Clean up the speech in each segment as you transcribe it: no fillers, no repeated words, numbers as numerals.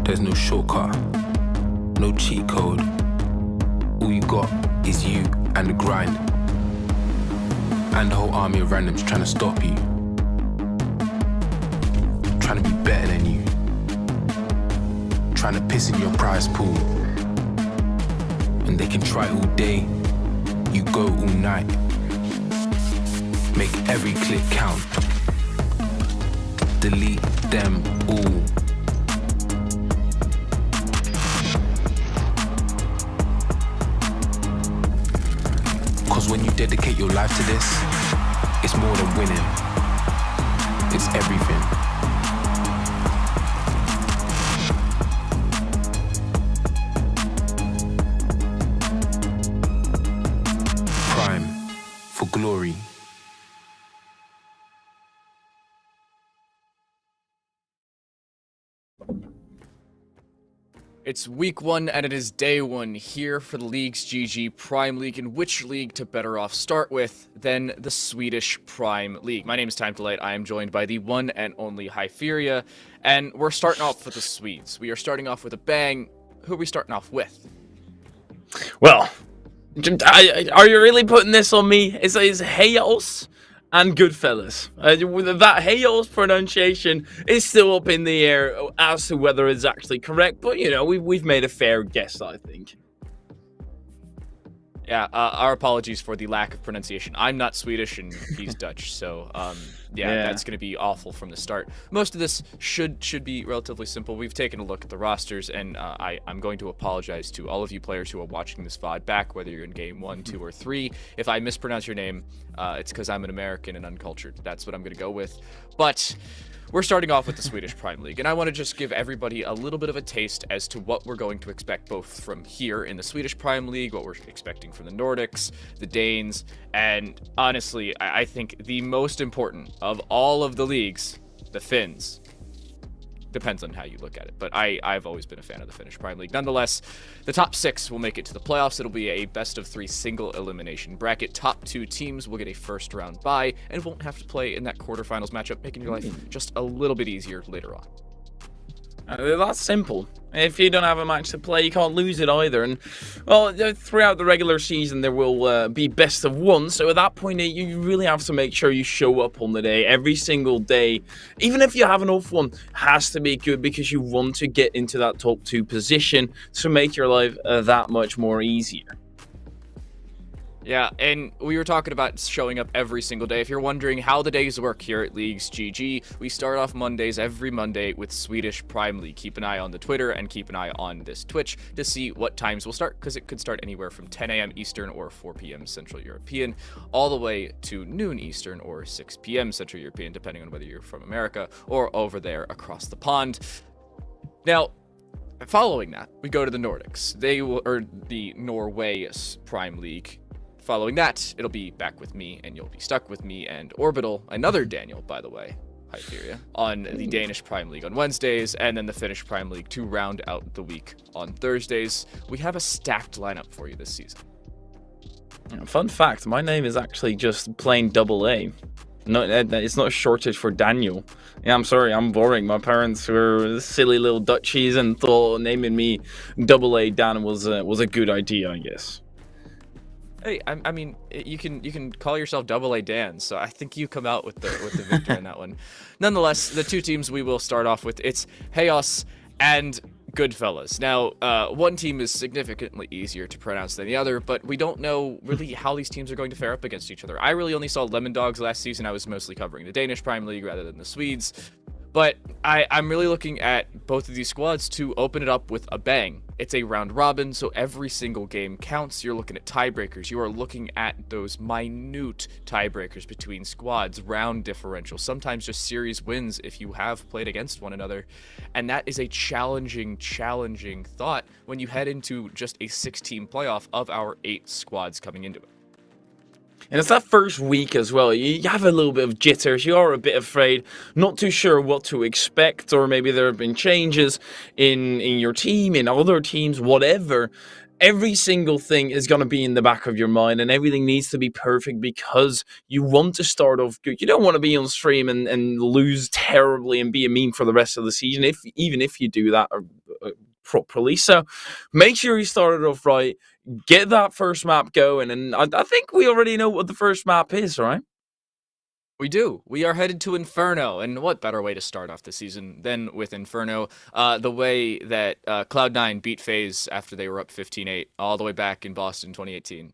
There's no shortcut, no cheat code. All you got is you and the grind. And the whole army of randoms trying to stop you. Trying to be better than you. Trying to piss in your prize pool. And they can try all day, you go all night. Make every click count. Delete them all. Cause when you dedicate your life to this, it's more than winning. It's everything. Prime for glory. It's week 1 and it is day 1 here for the league's GG Prime League. And which league to better off start with than the Swedish Prime League? My name is Time to Light. I am joined by the one and only Hypheria, and we're starting off with the Swedes. We are starting off with a bang. Who are we starting off with? Well, are you really putting this on me? It's Hayos and Goodfellas. That Hayos pronunciation is still up in the air as to whether it's actually correct, but you know, we've made a fair guess, I think. Yeah, our apologies for the lack of pronunciation. I'm not Swedish and he's Dutch, so yeah, that's going to be awful from the start. Most of this should be relatively simple. We've taken a look at the rosters, and I'm going to apologize to all of you players who are watching this VOD back, whether you're in game 1, 2, or 3. If I mispronounce your name, it's because I'm an American and uncultured. That's what I'm going to go with. But we're starting off with the Swedish Prime League, and I want to just give everybody a little bit of a taste as to what we're going to expect both from here in the Swedish Prime League, what we're expecting from the Nordics, the Danes, and honestly, I think the most important of all of the leagues, the Finns. Depends on how you look at it, but I've always been a fan of the Finnish Prime League. Nonetheless, the top 6 will make it to the playoffs. It'll be a best-of-3 single elimination bracket. Top 2 teams will get a first-round bye and won't have to play in that quarterfinals matchup, making your life just a little bit easier later on. That's simple. If you don't have a match to play, you can't lose it either. And, well, throughout the regular season, there will be best of 1. So at that point, you really have to make sure you show up on the day, every single day. Even if you have an off one, has to be good because you want to get into that top 2 position to make your life that much more easier. Yeah, and we were talking about showing up every single day. If you're wondering how the days work here at Leagues GG, we start off Mondays every Monday with Swedish Prime League. Keep an eye on the Twitter and keep an eye on this Twitch to see what times we'll start, because it could start anywhere from 10 a.m. Eastern or 4 p.m. Central European, all the way to noon Eastern or 6 p.m. Central European, depending on whether you're from America or over there across the pond. Now, following that, we go to the Nordics. Or the Norway Prime League. Following that, it'll be Back With Me, and You'll Be Stuck With Me, and Orbital, another Daniel, by the way, Hyperia, on the Danish Prime League on Wednesdays, and then the Finnish Prime League to round out the week on Thursdays. We have a stacked lineup for you this season. Fun fact, my name is actually just plain AA. No, it's not a shortage for Daniel. Yeah, I'm sorry, I'm boring. My parents were silly little Dutchies and thought naming me AA Dan was a good idea, I guess. Hey, I mean, you can call yourself Double A Dan, so I think you come out with the victory in that one. Nonetheless, the two teams we will start off with, it's Chaos and Goodfellas. Now, one team is significantly easier to pronounce than the other, but we don't know really how these teams are going to fare up against each other. I really only saw Lemon Dogs last season. I was mostly covering the Danish Prime League rather than the Swedes. But I'm really looking at both of these squads to open it up with a bang. It's a round robin, so every single game counts. You're looking at tiebreakers. You are looking at those minute tiebreakers between squads, round differential, sometimes just series wins if you have played against one another. And that is a challenging thought when you head into just a 6-team playoff of our 8 squads coming into it. And it's that first week as well. You have a little bit of jitters. You are a bit afraid, not too sure what to expect, or maybe there have been changes in your team, in other teams, whatever. Every single thing is going to be in the back of your mind, and everything needs to be perfect because you want to start off good. You don't want to be on stream and lose terribly and be a meme for the rest of the season, even if you do that properly. So make sure you started off right. Get that first map going, and I think we already know what the first map is, right? We do. We are headed to Inferno, and what better way to start off the season than with Inferno? The way that Cloud9 beat FaZe after they were up 15-8 all the way back in Boston 2018.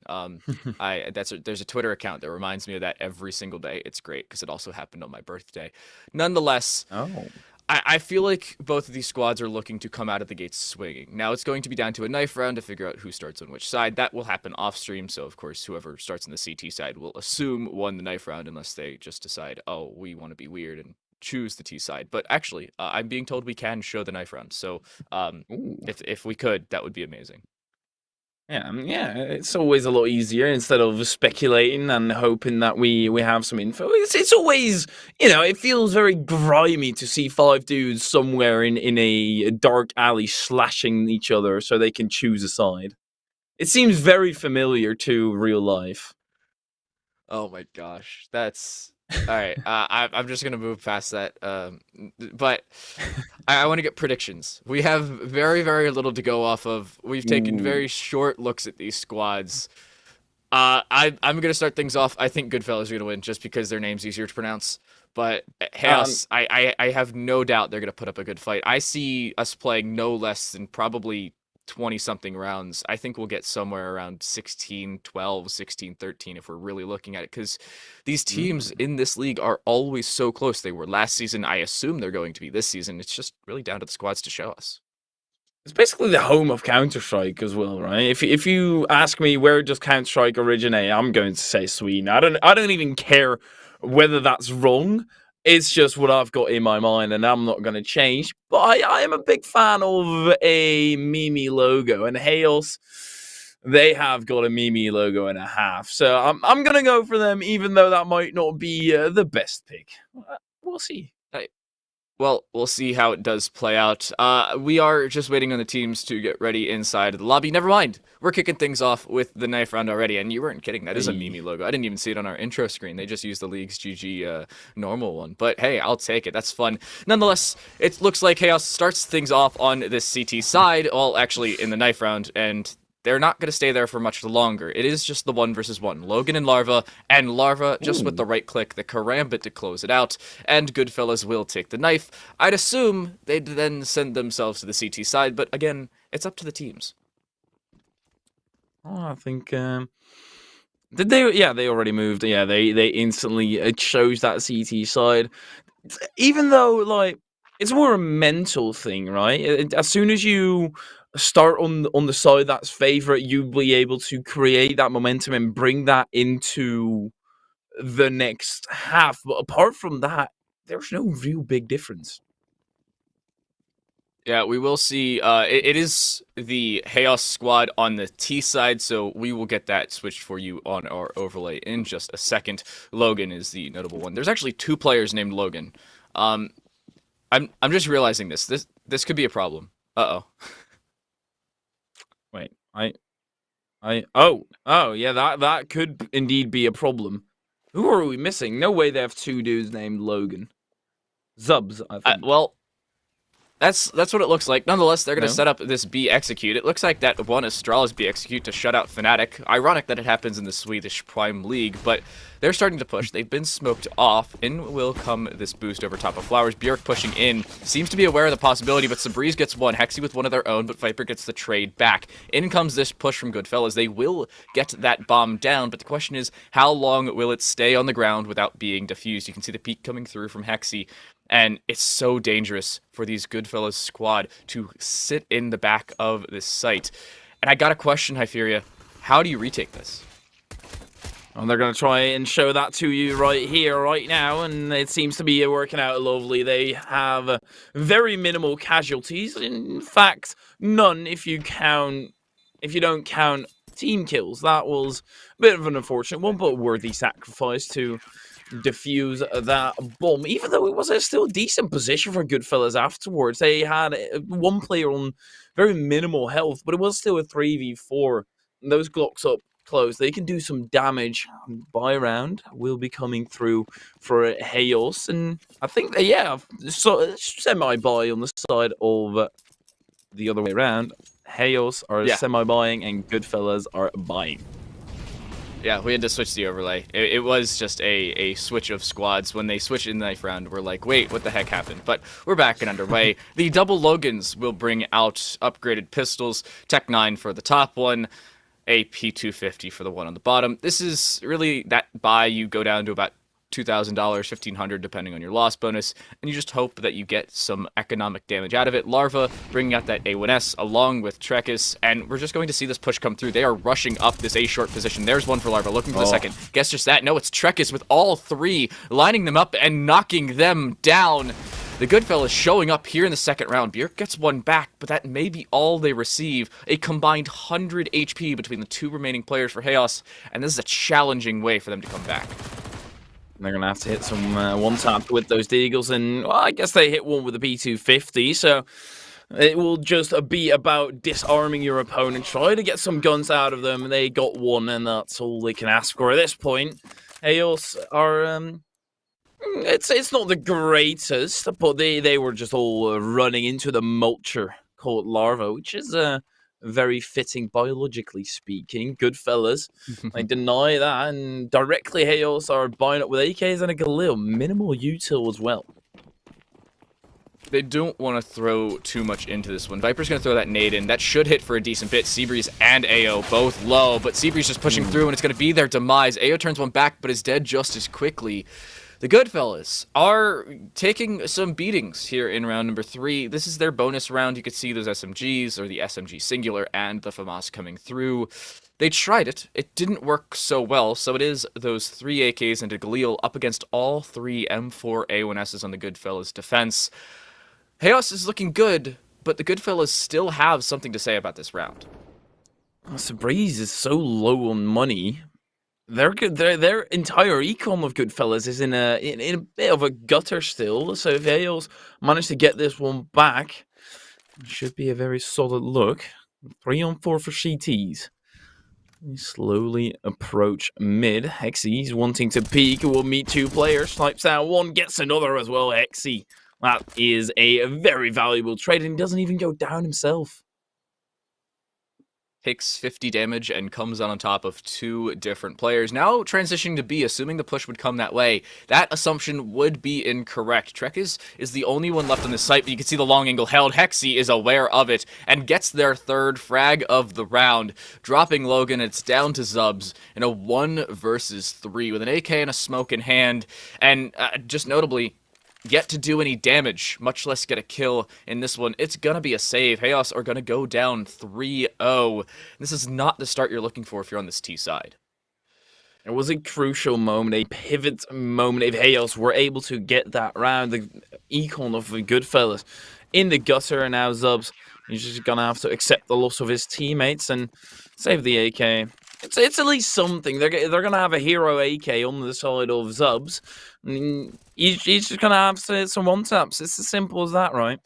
There's a Twitter account that reminds me of that every single day. It's great because it also happened on my birthday. Nonetheless, I feel like both of these squads are looking to come out of the gates swinging. Now, it's going to be down to a knife round to figure out who starts on which side. That will happen off stream, so of course, whoever starts on the CT side will assume won the knife round unless they just decide, oh, we want to be weird and choose the T side. But actually, I'm being told we can show the knife round, so if we could, that would be amazing. Yeah, it's always a lot easier instead of speculating and hoping that we have some info. It's always, it feels very grimy to see 5 dudes somewhere in a dark alley slashing each other so they can choose a side. It seems very familiar to real life. Oh my gosh, that's... All right, I'm just going to move past that, but I want to get predictions. We have very, very little to go off of. We've taken very short looks at these squads. I'm going to start things off. I think Goodfellas are going to win just because their name's easier to pronounce, but Chaos, I have no doubt they're going to put up a good fight. I see us playing no less than probably 20-something rounds. I think we'll get somewhere around 16-12, 16-13 if we're really looking at it, because these teams in this league are always so close. They were last season. I assume they're going to be this season. It's just really down to the squads to show us. It's basically the home of Counter-Strike as well, right? If you ask me where does Counter-Strike originate, I'm going to say Sweden. I don't even care whether that's wrong. It's just what I've got in my mind, and I'm not going to change. But I am a big fan of a Mimi logo, and Hales, they have got a Mimi logo and a half. So I'm going to go for them, even though that might not be the best pick. We'll see. Well, we'll see how it does play out. We are just waiting on the teams to get ready inside of the lobby. Never mind. We're kicking things off with the knife round already, and you weren't kidding. That is a Mimi logo. I didn't even see it on our intro screen. They just used the League's GG normal one. But hey, I'll take it. That's fun. Nonetheless, it looks like Chaos starts things off on this CT side, well, actually in the knife round, and they're not going to stay there for much longer. It is just the 1 versus 1. Logan and Larva just with the right click, the Karambit to close it out, and Goodfellas will take the knife. I'd assume they'd then send themselves to the CT side, but again, it's up to the teams. I think Did they? Yeah, they already moved. Yeah, they instantly chose that CT side. Even though, like, it's more a mental thing, right? As soon as you start on the side that's favorite, you'll be able to create that momentum and bring that into the next half. But apart from that, there's no real big difference. Yeah, we will see. It is the Chaos squad on the T side, so we will get that switched for you on our overlay in just a second. Logan is the notable one. There's actually 2 players named Logan. I'm just realizing this could be a problem. Uh-oh. Wait, oh yeah, that could indeed be a problem. Who are we missing? No way they have 2 dudes named Logan. Zubs, I think. Well, that's what it looks like. Nonetheless, they're going to No? set up this B execute. It looks like that one Astralis B execute to shut out Fnatic. Ironic that it happens in the Swedish Prime League, but they're starting to push. They've been smoked off. In will come this boost over top of Flowers. Bjerg pushing in. Seems to be aware of the possibility, but Sabreeze gets one. Hexy with one of their own, but Viper gets the trade back. In comes this push from Goodfellas. They will get that bomb down, but the question is, how long will it stay on the ground without being defused? You can see the peak coming through from Hexy. And it's so dangerous for these Goodfellas squad to sit in the back of this site. And I got a question, Hyperia. How do you retake this? And they're going to try and show that to you right here, right now, and it seems to be working out lovely. They have very minimal casualties. In fact, none if you don't count team kills. That was a bit of an unfortunate one, but worthy sacrifice to defuse that bomb, even though it was a still decent position for Goodfellas afterwards. They had one player on very minimal health, but it was still a 3v4. And those Glocks up close, they can do some damage. Buy round will be coming through for Chaos, and I think that, yeah, so semi-buy on the side of the other way around. Chaos are semi-buying and Goodfellas are buying. Yeah, we had to switch the overlay. It was just a switch of squads. When they switched in the knife round, we're like, wait, what the heck happened? But we're back and underway. The double Logans will bring out upgraded pistols, Tech 9 for the top one, a P250 for the one on the bottom. This is really that buy. You go down to about $2,000, $1,500, depending on your loss bonus, and you just hope that you get some economic damage out of it. Larva bringing out that A1S along with Trekis, and we're just going to see this push come through. They are rushing up this A short position. There's one for Larva, looking for the second. Guess just that. No, it's Trekis with all 3, lining them up and knocking them down. The Goodfellas showing up here in the second round. Bjerg gets one back, but that may be all they receive. A combined 100 HP between the 2 remaining players for Chaos, and this is a challenging way for them to come back. They're going to have to hit some one-tap with those Deagles, and well, I guess they hit one with a P250, so it will just be about disarming your opponent, try to get some guns out of them. They got one, and that's all they can ask for at this point. Chaos are, it's not the greatest, but they were just all running into the mulcher called Larva, which is very fitting biologically speaking. Goodfellas, I deny that, and directly Chaos are buying up with AKs and a Galil. Minimal util as well. They don't want to throw too much into this one. Viper's going to throw that nade in. That should hit for a decent bit. Seabreeze and AO both low, but Seabreeze just pushing through, and it's going to be their demise. AO turns one back, but is dead just as quickly. The Goodfellas are taking some beatings here in round number 3. This is their bonus round. You could see those SMGs, or the SMG singular, and the FAMAS coming through. They tried it. It didn't work so well, so it is those 3 AKs and a Galil up against all 3 M4 A1Ss on the Goodfellas defense. Chaos is looking good, but the Goodfellas still have something to say about this round. Sabreeze is so low on money. Their entire econ of Goodfellas is in a bit of a gutter still. So if Chaos manage to get this one back, it should be a very solid look. 3-on-4 for CTs. We slowly approach mid. Hexy's wanting to peek. Will meet 2 players. Snipes out one, gets another as well. Hexy. That is a very valuable trade, and he doesn't even go down himself. takes 50 damage and comes on top of 2 different players. Now transitioning to B, assuming the push would come that way. That assumption would be incorrect. Trek is the only one left on this site, but you can see the long angle held. Hexy is aware of it and gets their 3rd frag of the round, dropping Logan. It's down to Zubs in a 1 versus 3 with an AK and a smoke in hand, and just notably, yet to do any damage, much less get a kill in this one. It's gonna be a save. Chaos are gonna go down 3-0. This is not the start you're looking for if you're on this T side. It was a crucial moment, a pivot moment. If Chaos were able to get that round, the econ of the Goodfellas in the gutter, and now Zubs, he's just gonna have to accept the loss of his teammates and save the AK. It's at least something. They're gonna have a hero AK on the side of Zubs. I mean, he's just gonna have some one-taps. It's as simple as that, right?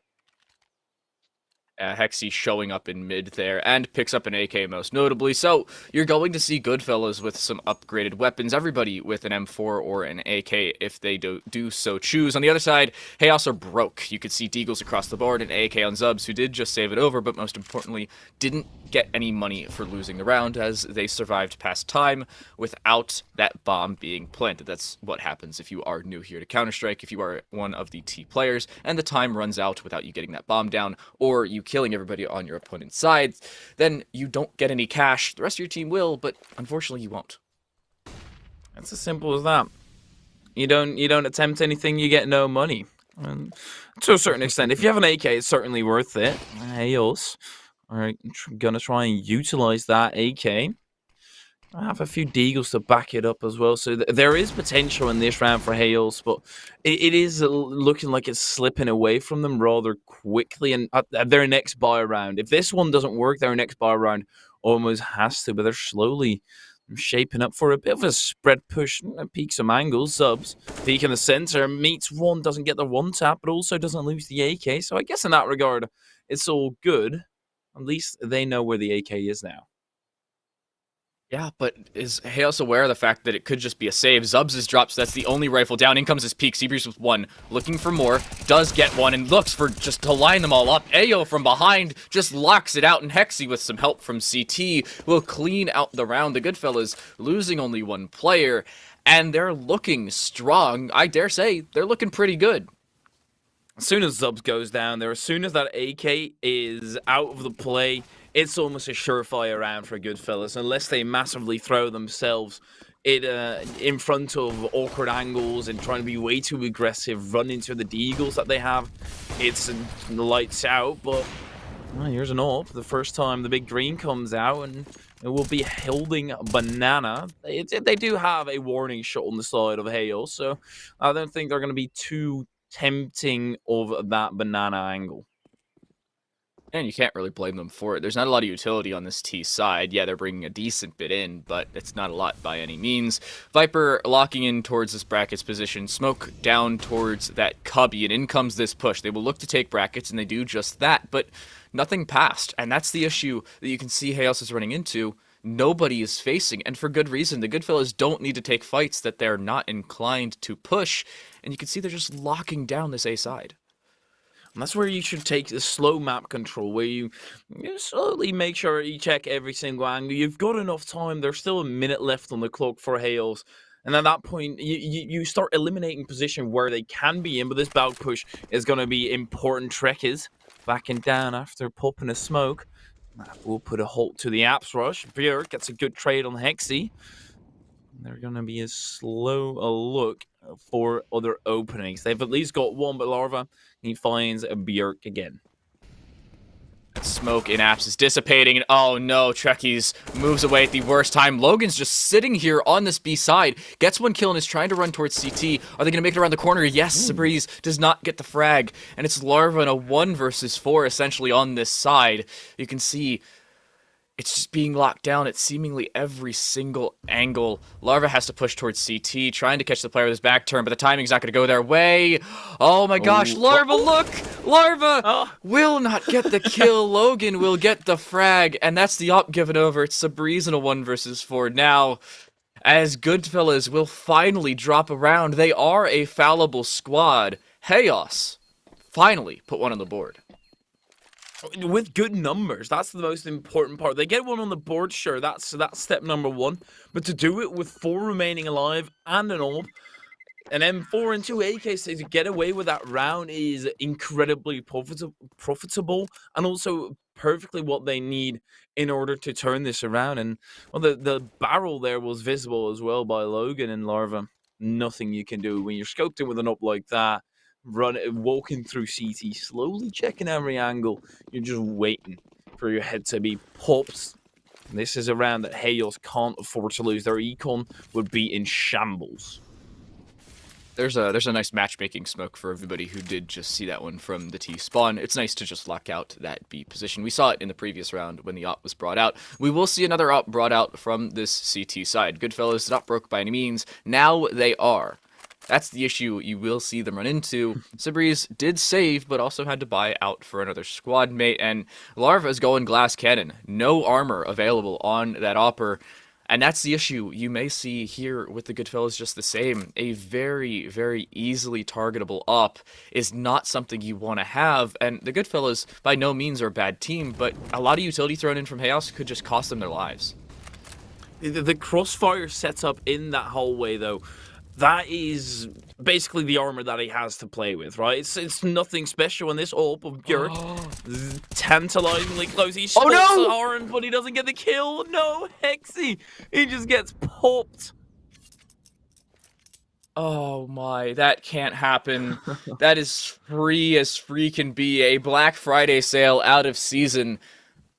Hexy showing up in mid there and picks up an AK most notably. So you're going to see Goodfellas with some upgraded weapons. Everybody with an M4 or an AK if they do so choose. On the other side, Chaos are broke. You could see Deagles across the board and AK on Zubs, who did just save it over, but most importantly, didn't get any money for losing the round as they survived past time without that bomb being planted. That's what happens if you are new here to Counter-Strike, if you are one of the T players, and the time runs out without you getting that bomb down, or you killing everybody on your opponent's side, then you don't get any cash. The rest of your team will, but unfortunately you won't. It's as simple as that. You don't attempt anything, you get no money. And to a certain extent, if you have an AK, it's certainly worth it. Hey, us. Alright, gonna try and utilize that AK. I have a few Deagles to back it up as well, so there is potential in this round for Hales, but it is looking like it's slipping away from them rather quickly, and at their next buy round, if this one doesn't work, their next buy round almost has to, but they're slowly shaping up for a bit of a spread push, peek some angles. Zubs, peek in the center, meets one, doesn't get the one tap, but also doesn't lose the AK, so I guess in that regard, it's all good. At least they know where the AK is now. Yeah, but is Hales aware of the fact that it could just be a save? Zubs is dropped, so that's the only rifle down. In comes his peak. Seabreeze with 1, looking for more, does get 1, and looks for just to line them all up. Ayo from behind just locks it out, and Hexy with some help from CT will clean out the round. The Goodfellas losing only 1 player, and they're looking strong. I dare say they're looking pretty good. As soon as Zubs goes down there, as soon as that AK is out of the play, it's almost a surefire round for Goodfellas, unless they massively throw themselves in front of awkward angles and trying to be way too aggressive, run into the Deagles that they have. It's lights out, but well, here's an AWP. The first time the big green comes out, and it will be holding banana. They do have a warning shot on the side of Hale, so I don't think they're going to be too tempting of that banana angle. And you can't really blame them for it. There's not a lot of utility on this T side. Yeah, they're bringing a decent bit in, but it's not a lot by any means. Viper locking in towards this brackets position. Smoke down towards that cubby, and in comes this push. They will look to take brackets, and they do just that, but nothing passed. And that's the issue that you can see Hales is running into. Nobody is facing, and for good reason. The Goodfellas don't need to take fights that they're not inclined to push, and you can see they're just locking down this A side. And that's where you should take the slow map control, where you slowly make sure you check every single angle. You've got enough time. There's still a minute left on the clock for Hales. And at that point, you start eliminating position where they can be in, but this back push is going to be important. Trek is backing down after popping a smoke. We'll put a halt to the apps rush. Björk gets a good trade on Hexy. They're going to be a slow look for other openings. They've at least got one, but Larva, he finds a Björk again. Smoke in apps is dissipating, and oh no, Trekkies moves away at the worst time. Logan's just sitting here on this B side, gets one kill and is trying to run towards CT. Are they going to make it around the corner? Yes, Breeze does not get the frag, and it's Larva in a 1 versus 4 essentially on this side. You can see it's just being locked down at seemingly every single angle. Larva has to push towards CT, trying to catch the player with his back turn, but the timing's not going to go their way. Oh my gosh, Larva, look! Larva will not get the kill. Logan will get the frag, and that's the op given over. It's Sabreeze in a 1 versus 4 now, as Goodfellas will finally drop around. They are a fallible squad. Chaos finally put one on the board. with good numbers. That's the most important part. They get one on the board, sure, that's step number one. But to do it with 4 remaining alive and an orb, and then 4 and 2 AKs to get away with that round is incredibly profitable and also perfectly what they need in order to turn this around. And well, the barrel there was visible as well by Logan and Larva. Nothing you can do when you're scoped in with an up like that. Walking through CT, slowly checking every angle. You're just waiting for your head to be popped. This is a round that Helios can't afford to lose. Their econ would be in shambles. There's a nice matchmaking smoke for everybody who did just see that one from the T spawn. It's nice to just lock out that B position. We saw it in the previous round when the op was brought out. We will see another op brought out from this CT side. Goodfellas not broke by any means. Now they are. That's the issue you will see them run into. Sabreeze did save, but also had to buy out for another squad mate, and Larva is going glass cannon. No armor available on that opper, and that's the issue you may see here with the Goodfellas just the same. A very, very easily targetable op is not something you want to have, and the Goodfellas by no means are a bad team, but a lot of utility thrown in from Chaos could just cost them their lives. The crossfire setup in that hallway, though, that is basically the armor that he has to play with, right? It's nothing special in this AWP of Björk. Tantalizingly close. He spots the Orange, but he doesn't get the kill. No, Hexy. He just gets popped. Oh my, that can't happen. That is free as free can be. A Black Friday sale out of season.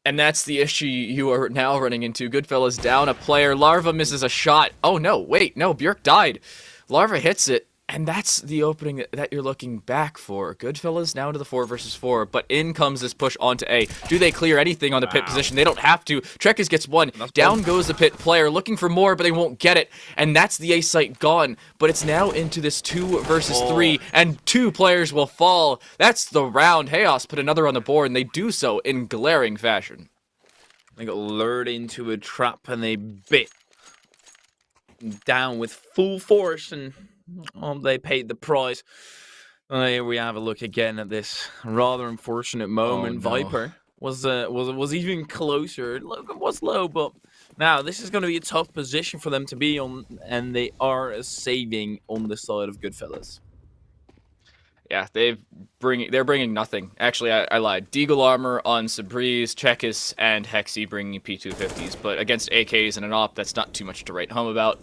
And that's the issue you are now running into. Goodfellas down a player. Larva misses a shot. Oh no, wait, no, Björk died. Larva hits it, and that's the opening that you're looking back for. Goodfellas now to the 4 versus 4, but in comes this push onto A. Do they clear anything on the pit position? They don't have to. Trekkers gets one. Down goes the pit player, looking for more, but they won't get it. And that's the A site gone. But it's now into this 2 versus 3, and 2 players will fall. That's the round. Chaos put another on the board, and they do so in glaring fashion. They got lured into a trap, and they bit down with full force, and they paid the price. Here we have a look again at this rather unfortunate moment. Oh, no. Viper was even closer. Logan was low, but now this is going to be a tough position for them to be on, and they are saving on the side of Goodfellas. Yeah, they're bringing nothing. Actually, I lied. Deagle armor on Sabreeze, Chekis, and Hexy bringing P250s, but against AKs and an op, that's not too much to write home about.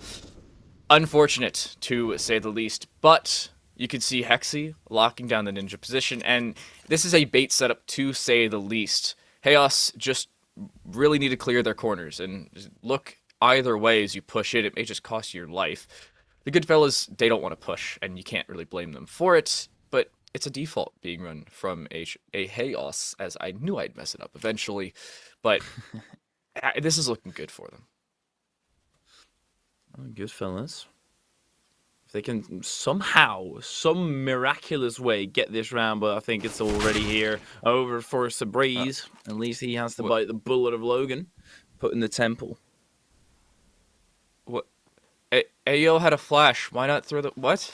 Unfortunate, to say the least, but you can see Hexy locking down the ninja position, and this is a bait setup to say the least. Chaos just really need to clear their corners, and look either way as you push it. It may just cost you your life. The Goodfellas, they don't want to push, and you can't really blame them for it. But it's a default being run from a Chaos, as I knew I'd mess it up eventually. But this is looking good for them. Goodfellas. If they can somehow, some miraculous way get this round, but I think it's already here. Over for Sabreeze. At least he has to bite the bullet of Logan. Put in the temple. What? Ayo had a flash. Why not throw the... What?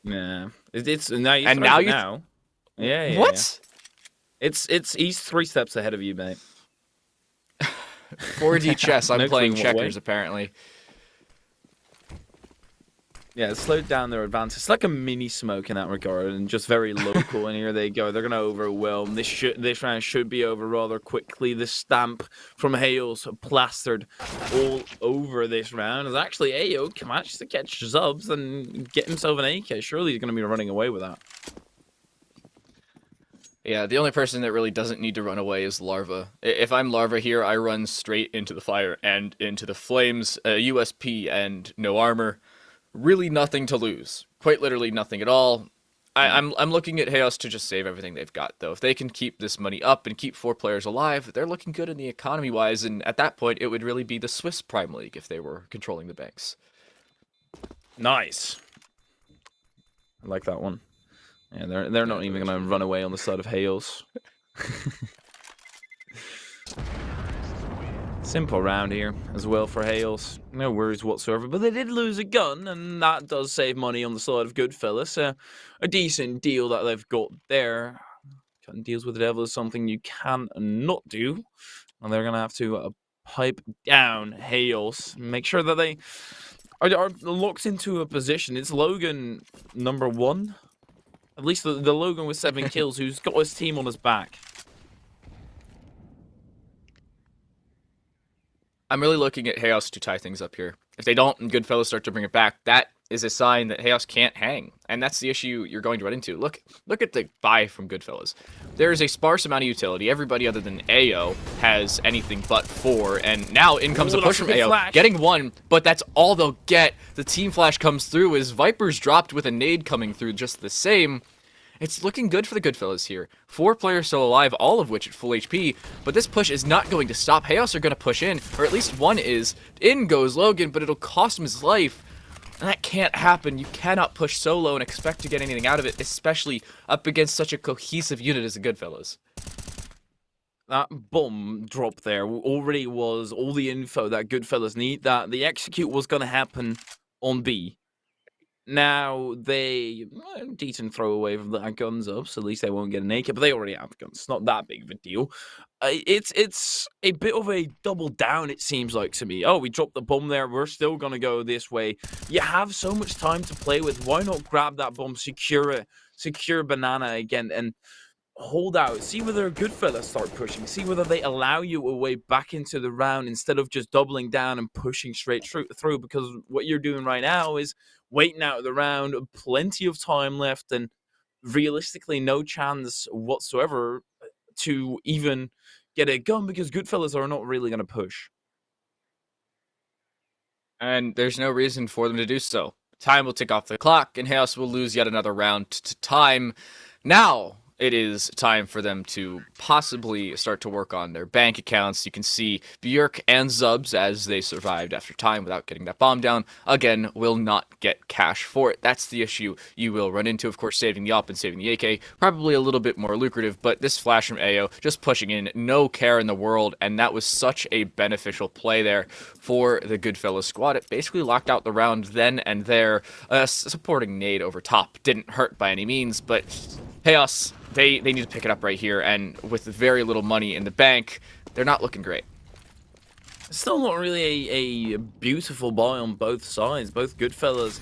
Yeah. It's now you and now you now. Yeah. What? Yeah. He's 3 steps ahead of you, mate. 4D chess. I'm No playing clue what checkers way. apparently. Yeah, it slowed down their advance. It's like a mini smoke in that regard, and just very local. And here they go. They're gonna overwhelm. This round should be over rather quickly. The stamp from Hales plastered all over this round. As actually Ayo can manage to catch Zubs and get himself an AK. Surely he's gonna be running away with that. Yeah, the only person that really doesn't need to run away is Larva. If I'm Larva here, I run straight into the fire and into the flames. USP and no armor. Really nothing to lose. Quite literally nothing at all. I'm looking at Chaos to just save everything they've got, though. If they can keep this money up and keep 4 players alive, they're looking good in the economy-wise, and at that point, it would really be the Swiss Prime League if they were controlling the banks. Nice. I like that one. Yeah, they're not even going to run away on the side of Hales. Simple round here as well for Hales. No worries whatsoever. But they did lose a gun, and that does save money on the side of Goodfellas. A decent deal that they've got there. and deals with the devil is something you can not do. And they're going to have to pipe down Hales. Make sure that they are locked into a position. It's Logan number 1. At least the Logan with 7 kills who's got his team on his back. I'm really looking at Chaos to tie things up here. If they don't and Goodfellas start to bring it back, that is a sign that Chaos can't hang. And that's the issue you're going to run into. Look at the buy from Goodfellas. There is a sparse amount of utility. Everybody other than AO has anything but 4. And now in comes a push from AO. Flash. Getting 1, but that's all they'll get. The team flash comes through as Viper's dropped with a nade coming through just the same. It's looking good for the Goodfellas here. 4 players still alive, all of which at full HP, but this push is not going to stop. Chaos are going to push in, or at least one is. In goes Logan, but it'll cost him his life. And that can't happen. You cannot push solo and expect to get anything out of it, especially up against such a cohesive unit as the Goodfellas. That bomb drop there already was all the info that Goodfellas need, that the execute was going to happen on B. Now, decent throwaway of the guns up, so at least they won't get a naked, but they already have guns. It's not that big of a deal. It's a bit of a double down, it seems like to me. Oh, we dropped the bomb there. We're still going to go this way. You have so much time to play with. Why not grab that bomb, secure it, secure banana again, and hold out. See whether Goodfellas start pushing. See whether they allow you a way back into the round instead of just doubling down and pushing straight through, because what you're doing right now is waiting out the round, plenty of time left, and realistically no chance whatsoever to even get a gun because Goodfellas are not really going to push. And there's no reason for them to do so. Time will tick off the clock, and Chaos will lose yet another round to time. Now it is time for them to possibly start to work on their bank accounts. You can see Björk and Zubs, as they survived after time without getting that bomb down, again, will not get cash for it. That's the issue you will run into. Of course, saving the op and saving the AK, probably a little bit more lucrative, but this flash from AO, just pushing in, no care in the world, and that was such a beneficial play there for the Goodfellas squad. It basically locked out the round then and there. Supporting nade over top didn't hurt by any means, but Chaos, they need to pick it up right here, and with very little money in the bank, they're not looking great. Still not really a beautiful buy on both sides. Both Goodfellas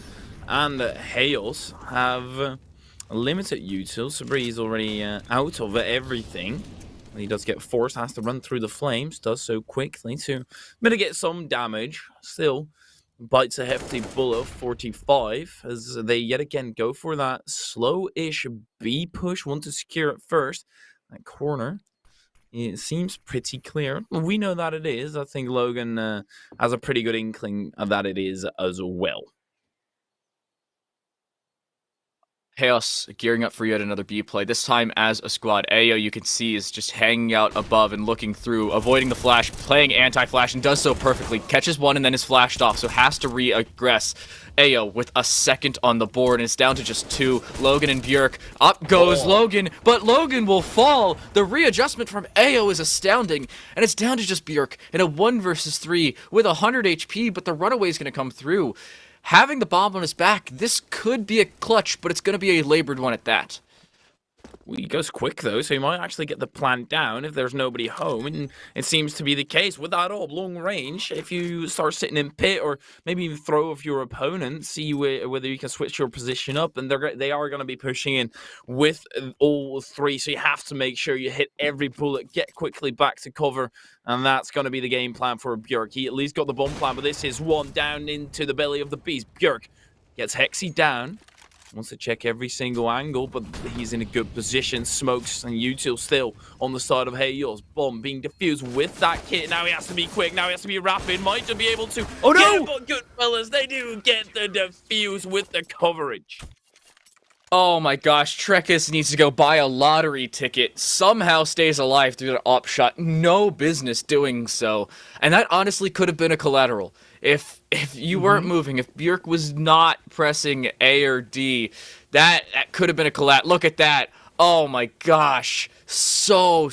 and Hales have limited util. Sabri's already out of everything. He does get forced, has to run through the flames, does so quickly to mitigate some damage. Still bites a hefty bullet, 45, as they yet again go for that slow-ish B push. Want to secure it first. That corner, it seems pretty clear. We know that it is. I think Logan has a pretty good inkling that it is as well. Chaos gearing up for yet another B play, this time as a squad. AO, you can see, is just hanging out above and looking through, avoiding the flash, playing anti-flash, and does so perfectly. Catches one and then is flashed off, so has to re-aggress. AO with a second on the board, and it's down to just 2. Logan and Björk. Up goes Logan, but Logan will fall. The readjustment from AO is astounding, and it's down to just Björk in a 1 versus 3 with 100 HP, but the runaway is going to come through. Having the bomb on his back, this could be a clutch, but it's going to be a labored one at that. He goes quick, though, so he might actually get the plant down if there's nobody home, and it seems to be the case with that up long range. If you start sitting in pit, or maybe even throw off your opponent, see whether you can switch your position up, and they are going to be pushing in with all 3, so you have to make sure you hit every bullet, get quickly back to cover, and that's going to be the game plan for Björk. He at least got the bomb plan, but this is one down into the belly of the beast. Björk gets Hexy down. Wants to check every single angle, but he's in a good position. Smokes and util still on the side of Hales. Bomb being defused with that kit. Now he has to be quick. Now he has to be rapid. Might just be able to. Oh no! But Goodfellas, they do get the defuse with the coverage. Oh my gosh, Trekkus needs to go buy a lottery ticket. Somehow stays alive through the op shot. No business doing so. And that honestly could have been a collateral. If you weren't moving, if Björk was not pressing A or D, that could have been a collateral. Look at that. Oh my gosh. So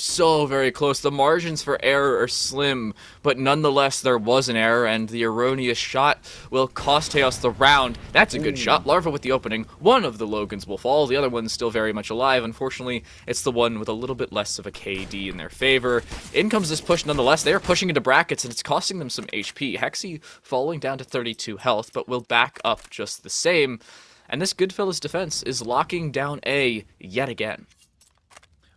very close. The margins for error are slim, but nonetheless there was an error, and the erroneous shot will cost Chaos the round. That's a good shot. Larva with the opening. One of the Logans will fall. The other one's still very much alive. Unfortunately, it's the one with a little bit less of a KD in their favor. In comes this push nonetheless. They are pushing into brackets, and it's costing them some HP. Hexy falling down to 32 health, but will back up just the same. And this Goodfellas defense is locking down A yet again.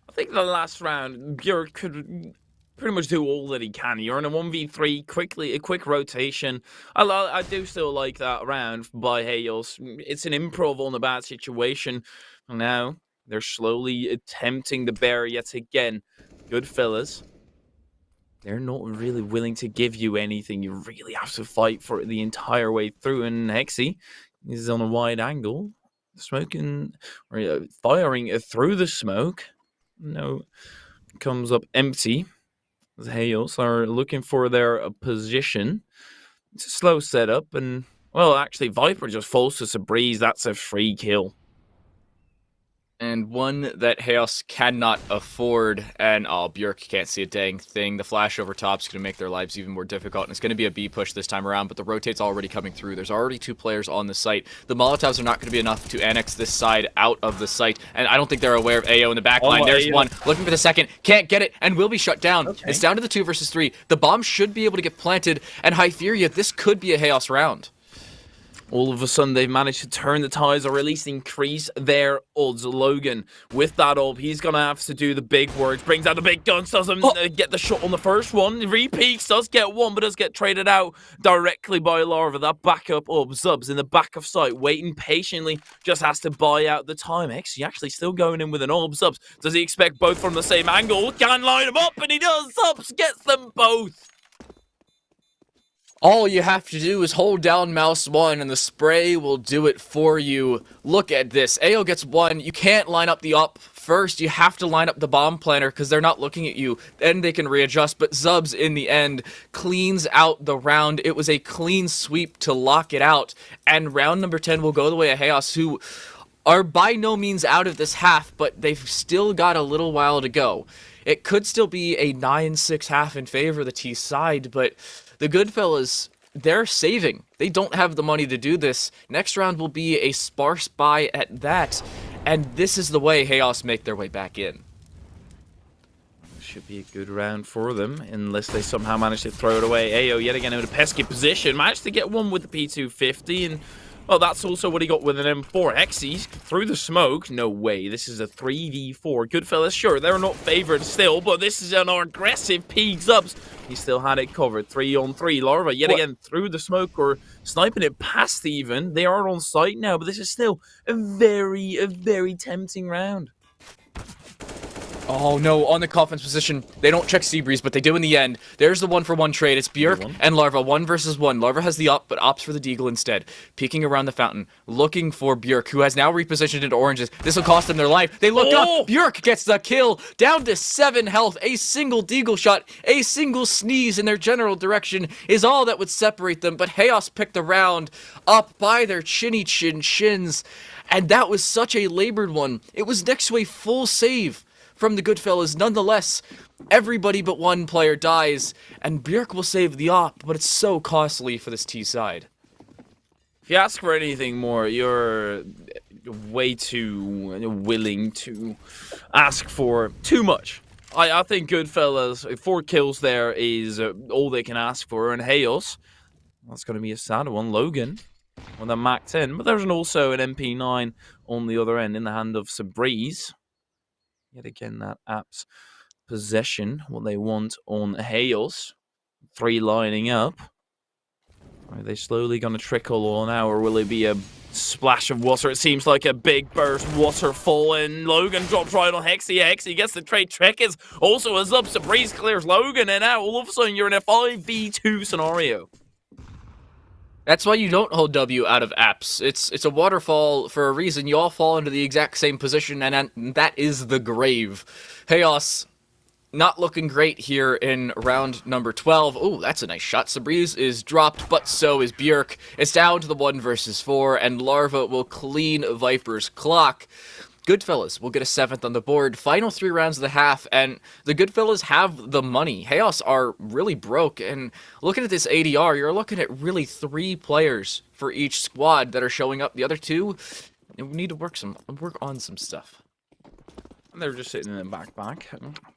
I think the last round, Björk could pretty much do all that he can. You're in a 1v3, a quick rotation. I do still like that round by Hales. It's an improv on a bad situation. Now, they're slowly attempting to bear yet again. Goodfellas, they're not really willing to give you anything. You really have to fight for it the entire way through. And Hexy is on a wide angle, smoking, or firing through the smoke. No, comes up empty. The Hales are looking for their position. It's a slow setup, and well, actually, Viper just falls to a breeze. That's a free kill. And one that Chaos cannot afford, and Björk can't see a dang thing. The flash over top's going to make their lives even more difficult, and it's going to be a B push this time around, but the rotate's already coming through. There's already 2 players on the site. The Molotovs are not going to be enough to annex this side out of the site, and I don't think they're aware of AO in the back line. There's one, looking for the second, can't get it, and will be shut down. Okay. It's down to the 2 versus 3. The bomb should be able to get planted, and Hytheria, this could be a Chaos round. All of a sudden, they've managed to turn the tides, or at least increase their odds. Logan, with that ult, he's going to have to do the big work. Brings out the big guns, doesn't get the shot on the first one. Repeats, does get one, but does get traded out directly by Larva. That backup up, Zubs in the back of sight, waiting patiently, just has to buy out the time. He actually still going in with an orb. Zubs, does he expect both from the same angle? Can line them up, and he does. Zubs gets them both. All you have to do is hold down mouse 1 and the spray will do it for you. Look at this. AO gets 1. You can't line up the op first. You have to line up the bomb planner because they're not looking at you. Then they can readjust. But Zubs, in the end, cleans out the round. It was a clean sweep to lock it out. And round number 10 will go the way of Chaos, who are by no means out of this half, but they've still got a little while to go. It could still be a 9-6 half in favor of the T side, but the Goodfellas, they're saving. They don't have the money to do this. Next round will be a sparse buy at that. And this is the way Chaos make their way back in. Should be a good round for them, unless they somehow manage to throw it away. AO yet again in a pesky position. Managed to get one with the P250, and well, that's also what he got with an M4. Hexy through the smoke. No way. This is a 3v4. Goodfellas, sure, they're not favored still, but this is an aggressive peaks ups. He still had it covered. 3-on-3. Larva yet again through the smoke, or sniping it past even. They are on site now, but this is still a very tempting round. Oh no, on the Coffin's position, they don't check Seabreeze, but they do in the end. There's the 1-for-1 trade. It's Björk and Larva, 1 versus 1. Larva has the op, but opts for the Deagle instead. Peeking around the fountain, looking for Björk, who has now repositioned into oranges. This will cost them their life. They look up, Björk gets the kill, down to 7 health. A single Deagle shot, a single sneeze in their general direction is all that would separate them, but Chaos picked the round up by their shins, and that was such a labored one. It was next to a full save from the Goodfellas. Nonetheless, everybody but one player dies, and Björk will save the op, but it's so costly for this T side. If you ask for anything more, you're way too willing to ask for too much. I think Goodfellas, 4 kills there is all they can ask for, and Hales, that's going to be a sad one. Logan on the Mac 10, but there's also an MP9 on the other end in the hand of Seabreeze. Yet again, that app's possession, what they want on Hales. 3 lining up. Are they slowly going to trickle on now, or will it be a splash of water? It seems like a big burst waterfall, and Logan drops right on Hexy. Hexy gets the trade. Trekkers also as up. Seabreeze clears Logan, and now all of a sudden you're in a 5v2 scenario. That's why you don't hold W out of apps. It's a waterfall for a reason. You all fall into the exact same position, and that is the grave. Chaos, not looking great here in round number 12. Ooh, that's a nice shot. Seabreeze is dropped, but so is Björk. It's down to the 1 versus 4, and Larva will clean Viper's clock. Goodfellas will get a 7th on the board. Final 3 rounds of the half, and the Goodfellas have the money. Chaos are really broke, and looking at this ADR, you're looking at really 3 players for each squad that are showing up. The other 2, we need to work on some stuff. They're just sitting in the back,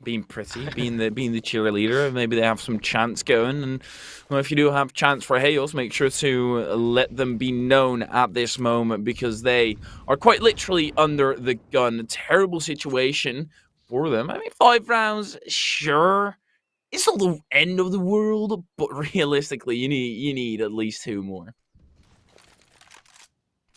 being pretty, being the cheerleader. Maybe they have some chance going, and well, if you do have chance for Hales, make sure to let them be known at this moment, because they are quite literally under the gun. A terrible situation for them. I mean, 5 rounds, sure, it's not the end of the world, but realistically, you need at least 2 more.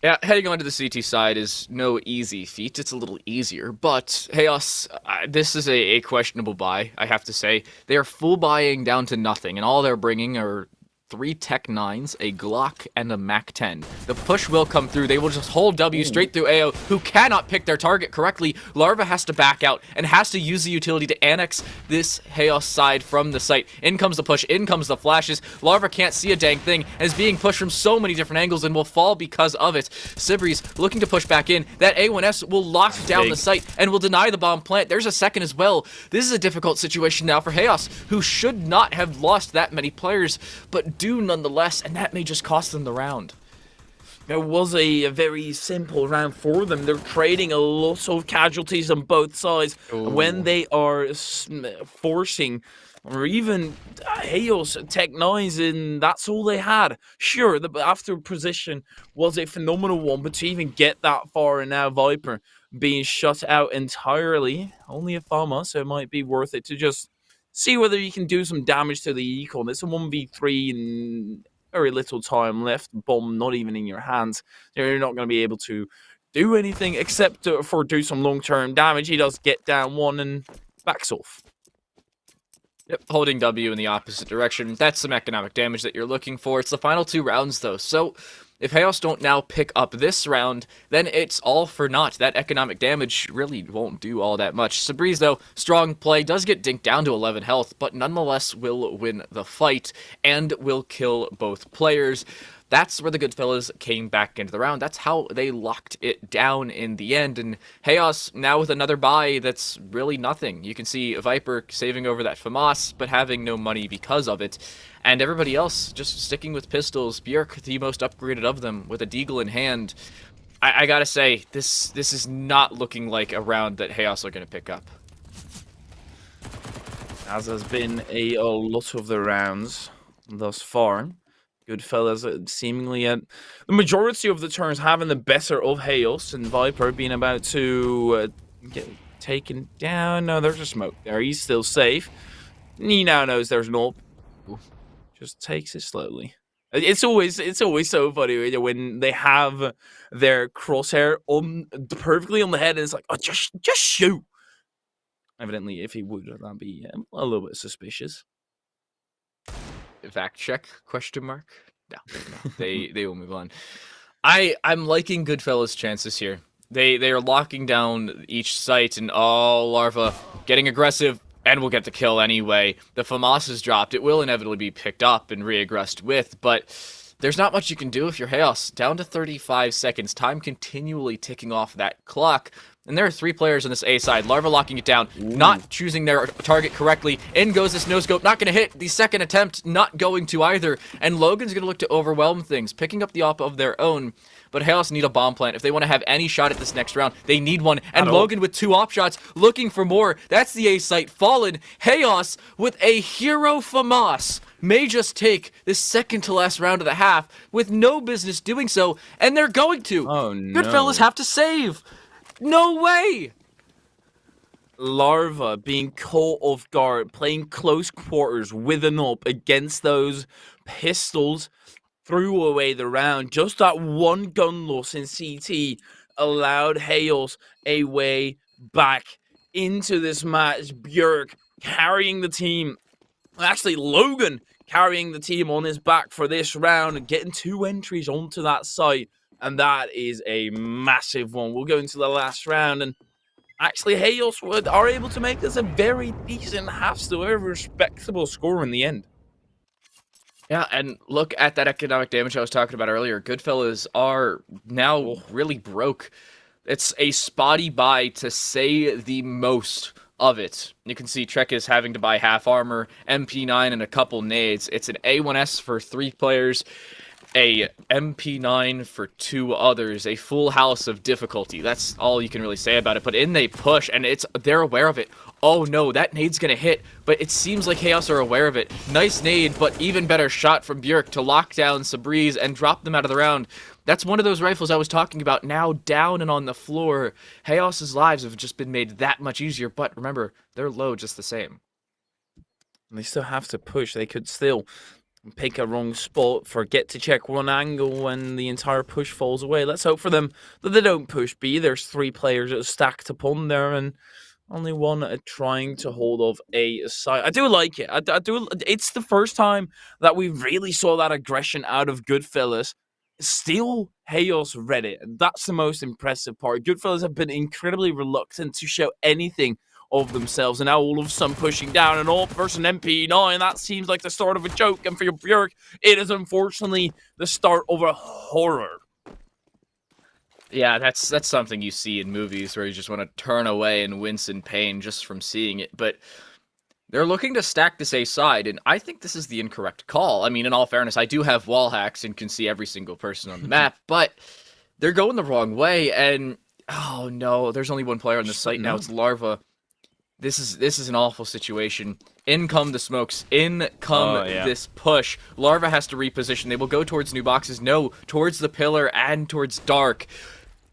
Yeah, heading on to the CT side is no easy feat. It's a little easier, but Chaos, this is a questionable buy, I have to say. They are full buying down to nothing, and all they're bringing are 3 Tech 9s, a Glock, and a MAC-10. The push will come through. They will just hold W straight through AO, who cannot pick their target correctly. Larva has to back out and has to use the utility to annex this Chaos side from the site. In comes the push, in comes the flashes. Larva can't see a dang thing and is being pushed from so many different angles and will fall because of it. Sibris looking to push back in. That A1S will lock down the site and will deny the bomb plant. There's a second as well. This is a difficult situation now for Chaos, who should not have lost that many players, but do nonetheless, and that may just cost them the round. It was a very simple round for them. They're trading a lot of casualties on both sides. Ooh. When they are forcing, or even Hales Tech 9s in, that's all they had. Sure, the after position was a phenomenal one, but to even get that far, and now Viper being shut out entirely, only a FAMA, so it might be worth it to just see whether you can do some damage to the Econ. It's a 1v3 and very little time left. Bomb not even in your hands. You're not going to be able to do anything except for do some long-term damage. He does get down 1 and backs off. Yep, holding W in the opposite direction. That's some economic damage that you're looking for. It's the final 2 rounds, though, so if Chaos don't now pick up this round, then it's all for naught. That economic damage really won't do all that much. Sabreeze, though, strong play, does get dinked down to 11 health, but nonetheless will win the fight and will kill both players. That's where the Goodfellas came back into the round. That's how they locked it down in the end. And Chaos now with another buy that's really nothing. You can see Viper saving over that FAMAS, but having no money because of it. And everybody else just sticking with pistols. Björk, the most upgraded of them, with a deagle in hand. I gotta say, this is not looking like a round that Chaos are going to pick up. As has been a lot of the rounds thus far. Goodfellas seemingly at the majority of the turns having the better of Chaos, and Viper being about to get taken down. No, there's a smoke there. He's still safe. He now knows there's an AWP. Just takes it slowly. It's always so funny when they have their crosshair on perfectly on the head, and it's like, oh, just shoot. Evidently, if he would, that'd be a little bit suspicious. Fact check? Question mark? No. They will move on. I'm liking Goodfellas' chances here. They are locking down each site, and Larva getting aggressive, and will get the kill anyway. The FAMAS is dropped. It will inevitably be picked up and re-aggressed with, but there's not much you can do if you're Chaos. Down to 35 seconds. Time continually ticking off that clock. And there are 3 players on this A side. Larva locking it down, not choosing their target correctly. In goes this no-scope, not going to hit. The second attempt, not going to either. And Logan's going to look to overwhelm things, picking up the op of their own. But Chaos need a bomb plant. If they want to have any shot at this next round, they need one. And Logan with 2 op shots, looking for more. That's the A site fallen. Chaos with a hero FAMAS may just take this second to last round of the half with no business doing so. And they're going to. Oh, no. Goodfellas have to save. No way! Larva being caught off guard, playing close quarters with an AWP against those pistols, threw away the round. Just that one gun loss in CT allowed Hales a way back into this match. Björk carrying the team. Actually, Logan carrying the team on his back for this round and getting 2 entries onto that site. And that is a massive one. We'll go into the last round, and actually Hales are able to make this a very decent half, still a very respectable score in the end. Yeah, and look at that economic damage I was talking about earlier. Goodfellas are now really broke. It's a spotty buy to say the most of it. You can see Trek is having to buy half armor, MP9, and a couple nades. It's an A1S for 3 players, a MP9 for 2 others, a full house of difficulty. That's all you can really say about it. But in they push, and they're aware of it. Oh no, that nade's gonna hit, but it seems like Chaos are aware of it. Nice nade, but even better shot from Björk to lock down Sabriz and drop them out of the round. That's one of those rifles I was talking about, now down and on the floor. Chaos's lives have just been made that much easier, but remember, they're low just the same. And they still have to push. They could still pick a wrong spot, forget to check one angle, and the entire push falls away. Let's hope for them that they don't push B. There's 3 players that are stacked upon there, and only one trying to hold off a side. I do like it. I do. It's the first time that we really saw that aggression out of Goodfellas. Still, Chaos read it. That's the most impressive part. Goodfellas have been incredibly reluctant to show anything of themselves, and now all of a sudden pushing down an alt versus an MP9. That seems like the start of a joke, and for your Björk, it is unfortunately the start of a horror. Yeah, that's something you see in movies where you just want to turn away and wince in pain just from seeing it. But they're looking to stack this A side, and I think this is the incorrect call. I mean, in all fairness, I do have wall hacks and can see every single person on the map, but they're going the wrong way, and oh no, there's only one player on the site now. It's Larva. This is an awful situation. In come the smokes. In come this push. Larva has to reposition. They will go towards new boxes. No, towards the pillar and towards dark.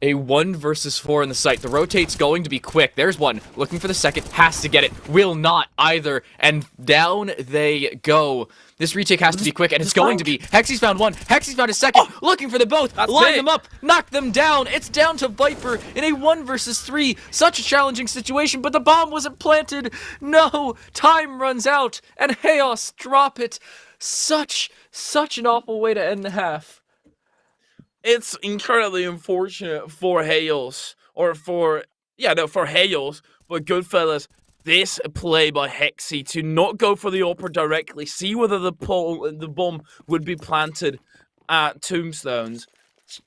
A 1 versus 4 in the site. The rotate's going to be quick. There's one. Looking for the second. Has to get it. Will not either. And down they go. This retake has to be quick, and it's going to be. Hexy's found one. Hexy's found a second. Looking for the both. Line them up. Knock them down. It's down to Viper in a 1 versus 3. Such a challenging situation, but the bomb wasn't planted. No. Time runs out, and Chaos drop it. Such an awful way to end the half. It's incredibly unfortunate for Chaos, for Chaos, but Goodfellas, this play by Hexy to not go for the upper directly, see whether the bomb would be planted at Tombstones.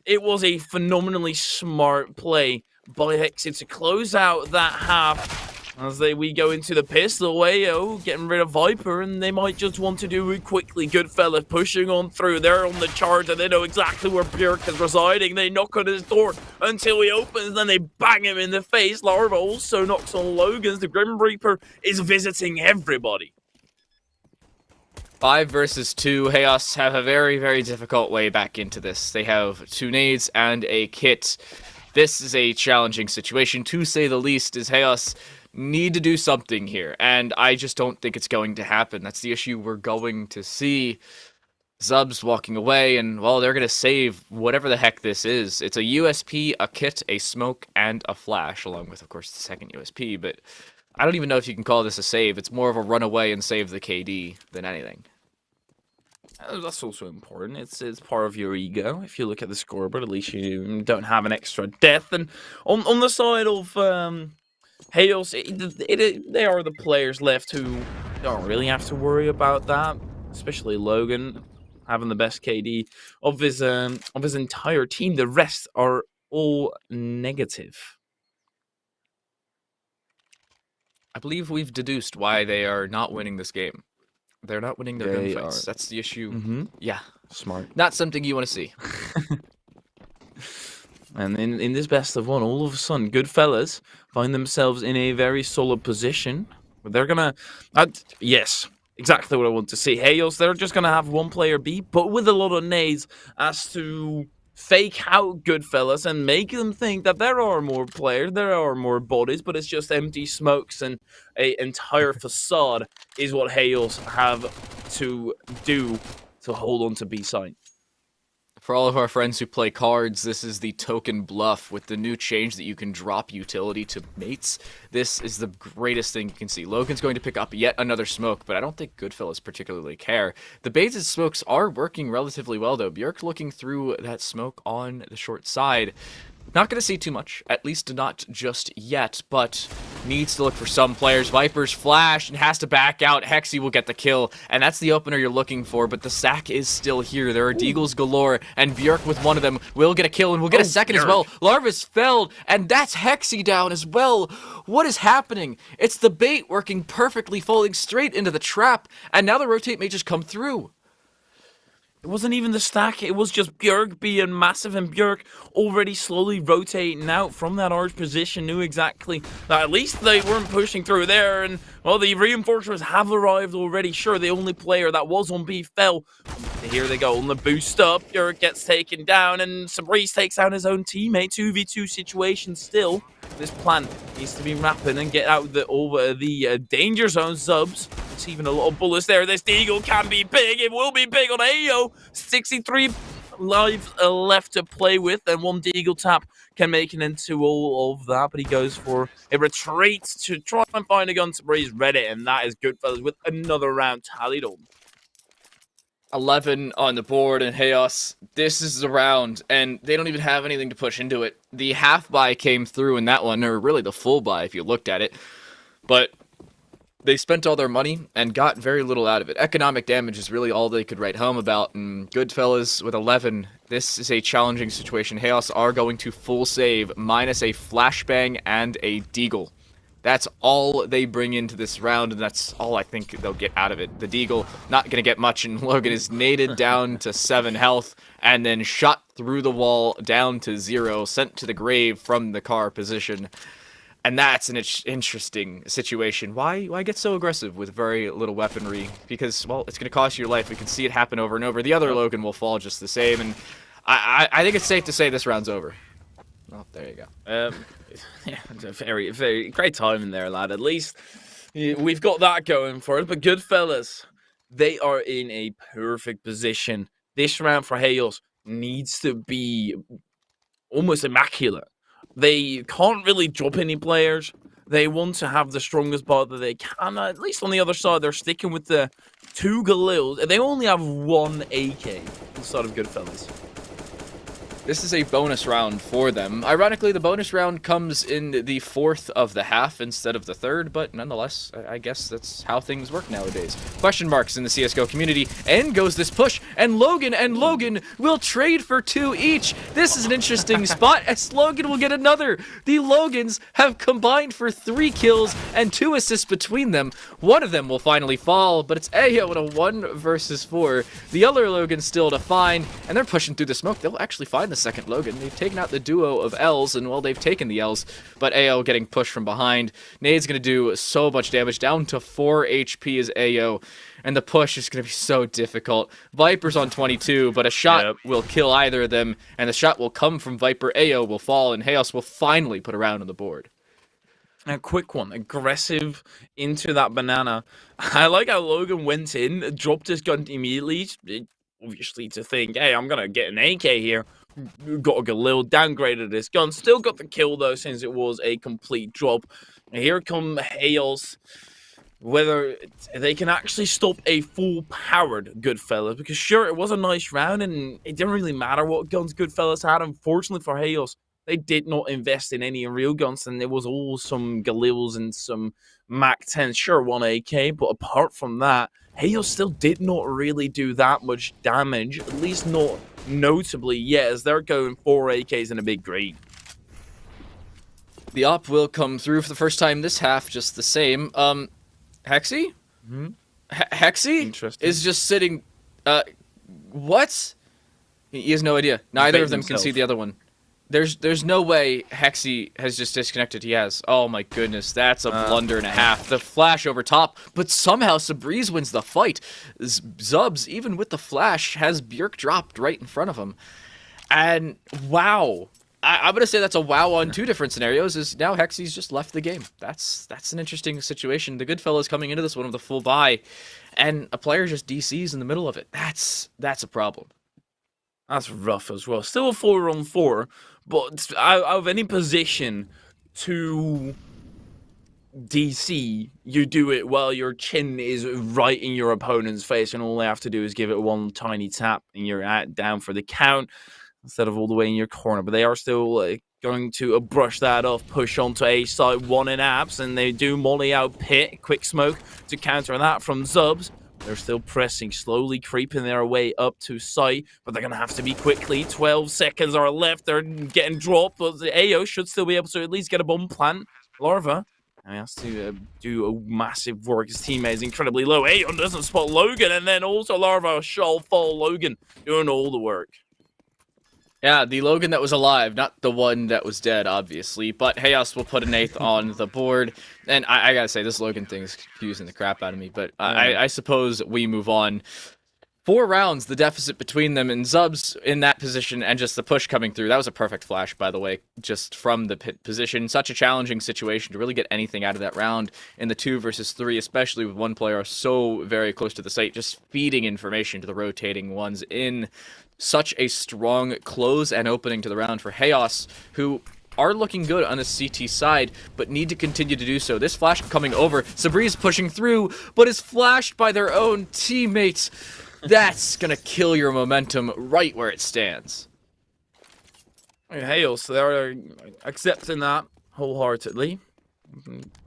It was a phenomenally smart play by Hexy to close out that half. As we go into the pistol way, getting rid of Viper, and they might just want to do it quickly. Goodfellas pushing on through. They're on the charge, and they know exactly where Björk is residing. They knock on his door until he opens, then they bang him in the face. Larva also knocks on Logan's. The Grim Reaper is visiting everybody. 5 versus 2. Chaos have a very, very difficult way back into this. They have 2 nades and a kit. This is a challenging situation, to say the least, as Chaos need to do something here, and I just don't think it's going to happen. That's the issue we're going to see. Zub's walking away, and, well, they're going to save whatever the heck this is. It's a USP, a kit, a smoke, and a flash, along with, of course, the second USP, but I don't even know if you can call this a save. It's more of a run away and save the KD than anything. That's also important. It's part of your ego. If you look at the scoreboard, at least you don't have an extra death. And on the side of Chaos, they are the players left who don't really have to worry about that, especially Logan having the best KD of his entire team. The rest are all negative. I believe we've deduced why they are not winning this game. They're not winning their gunfights. That's the issue. Mm-hmm. Yeah. Smart. Not something you want to see. And in this best of 1, all of a sudden, Goodfellas find themselves in a very solid position. They're gonna... yes, exactly what I want to see. Chaos, they're just gonna have 1 player B, but with a lot of nades as to fake out Goodfellas and make them think that there are more players, there are more bodies, but it's just empty smokes, and an entire facade is what Chaos have to do to hold on to B side. For all of our friends who play cards, this is the token bluff with the new change that you can drop utility to mates. This is the greatest thing you can see. Logan's going to pick up yet another smoke, but I don't think Goodfellas particularly care. The baited smokes are working relatively well, though. Björk looking through that smoke on the short side. Not going to see too much, at least not just yet, but needs to look for some players. Viper's flash and has to back out. Hexy will get the kill, and that's the opener you're looking for, but the sack is still here. There are Deagles galore, and Björk with one of them will get a kill, and will get a second as well. Larva's felled, and that's Hexy down as well. What is happening? It's the bait working perfectly, falling straight into the trap, and now the rotate may just come through. It wasn't even the stack, it was just Björk being massive, and Björk already slowly rotating out from that arch position, knew exactly that at least they weren't pushing through there, and, well, the reinforcements have arrived already. Sure, the only player that was on B fell. Here they go on the boost up, Björk gets taken down, and Sabreeze takes out his own teammate. 2v2 situation still. This plan needs to be rapid and get out over the danger zone. Zubs receiving a lot of bullets there. This Deagle can be big. It will be big on AO. 63 lives left to play with, and one Deagle tap can make it into all of that, but he goes for a retreat to try and find a gun. Sabreeze read it, and that is Goodfellas with another round tallied on. 11 on the board, and Chaos, this is the round, and they don't even have anything to push into it. The half buy came through in that one, or really the full buy if you looked at it, but they spent all their money and got very little out of it. Economic damage is really all they could write home about, and Goodfellas with 11, this is a challenging situation. Chaos are going to full save, minus a flashbang and a Deagle. That's all they bring into this round, and that's all I think they'll get out of it. The Deagle, not going to get much, and Logan is naded down to 7 health, and then shot through the wall down to 0, sent to the grave from the car position. And that's an interesting situation. Why get so aggressive with very little weaponry? Because, well, it's going to cost you your life. We can see it happen over and over. The other Logan will fall just the same, and I think it's safe to say this round's over. Oh, there you go. Yeah, very, very great timing there, lad. At least we've got that going for it. But Goodfellas, they are in a perfect position. This round for Hales needs to be almost immaculate. They can't really drop any players. They want to have the strongest bot that they can. At least on the other side, they're sticking with the 2 Galils. They only have 1 AK instead of Goodfellas. This is a bonus round for them. Ironically, the bonus round comes in the 4th of the half instead of the 3rd, but nonetheless, I guess that's how things work nowadays. Question marks in the CSGO community, and goes this push, and Logan will trade for 2 each. This is an interesting spot, as Logan will get another. The Logans have combined for 3 kills and 2 assists between them. One of them will finally fall, but it's Ayo in a 1 versus 4. The other Logan still to find, and they're pushing through the smoke. They'll actually find the second Logan. They've taken out the duo of L's, and well, they've taken the L's, but AO getting pushed from behind. Nade's going to do so much damage, down to 4 HP as AO, and the push is going to be so difficult. Viper's on 22, but a shot will kill either of them, and the shot will come from Viper. AO will fall, and Chaos will finally put a round on the board. A quick one, aggressive into that banana. I like how Logan went in, dropped his gun immediately, obviously to think, hey, I'm going to get an AK here. Got a Galil, downgraded his gun, still got the kill though, since it was a complete drop. And here come Hales, whether they can actually stop a full-powered Goodfellas, because sure, it was a nice round, and it didn't really matter what guns Goodfellas had. Unfortunately for Hales, they did not invest in any real guns, and there was all some Galils and some Mac 10, sure, 1 AK, but apart from that, Hales still did not really do that much damage, at least not notably yet, as they're going 4 AKs and a big green. The op will come through for the first time this half, just the same. Hexy? Mm-hmm. Hexy is just sitting... what? He has no idea. Neither of them can see the other one. There's no way Hexy has just disconnected. He has. Oh my goodness, that's a blunder and a half. The flash over top, but somehow Sabreeze wins the fight. Zubs, even with the flash, has Björk dropped right in front of him. And wow. I'm going to say that's a wow on 2 different scenarios, is now Hexy's just left the game. That's an interesting situation. The Goodfellas coming into this one with a full buy, and a player just DCs in the middle of it. That's a problem. That's rough as well. Still a 4-on-4, but out of any position to DC, you do it while your chin is right in your opponent's face, and all they have to do is give it one tiny tap, and you're down for the count, instead of all the way in your corner. But they are still going to brush that off, push onto A site, one in apps, and they do molly out Pit. Quick smoke to counter that from Zubs. They're still pressing, slowly creeping their way up to site, but they're going to have to be quickly. 12 seconds are left. They're getting dropped, but the AO should still be able to at least get a bomb plant. Larva has to do a massive work. His teammate is incredibly low. Aeon doesn't spot Logan, and then also Larva shall fall. Logan doing all the work. Yeah, the Logan that was alive, not the one that was dead, obviously. But Chaos will put an 8th on the board. And I gotta say, this Logan thing is confusing the crap out of me. But I suppose we move on. 4 rounds, the deficit between them, and Zubs in that position, and just the push coming through. That was a perfect flash, by the way, just from the pit position. Such a challenging situation to really get anything out of that round in the 2 versus 3, especially with one player so very close to the site, just feeding information to the rotating ones in such a strong close and opening to the round for Chaos, who are looking good on the CT side, but need to continue to do so. This flash coming over, Sabri's pushing through, but is flashed by their own teammates. That's gonna kill your momentum right where it stands. Chaos, they're accepting that wholeheartedly.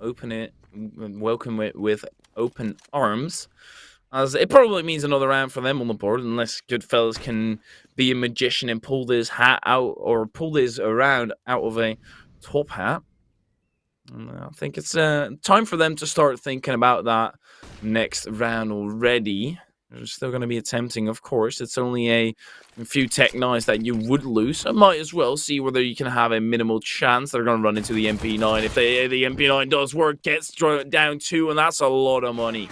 Open it, welcome it with open arms. As it probably means another round for them on the board, unless Goodfellas can be a magician and pull this hat out, or pull this around out of a top hat. And I think it's time for them to start thinking about that next round already. They're still going to be attempting, of course. It's only a few Tech 9s that you would lose. So might as well see whether you can have a minimal chance. They're going to run into the MP9. If the MP9 does work, gets down 2, and that's a lot of money.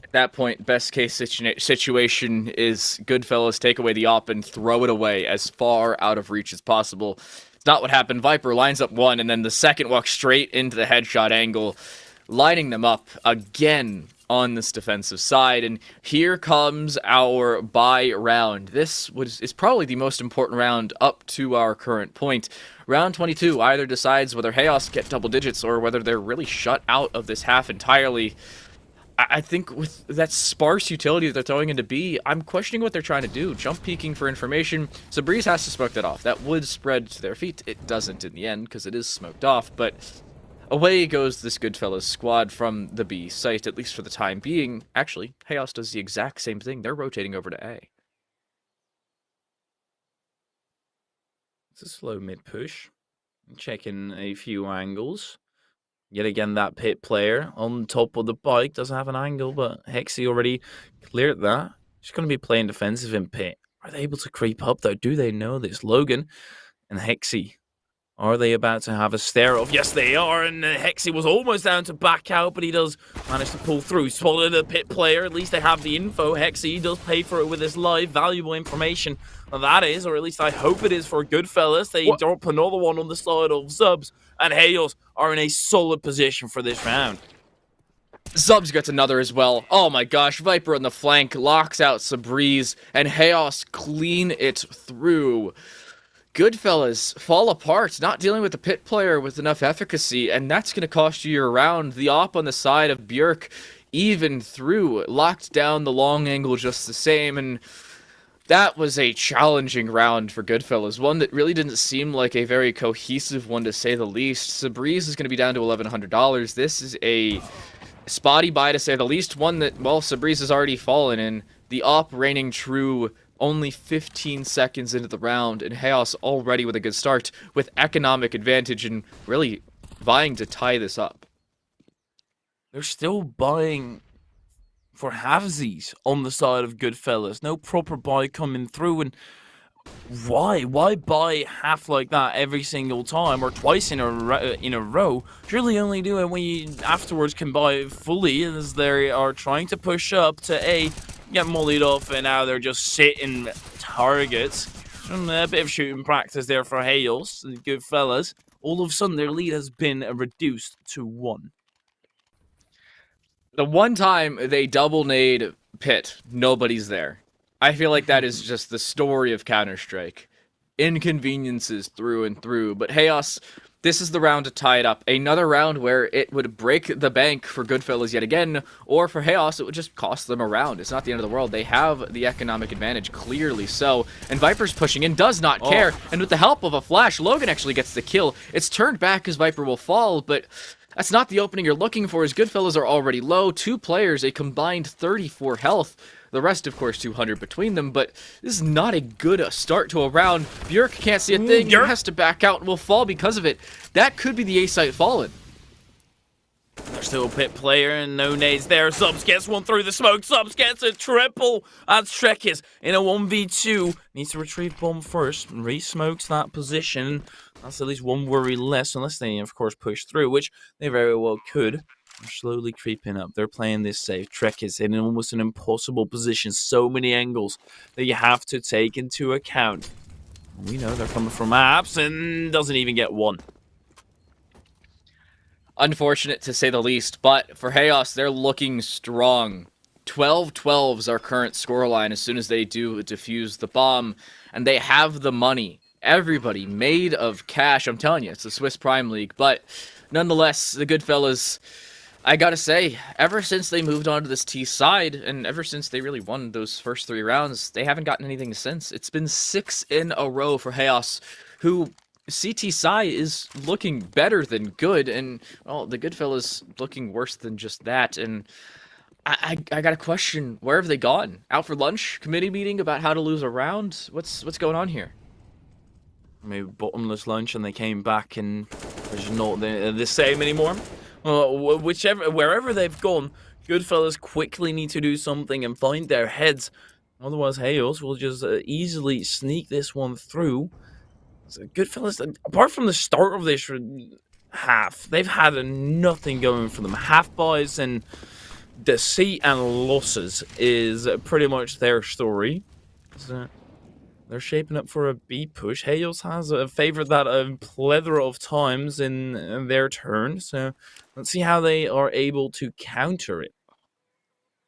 At that point, best case situation is Goodfellas take away the op and throw it away as far out of reach as possible. It's not what happened. Viper lines up 1, and then the second walks straight into the headshot angle, lining them up again on this defensive side. And here comes our buy round. This is probably the most important round up to our current point. Round 22 either decides whether Chaos get double digits or whether they're really shut out of this half entirely. I think with that sparse utility that they're throwing into B, I'm questioning what they're trying to do. Jump peeking for information. Sabriz has to smoke that off. That would spread to their feet. It doesn't in the end because it is smoked off, but away goes this Goodfellas squad from the B site, at least for the time being. Actually, Chaos does the exact same thing. They're rotating over to A. It's a slow mid-push. Checking a few angles. Yet again, that pit player on top of the bike doesn't have an angle, but Hexy already cleared that. She's going to be playing defensive in pit. Are they able to creep up, though? Do they know this? Logan and Hexy, are they about to have a stare-off? Yes, they are, and Hexy was almost down to back out, but he does manage to pull through. Spotted the pit player. At least they have the info. Hexy does pay for it with his live, valuable information. Well, that is, or at least I hope it is for Goodfellas. They drop another one on the side of Zubs, and Hales are in a solid position for this round. Zubs gets another as well. Oh my gosh, Viper on the flank locks out Sabriz, and Chaos clean it through. Goodfellas fall apart, not dealing with the pit player with enough efficacy, and that's going to cost you your round. The op on the side of Björk even through, locked down the long angle just the same, and that was a challenging round for Goodfellas, one that really didn't seem like a very cohesive one to say the least. Sabriz is going to be down to $1,100. This is a spotty buy to say the least, one that, well, Sabriz has already fallen in. The op reigning true only 15 seconds into the round, and Chaos already with a good start, with economic advantage and really vying to tie this up. They're still buying for halvesies on the side of Goodfellas. No proper buy coming through, and why? Why buy half like that every single time or twice in a row? Surely only do it when you afterwards can buy fully, as they are trying to push up to A, get mollied off, and now they're just sitting targets. And a bit of shooting practice there for Hales, Goodfellas. All of a sudden, their lead has been reduced to 1. The one time they double nade pit, nobody's there. I feel like that is just the story of Counter-Strike. Inconveniences through and through, but Chaos This is the round to tie it up. Another round where it would break the bank for Goodfellas yet again, or for Chaos, it would just cost them a round. It's not the end of the world. They have the economic advantage, clearly so. And Viper's pushing in, does not care. And with the help of a flash, Logan actually gets the kill. It's turned back as Viper will fall, but that's not the opening you're looking for, as Goodfellas are already low. 2 players, a combined 34 health. The rest, of course, 200 between them, but this is not a good start to a round. Björk can't see a thing. He has to back out and will fall because of it. That could be the A site fallen. There's still a pit player and no nades there. Subs gets one through the smoke. Subs gets a triple. That's Trekkies in a 1v2. Needs to retrieve bomb first. Re-smokes that position. That's at least one worry less, unless they, of course, push through, which they very well could. They're slowly creeping up. They're playing this safe. Trek is in almost an impossible position. So many angles that you have to take into account. We know they're coming from apps and doesn't even get one. Unfortunate to say the least, but for Chaos, they're looking strong. 12-12's our current scoreline as soon as they do defuse the bomb, and they have the money. Everybody made of cash. I'm telling you, it's the Swiss Prime League, but nonetheless, the Goodfellas, I gotta say, ever since they moved on to this T side, and ever since they really won those first 3 rounds, they haven't gotten anything since. It's been 6 in a row for Chaos, who CT Psy is looking better than good, and, well, the Goodfellas looking worse than just that, and I got a question. Where have they gone? Out for lunch? Committee meeting about how to lose a round? What's going on here? Maybe bottomless lunch and they came back and they're just not the same anymore. Wherever they've gone, Goodfellas quickly need to do something and find their heads. Otherwise, Chaos will just easily sneak this one through. So Goodfellas, apart from the start of this half, they've had nothing going for them. Half buys and deceit and losses is pretty much their story. So they're shaping up for a B push. Chaos has favored that a plethora of times in their turn, so let's see how they are able to counter it.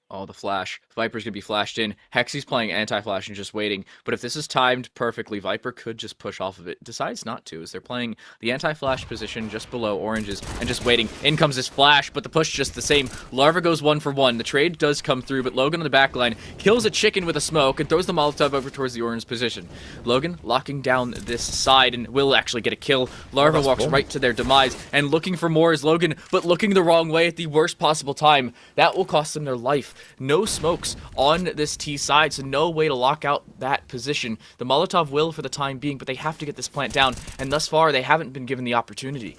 Oh, the flash. Viper's going to be flashed in. Hexy's playing anti-flash and just waiting. But if this is timed perfectly, Viper could just push off of it. Decides not to, as they're playing the anti-flash position just below Orange's and just waiting. In comes this flash, but the push just the same. Larva goes 1 for 1. The trade does come through, but Logan on the back line kills a chicken with a smoke and throws the Molotov over towards the Orange position. Logan locking down this side and will actually get a kill. Larva walks right to their demise, and looking for more is Logan, but looking the wrong way at the worst possible time. That will cost them their life. No smokes on this T side, so no way to lock out that position. The Molotov will for the time being, but they have to get this plant down, and thus far they haven't been given the opportunity.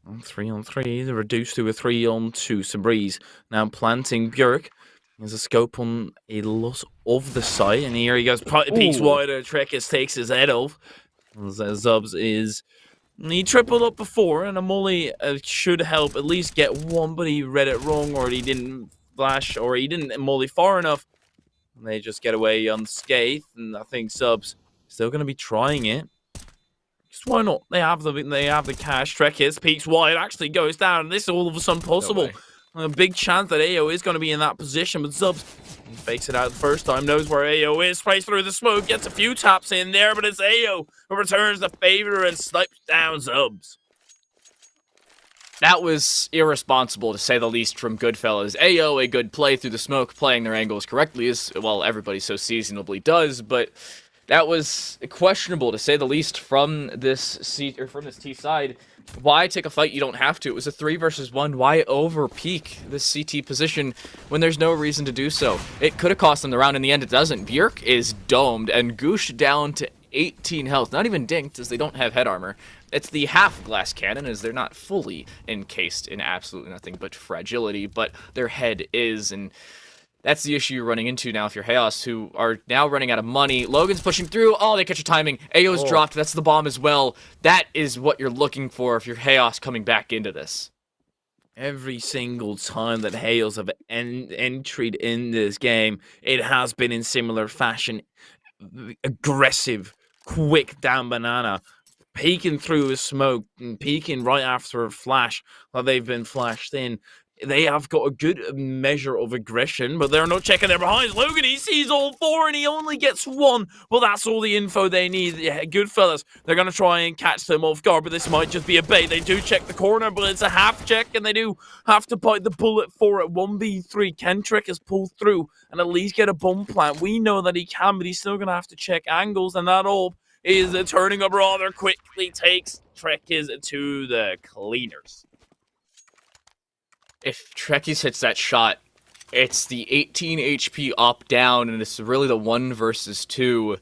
3-on-3, they're reduced to a 3-on-2. Sabreeze now planting Björk. There's a scope on a loss of the site, and here he goes. Peaks wider. Trekkies takes his head off. Zubs is... He tripled up before, and a molly should help at least get one, but he read it wrong, or he didn't flash, or he didn't molly far enough. And they just get away unscathed, and I think Subs still going to be trying it. Just why not? They have the cash. Trekkies peaks wide, actually goes down, and this is all of a sudden possible. A big chance that AO is going to be in that position, but Subs, he fakes it out the first time, knows where AO is, sprays through the smoke, gets a few taps in there, but it's AO who returns the favor and snipes down Subs. That was irresponsible, to say the least, from Goodfellas. AO, a good play through the smoke, playing their angles correctly, as well, everybody so seasonably does, but that was questionable, to say the least, from this T side. Why take a fight you don't have to? It was a 3 versus 1. Why over-peak this CT position when there's no reason to do so? It could have cost them the round. In the end, it doesn't. Björk is domed and gooshed down to 18 health. Not even dinked, as they don't have head armor. It's the half-glass cannon, as they're not fully encased in absolutely nothing but fragility, but their head is, and that's the issue you're running into now if you're Chaos, who are now running out of money. Logan's pushing through. Oh, they catch a timing. AO's dropped. That's the bomb as well. That is what you're looking for if you're Chaos coming back into this. Every single time that Chaos have entered in this game, it has been in similar fashion. Aggressive, quick down banana. Peeking through a smoke and peeking right after a flash while they've been flashed in. They have got a good measure of aggression, but they're not checking their behinds. Logan, he sees all four, and he only gets one. Well, that's all the info they need. Yeah, good fellas. They're going to try and catch them off guard, but this might just be a bait. They do check the corner, but it's a half check, and they do have to bite the bullet for it. 1v3. Kentrick has pulled through and at least get a bomb plant. We know that he can, but he's still going to have to check angles, and that all is turning up rather quickly. Takes Trekkies to the cleaners. If Trekkies hits that shot, it's the 18 HP up down, and it's really the 1 versus 2.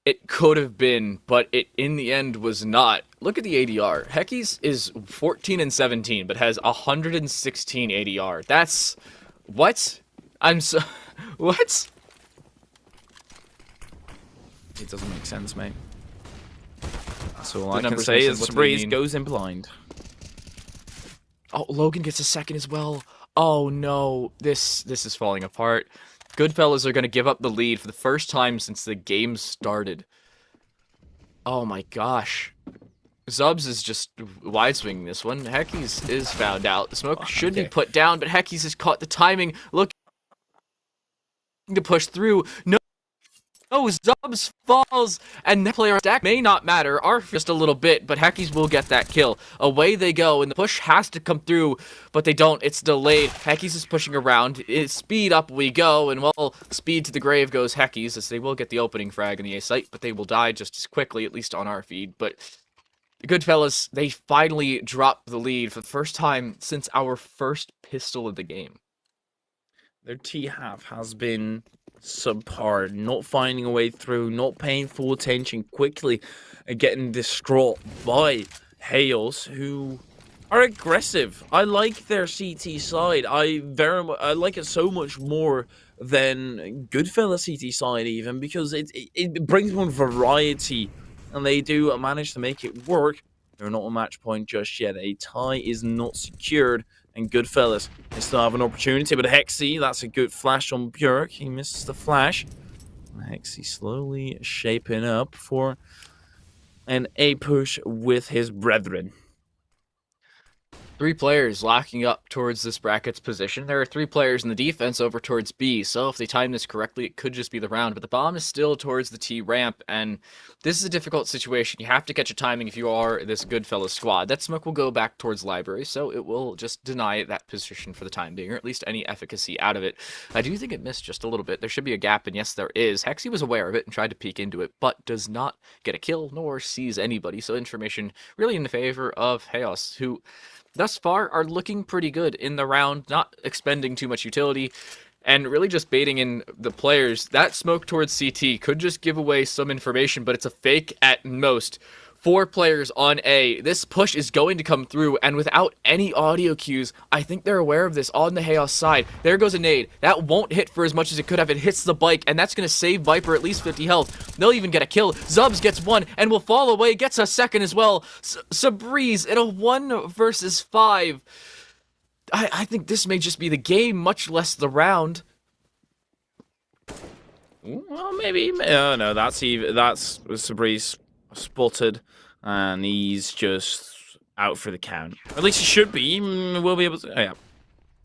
It could have been, but it in the end was not. Look at the ADR. Hecky's is 14 and 17, but has 116 ADR. That's what? What? It doesn't make sense, mate. That's all I can say is Breeze goes in blind. Oh, Logan gets a second as well. Oh no, this is falling apart. Goodfellas are going to give up the lead for the first time since the game started. Oh my gosh. Zubs is just wide swinging this one. Hecky's is found out. The smoke should be put down, but Hecky's has caught the timing. Looking to push through. No. Oh, Zubs falls, and the player stack may not matter, Arf just a little bit, but Hecky's will get that kill. Away they go, and the push has to come through, but they don't. It's delayed. Hecky's is pushing around. Speed up we go, and well, speed to the grave goes Hecky's, as they will get the opening frag in the A site, but they will die just as quickly, at least on our feed. But the Goodfellas, they finally drop the lead for the first time since our first pistol of the game. Their T-half has been subpar, not finding a way through, not paying full attention quickly, and getting distraught by Hales, who are aggressive. I like their CT side. I like it so much more than Goodfella CT side, even because it brings more variety, and they do manage to make it work. They're not a match point just yet. A tie is not secured. And Goodfellas, they still have an opportunity, but Hexy, that's a good flash on Björk. He misses the flash. Hexy slowly shaping up for an A push with his brethren. 3 players locking up towards this bracket's position. There are 3 players in the defense over towards B, so if they time this correctly, it could just be the round. But the bomb is still towards the T ramp, and this is a difficult situation. You have to catch a timing if you are this Goodfellas squad. That smoke will go back towards library, so it will just deny that position for the time being, or at least any efficacy out of it. I do think it missed just a little bit. There should be a gap, and yes, there is. Hexy was aware of it and tried to peek into it, but does not get a kill, nor sees anybody. So information really in the favor of Chaos, who thus far are looking pretty good in the round, not expending too much utility, and really just baiting in the players. That smoke towards CT could just give away some information, but it's a fake at most. 4 players on A. This push is going to come through, and without any audio cues, I think they're aware of this on the Chaos side. There goes a nade. That won't hit for as much as it could have. It hits the bike, and that's going to save Viper at least 50 health. They'll even get a kill. Zubs gets 1 and will fall away, gets a second as well. Sabreeze in a 1 versus 5. I think this may just be the game, much less the round. Well, maybe. Oh, no, that's Sabreeze spotted, and he's just out for the count. At least he should be. We'll be able to. Oh, yeah,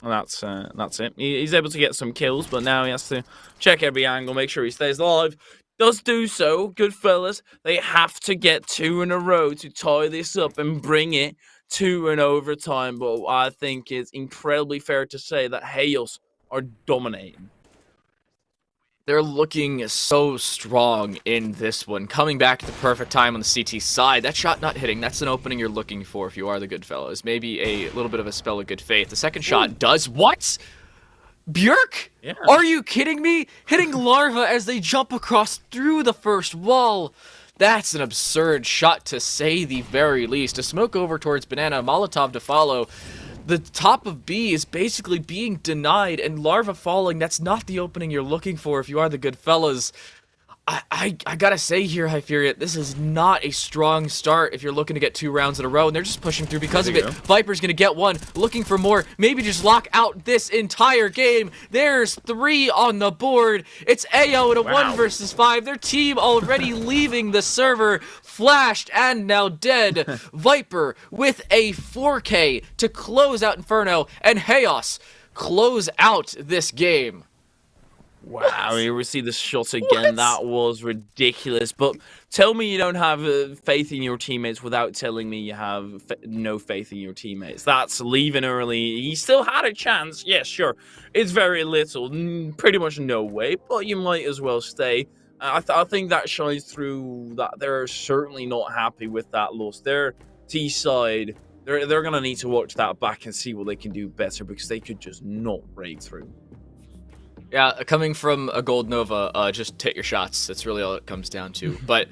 well, that's it. He's able to get some kills, but now he has to check every angle, make sure he stays alive. Does do so. Goodfellas, they have to get 2 in a row to tie this up and bring it to an overtime. But I think it's incredibly fair to say that Hales are dominating. They're looking so strong in this one. Coming back at the perfect time on the CT side. That shot not hitting. That's an opening you're looking for if you are the Goodfellas. Maybe a little bit of a spell of good faith. The second shot does what? Björk? Yeah. Are you kidding me? Hitting Larva as they jump across through the first wall. That's an absurd shot to say the very least. A smoke over towards Banana. Molotov to follow. The top of B is basically being denied, and Larva falling, that's not the opening you're looking for if you are the Goodfellas. I gotta say here, Hyperion, this is not a strong start if you're looking to get 2 rounds in a row, and they're just pushing through because of it. Viper's gonna get 1, looking for more, maybe just lock out this entire game. There's 3 on the board. It's AO in a 1 versus 5. Their team already leaving the server. flashed and now dead Viper with a 4K to close out Inferno, and Chaos close out this game. Wow, here we see the shot again. That was ridiculous. But tell me you don't have faith in your teammates without telling me you have no faith in your teammates. That's leaving early. He still had a chance. Yes, sure. It's very little, pretty much no way, but you might as well stay. I think that shines through that they're certainly not happy with that loss. Their T side, they're going to need to watch that back and see what they can do better, because they could just not break through. Yeah, coming from a Gold Nova, just hit your shots. That's really all it comes down to. But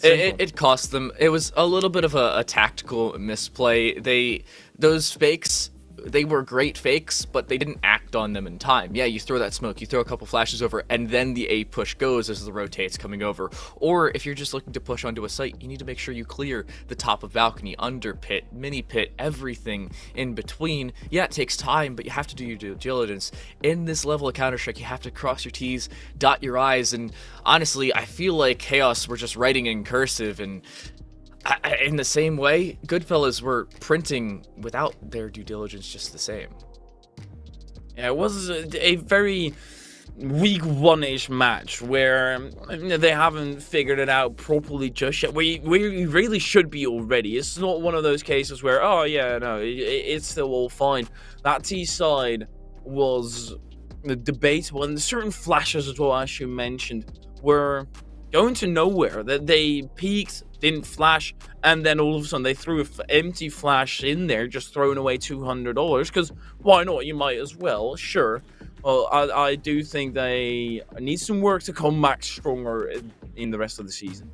it cost them. It was a little bit of a tactical misplay. Those fakes, they were great fakes, but they didn't act on them in time. Yeah, you throw that smoke, you throw a couple flashes over, and then the A push goes as the rotate's coming over. Or if you're just looking to push onto a site, you need to make sure you clear the top of balcony, under pit, mini pit, everything in between. Yeah, it takes time, but you have to do your due diligence. In this level of Counter-Strike, you have to cross your T's, dot your I's, and honestly, I feel like Chaos were just writing in cursive, and in the same way, Goodfellas were printing without their due diligence just the same. Yeah, it was a very week one-ish match where they haven't figured it out properly just yet. We really should be already. It's not one of those cases where, oh yeah, no, it's still all fine. That T side was debatable, and certain flashes as well, as you mentioned, were going to nowhere. That they peaked, didn't flash, and then all of a sudden they threw an empty flash in there, just throwing away $200, because why not? You might as well, sure. Well, I do think they need some work to come back stronger in the rest of the season.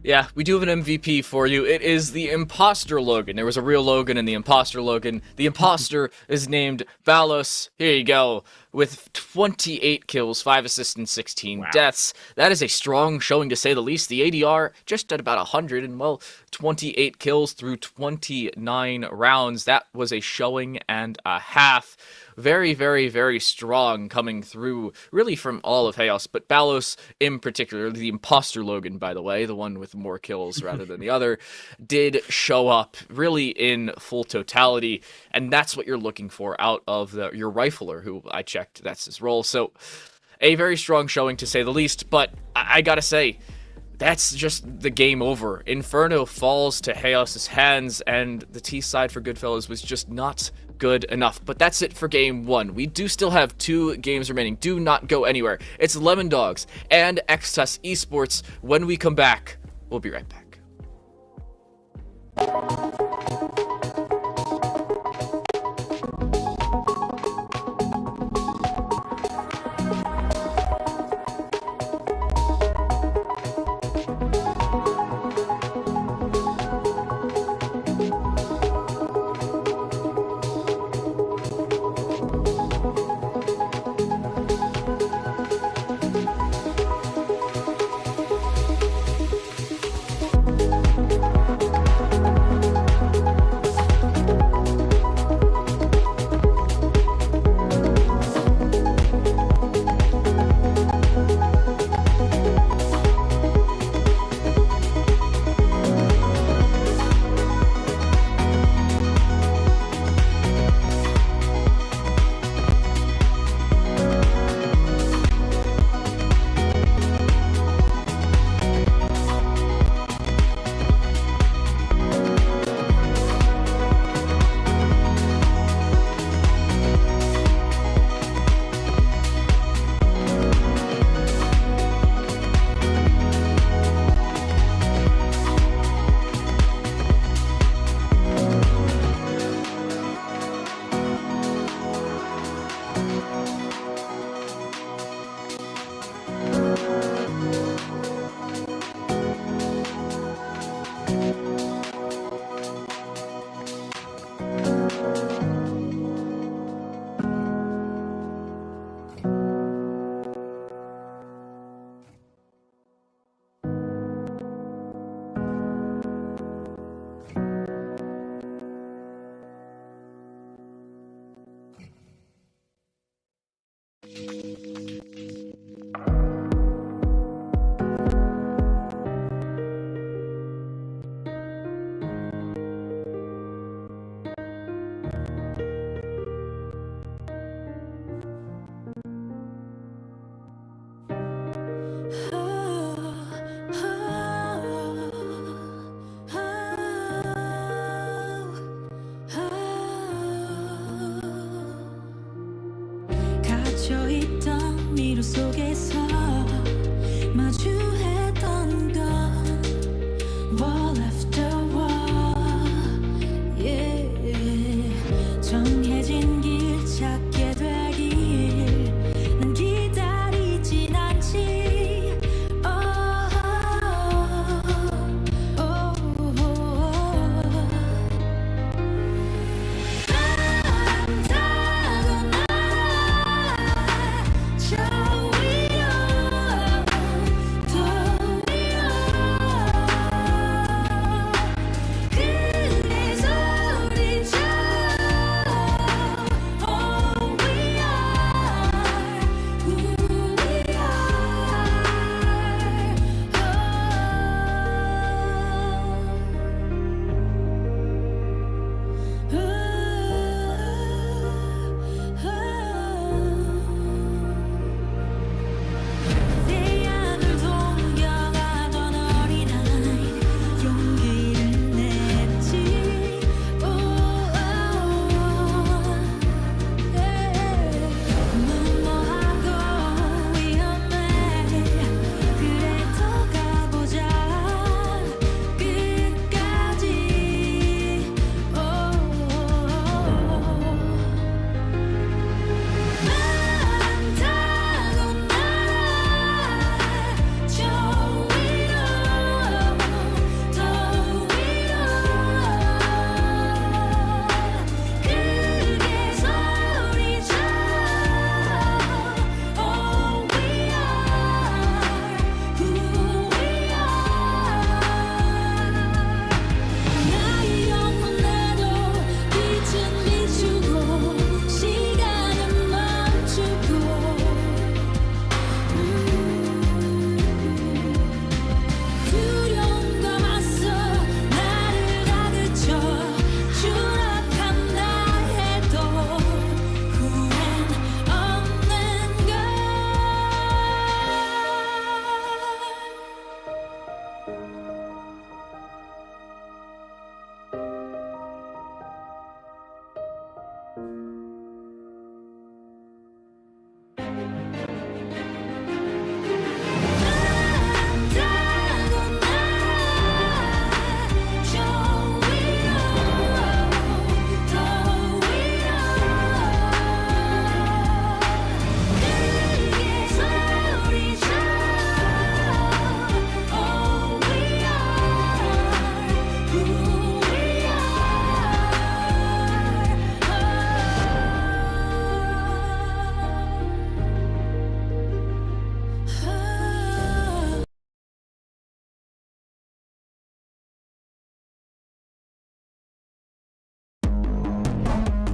Yeah, we do have an MVP for you. It is the Imposter Logan. There was a real Logan and the Imposter Logan. The Imposter is named Balos. Here you go. With 28 kills, 5 assists, and 16 deaths. That is a strong showing, to say the least. The ADR just at about 100, and well, 28 kills through 29 rounds. That was a showing and a half. Very, very, very strong coming through, really from all of Chaos, but Balos in particular, the Imposter Logan, by the way, the one with more kills rather than the other, did show up really in full totality, and that's what you're looking for out of your rifler, who I checked, that's his role. So a very strong showing, to say the least, but I gotta say, that's just the game over. Inferno falls to Chaos's hands, and the T side for Goodfellas was just not good enough. But that's it for game one. We do still have 2 games remaining. Do not go anywhere. It's Lemon Dogs and Xtus Esports. When we come back, we'll be right back.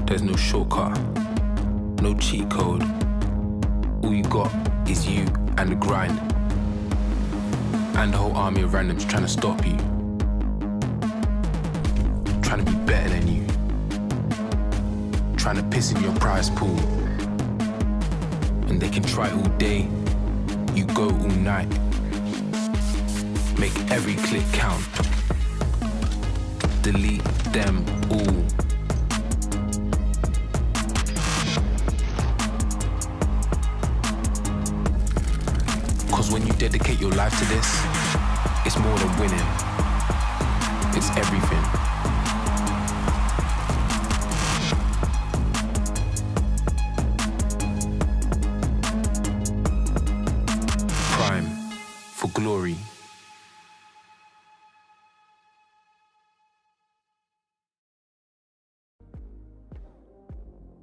There's no shortcut, no cheat code. All you got is you and the grind. And the whole army of randoms trying to stop you. Trying to be better than you. Trying to piss in your prize pool. And they can try all day, you go all night. Make every click count. Delete them all. Cause when you dedicate your life to this, it's more than winning. It's everything. Prime for glory.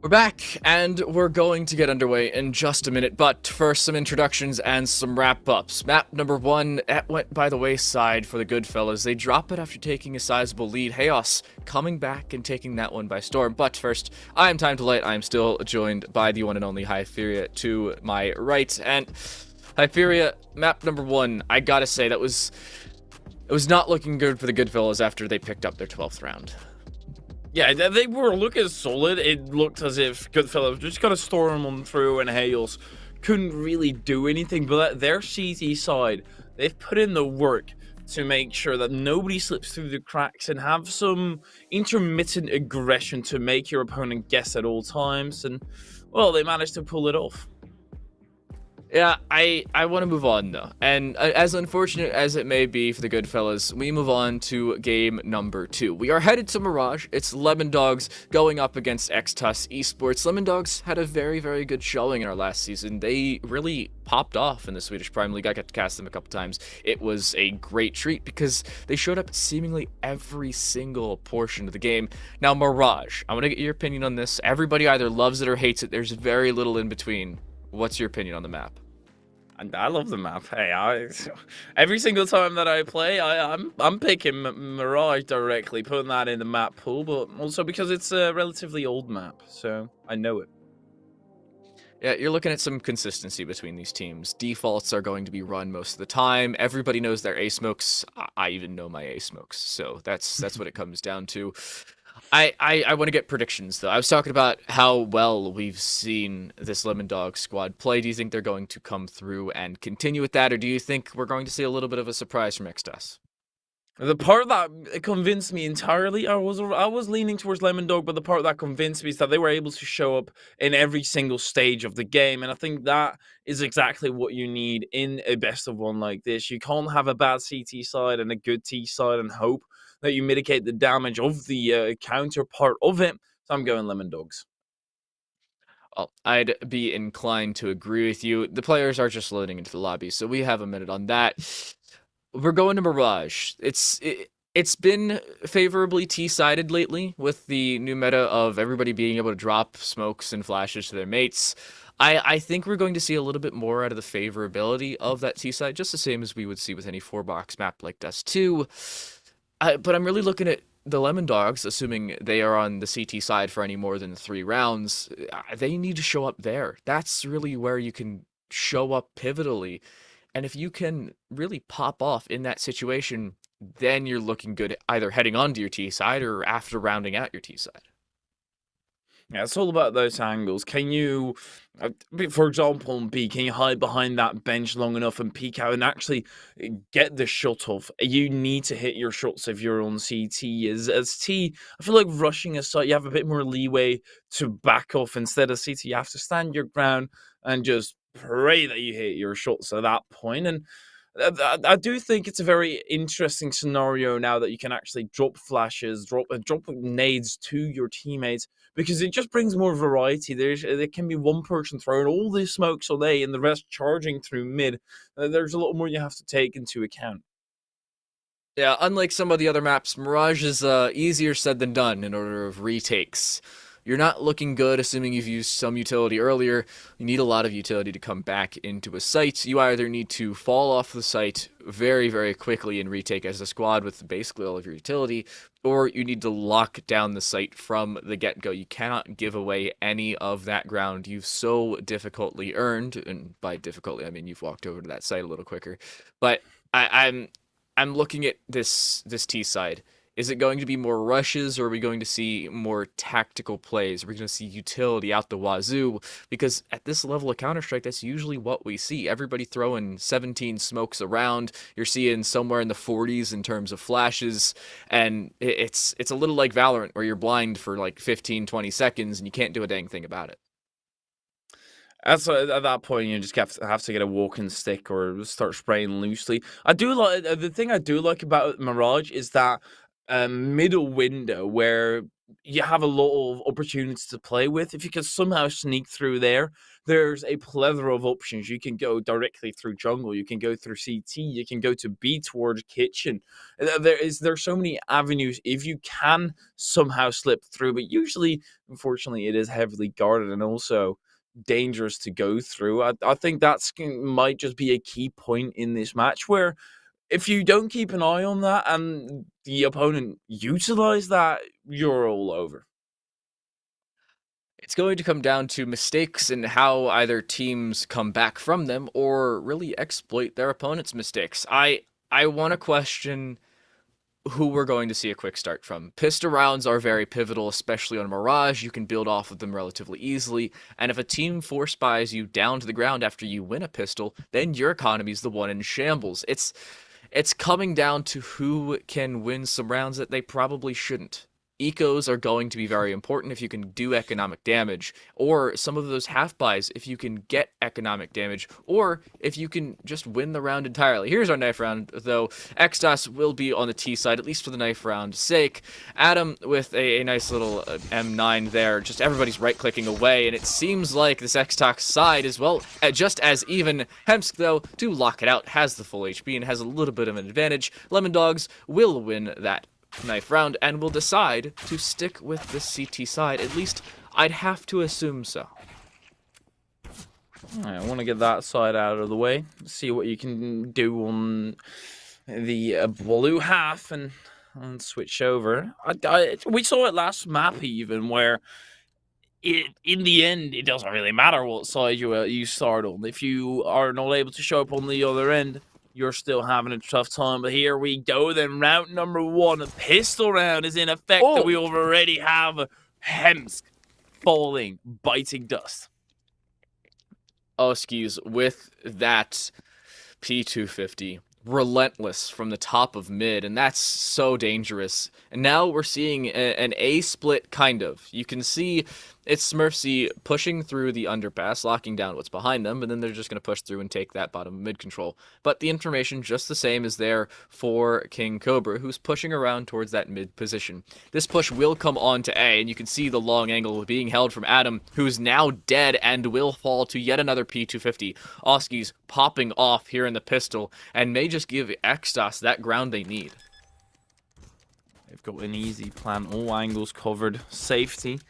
We're back, and we're going to get underway in just a minute, but first some introductions and some wrap-ups. Map number 1, that went by the wayside for the Goodfellas. They drop it after taking a sizable lead. Chaos coming back and taking that one by storm. But first, I am Time to Light. I am still joined by the one and only Hyperia to my right. And Hyperia, map number 1, I gotta say, it was not looking good for the Goodfellas after they picked up their 12th round. Yeah, they were looking solid. It looked as if Goodfellas just got to storm them through, and Hales couldn't really do anything. But their CT side, they've put in the work to make sure that nobody slips through the cracks and have some intermittent aggression to make your opponent guess at all times. And, well, they managed to pull it off. Yeah, I want to move on though, and as unfortunate as it may be for the good fellas, we move on to game number 2. We are headed to Mirage. It's Lemon Dogs going up against Xtus Esports. Lemon Dogs had a very, very good showing in our last season. They really popped off in the Swedish Prime League. I got to cast them a couple times. It was a great treat because they showed up seemingly every single portion of the game. Now, Mirage, I want to get your opinion on this. Everybody either loves it or hates it. There's very little in between. What's your opinion on the map? And I love the map. Hey, every single time that I play, I'm picking Mirage directly, putting that in the map pool, but also because it's a relatively old map, so I know it. Yeah, you're looking at some consistency between these teams. Defaults are going to be run most of the time. Everybody knows their A smokes. I even know my A smokes, so that's what it comes down to. I want to get predictions though. I was talking about how well we've seen this Lemon Dog squad play. Do you think they're going to come through and continue with that, or do you think we're going to see a little bit of a surprise from Xtus? The part that convinced me entirely, I was leaning towards Lemon Dog, but the part that convinced me is that they were able to show up in every single stage of the game, and I think that is exactly what you need in a best of one like this. You can't have a bad CT side and a good T side and hope that you mitigate the damage of the counterpart of it. So I'm going Lemon Dogs. Well, I'd be inclined to agree with you. The players are just loading into the lobby, so we have a minute on that. We're going to Mirage. It's been favorably T-sided lately with the new meta of everybody being able to drop smokes and flashes to their mates. I think we're going to see a little bit more out of the favorability of that T-side, just the same as we would see with any 4-box map like Dust 2. But I'm really looking at the Lemon Dogs, assuming they are on the CT side for any more than 3 rounds. They need to show up there. That's really where you can show up pivotally. And if you can really pop off in that situation, then you're looking good either heading onto your T side or after rounding out your T side. Yeah, it's all about those angles. Can you, for example, can you hide behind that bench long enough and peek out and actually get the shot off? You need to hit your shots if you're on CT. As T, I feel like rushing a site, you have a bit more leeway to back off. Instead of CT, you have to stand your ground and just pray that you hit your shots at that point. And I do think it's a very interesting scenario now that you can actually drop flashes, drop nades to your teammates, because it just brings more variety. There can be one person throwing all these smokes all day and the rest charging through mid. There's a lot more you have to take into account. Yeah, unlike some of the other maps, Mirage is easier said than done in order of retakes. You're not looking good, assuming you've used some utility earlier. You need a lot of utility to come back into a site. You either need to fall off the site very, very quickly and retake as a squad with basically all of your utility, or you need to lock down the site from the get-go. You cannot give away any of that ground you've so difficultly earned, and by difficultly, I mean you've walked over to that site a little quicker. But I'm looking at this T side. Is it going to be more rushes, or are we going to see more tactical plays? Are we going to see utility out the wazoo? Because at this level of Counter-Strike, that's usually what we see. Everybody throwing 17 smokes around. You're seeing somewhere in the 40s in terms of flashes. And it's a little like Valorant, where you're blind for like 15, 20 seconds, and you can't do a dang thing about it. At that point, you just have to get a walking stick or start spraying loosely. I do like the thing I do like about Mirage is that middle window where you have a lot of opportunities to play with. If you can somehow sneak through there, there's a plethora of options. You can go directly through jungle, you can go through CT, you can go to B towards kitchen. There's so many avenues if you can somehow slip through, but usually, unfortunately, it is heavily guarded and also dangerous to go through. I think might just be a key point in this match where if you don't keep an eye on that and the opponent utilize that, you're all over. It's going to come down to mistakes and how either teams come back from them or really exploit their opponent's mistakes. I want to question who we're going to see a quick start from. Pistol rounds are very pivotal, especially on Mirage. You can build off of them relatively easily, and if a team force buys you down to the ground after you win a pistol, then your economy's the one in shambles. It's coming down to who can win some rounds that they probably shouldn't. ecos are going to be very important if you can do economic damage, or some of those half buys if you can get economic damage, or if you can just win the round entirely. Here's our knife round, though. Extas will be on the T side, at least for the knife round sake. Adam with a nice little M9 there. Just everybody's right-clicking away, and it seems like this Xtox side as well, just as even. Hemsk, though, to lock it out, has the full HP and has a little bit of an advantage. Lemon Dogs will win that knife round and will decide to stick with the CT side. At least I'd have to assume so. I want to get that side out of the way, see what you can do on the blue half, and switch over. We saw it last map even, where in the end it doesn't really matter what side you start on. If you are not able to show up on the other end, you're still having a tough time. But here we go then, round number 1. A pistol round is in effect. That we already have Hemsk falling, biting dust. Oskies with that P250, relentless from the top of mid, and that's so dangerous. And now we're seeing an A split, kind of. You can see it's Smurfsy pushing through the underpass, locking down what's behind them, and then they're just going to push through and take that bottom mid control. But the information just the same is there for King Cobra, who's pushing around towards that mid position. This push will come on to A, and you can see the long angle being held from Adam, who's now dead and will fall to yet another P250. Oskies popping off here in the pistol, and may just give Extas that ground they need. They've got an easy plan, all angles covered, safety,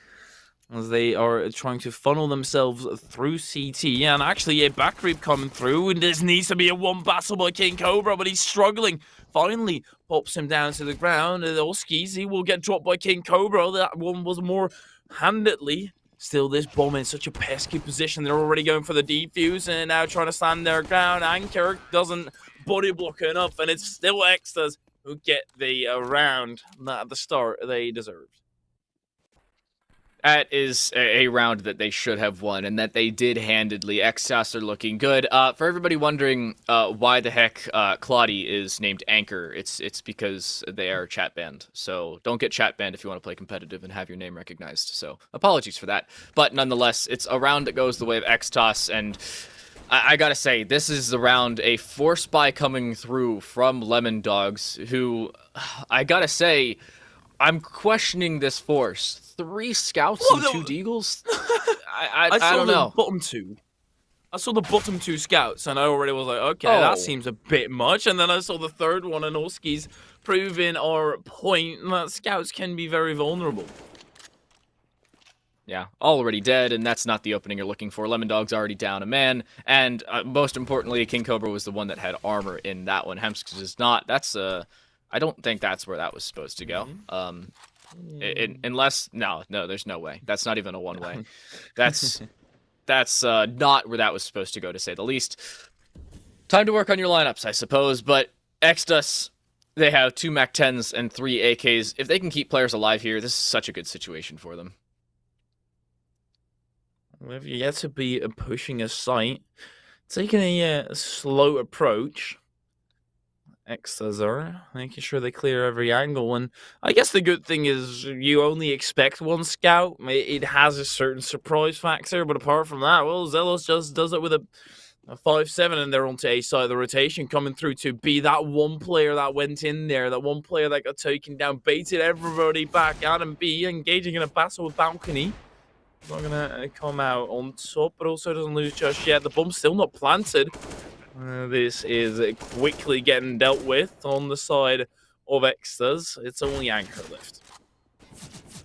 as they are trying to funnel themselves through CT. Yeah, and actually a back creep coming through, and this needs to be a one battle by King Cobra, but he's struggling. Finally pops him down to the ground, and Oskies, he will get dropped by King Cobra. That one was more handedly. Still, this bomb in such a pesky position. They're already going for the defuse, and now trying to stand their ground. Anchor doesn't body block enough, and it's still Extas who get the round that at the start they deserved. That is a round that they should have won, and that they did handedly. Extas are looking good. For everybody wondering why the heck Claudie is named Anchor, it's because they are chat banned. So don't get chat banned if you want to play competitive and have your name recognized. So apologies for that. But nonetheless, it's a round that goes the way of Extas, and I gotta say, this is the round, a force buy coming through from Lemon Dogs, who, I gotta say, I'm questioning this force. 3 scouts and 2 deagles? I don't know. Bottom 2. I saw the bottom 2 scouts, and I already was like, okay, that seems a bit much. And then I saw the third one, and Oskies proving our point that scouts can be very vulnerable. Yeah, already dead, and that's not the opening you're looking for. Lemon Dog's already down a man, and most importantly, King Cobra was the one that had armor in that one. Hemsk is not. That's I don't think that's where that was supposed to go. Unless no, there's no way. That's not even a one-way. That's not where that was supposed to go, to say the least. Time to work on your lineups, I suppose. But Extus, they have 2 MAC-10s and 3 AKs. If they can keep players alive here, this is such a good situation for them. Well, if you get to be pushing a site, taking a slow approach. Extras are making sure they clear every angle, and I guess the good thing is you only expect 1 scout. It has a certain surprise factor, but apart from that, well, Zealous just does it with a 5-7, and they're onto A side of the rotation, coming through to be that one player that went in there, that one player that got taken down, baited everybody back. Adam B engaging in a battle with Balcony. Not gonna come out on top, but also doesn't lose just yet. The bomb's still not planted. This is quickly getting dealt with on the side of Extas. It's only Anchor left.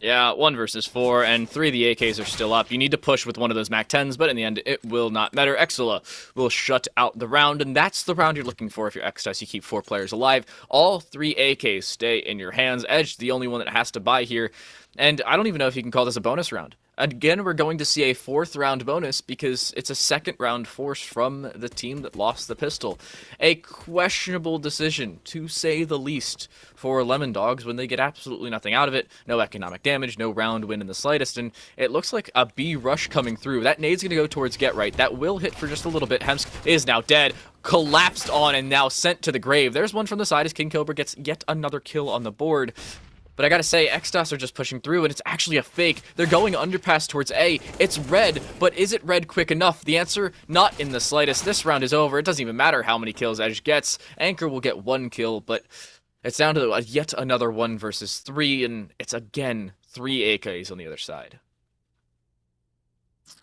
Yeah, 1 versus 4, and 3 of the AKs are still up. You need to push with one of those MAC-10s, but in the end, it will not matter. Exila will shut out the round, and that's the round you're looking for if you're Extas. You keep 4 players alive. All 3 AKs stay in your hands. Edge, the only one that has to buy here, and I don't even know if you can call this a bonus round. Again, we're going to see a 4th round bonus because it's a 2nd round force from the team that lost the pistol. A questionable decision, to say the least, for Lemon Dogs when they get absolutely nothing out of it. No economic damage, no round win in the slightest, and it looks like a B rush coming through. That nade's going to go towards Get Right. That will hit for just a little bit. Hemsk is now dead, collapsed on, and now sent to the grave. There's one from the side as King Cobra gets yet another kill on the board. But I gotta say, Xdos are just pushing through, and it's actually a fake. They're going underpass towards A. It's red, but is it red quick enough? The answer, not in the slightest. This round is over. It doesn't even matter how many kills Edge gets. Anchor will get 1 kill, but it's down to yet another 1 versus 3, and it's again 3 AKs on the other side.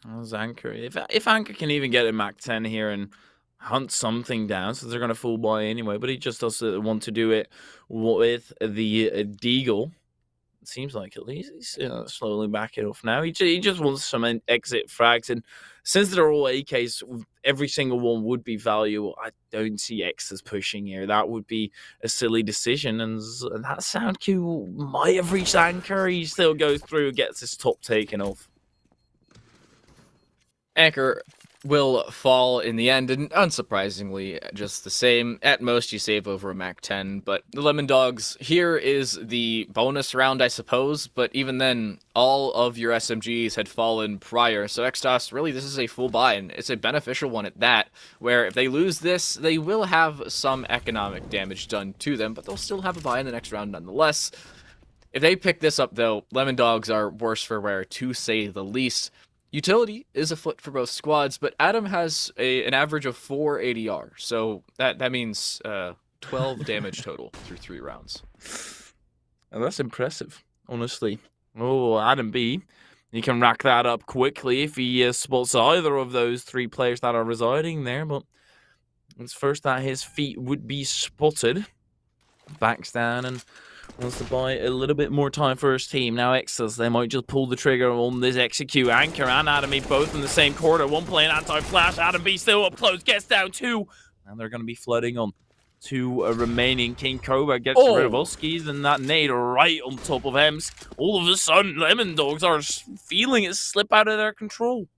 That's Anchor. If Anchor can even get a Mac 10 here and hunt something down, so they're going to full buy anyway, but he just doesn't want to do it with the Deagle. It seems like at least he's slowly backing off now. He just wants some exit frags, and since they're all AKs, every single one would be valuable. I don't see X's pushing here. That would be a silly decision, and that sound cue might have reached Anchor. He still goes through and gets his top taken off. Anchor will fall in the end, and unsurprisingly, just the same. At most, you save over a Mac 10, but the Lemon Dogs, here is the bonus round, I suppose, but even then, all of your SMGs had fallen prior, so Xdos, really, this is a full buy, and it's a beneficial one at that, where if they lose this, they will have some economic damage done to them, but they'll still have a buy in the next round nonetheless. If they pick this up, though, Lemon Dogs are worse for wear, to say the least. Utility is afoot for both squads, but Adam has an average of 4 ADR, so that means 12 damage total through 3 rounds. And that's impressive, honestly. Oh, Adam B, he can rack that up quickly if he spots either of those 3 players that are residing there, but it's first that his feet would be spotted. Backs down and wants to buy a little bit more time for his team. Now X's, they might just pull the trigger on this execute. Anchor and Adam B both in the same corner. One playing anti-flash. Adam B still up close, gets down 2. And they're going to be flooding on 2 remaining. King Cobra gets rid of Uskies, and that nade right on top of Ems. All of a sudden, Lemon Dogs are feeling it slip out of their control.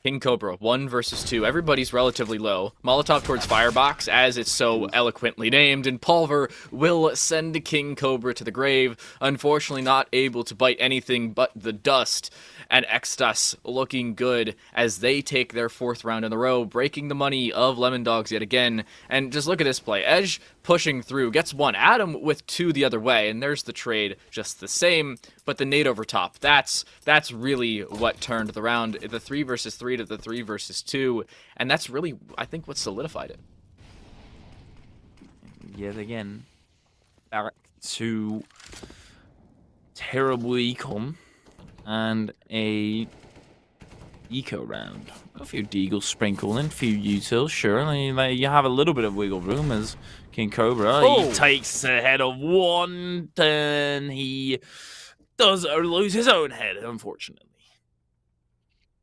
King Cobra, 1 versus 2. Everybody's relatively low. Molotov towards Firebox, as it's so eloquently named, and Pulver will send King Cobra to the grave. Unfortunately, not able to bite anything but the dust. And Xdos looking good as they take their 4th round in a row, breaking the money of Lemon Dogs yet again. And just look at this play. Edge pushing through, gets 1. Adam with 2 the other way, and there's the trade just the same, but the nade over top. That's really what turned the round. The 3 versus 3 to the 3 versus 2, and that's really, I think, what solidified it. Yet again, back to terrible econ and a eco round. A few deagles sprinkled in, a few utils, sure. You have a little bit of wiggle room as King Cobra. He takes the head of 1, then he does lose his own head, unfortunately.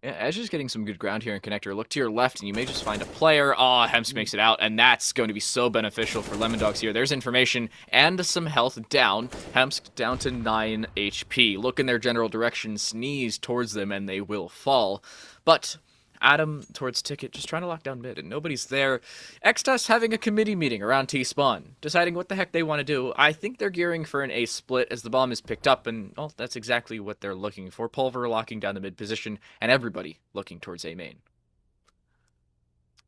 Yeah, Edge is getting some good ground here in Connector. Look to your left, and you may just find a player. Oh, Hemsk makes it out, and that's going to be so beneficial for Lemon Dogs here. There's information and some health down. Hemsk down to 9 HP. Look in their general direction, sneeze towards them, and they will fall. But Adam towards Ticket, just trying to lock down mid, and nobody's there. Xdos having a committee meeting around T-Spawn, deciding what the heck they want to do. I think they're gearing for an A split as the bomb is picked up, and well, that's exactly what they're looking for. Pulver locking down the mid position, and everybody looking towards A main.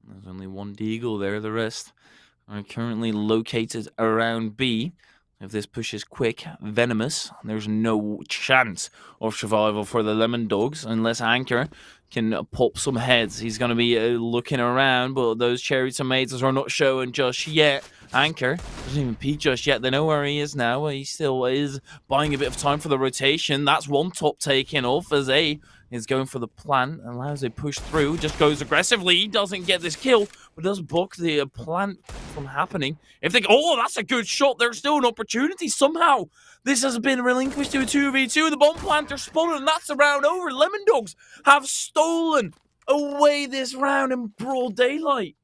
There's only 1 deagle there, the rest are currently located around B. If this push is quick, venomous, there's no chance of survival for the Lemon Dogs unless Anchor can pop some heads. He's going to be looking around, but those cherry tomatoes are not showing just yet. Anchor doesn't even peek just yet. They know where he is now. He still is buying a bit of time for the rotation. That's 1 top taken off as A is going for the plant. Allows a push through. Just goes aggressively. He doesn't get this kill, but does block the plant from happening. If they... Oh, that's a good shot. There's still an opportunity somehow. This has been relinquished to a 2v2. The bomb planter spotted, and that's the round over. Lemon Dogs have stolen away this round in broad daylight.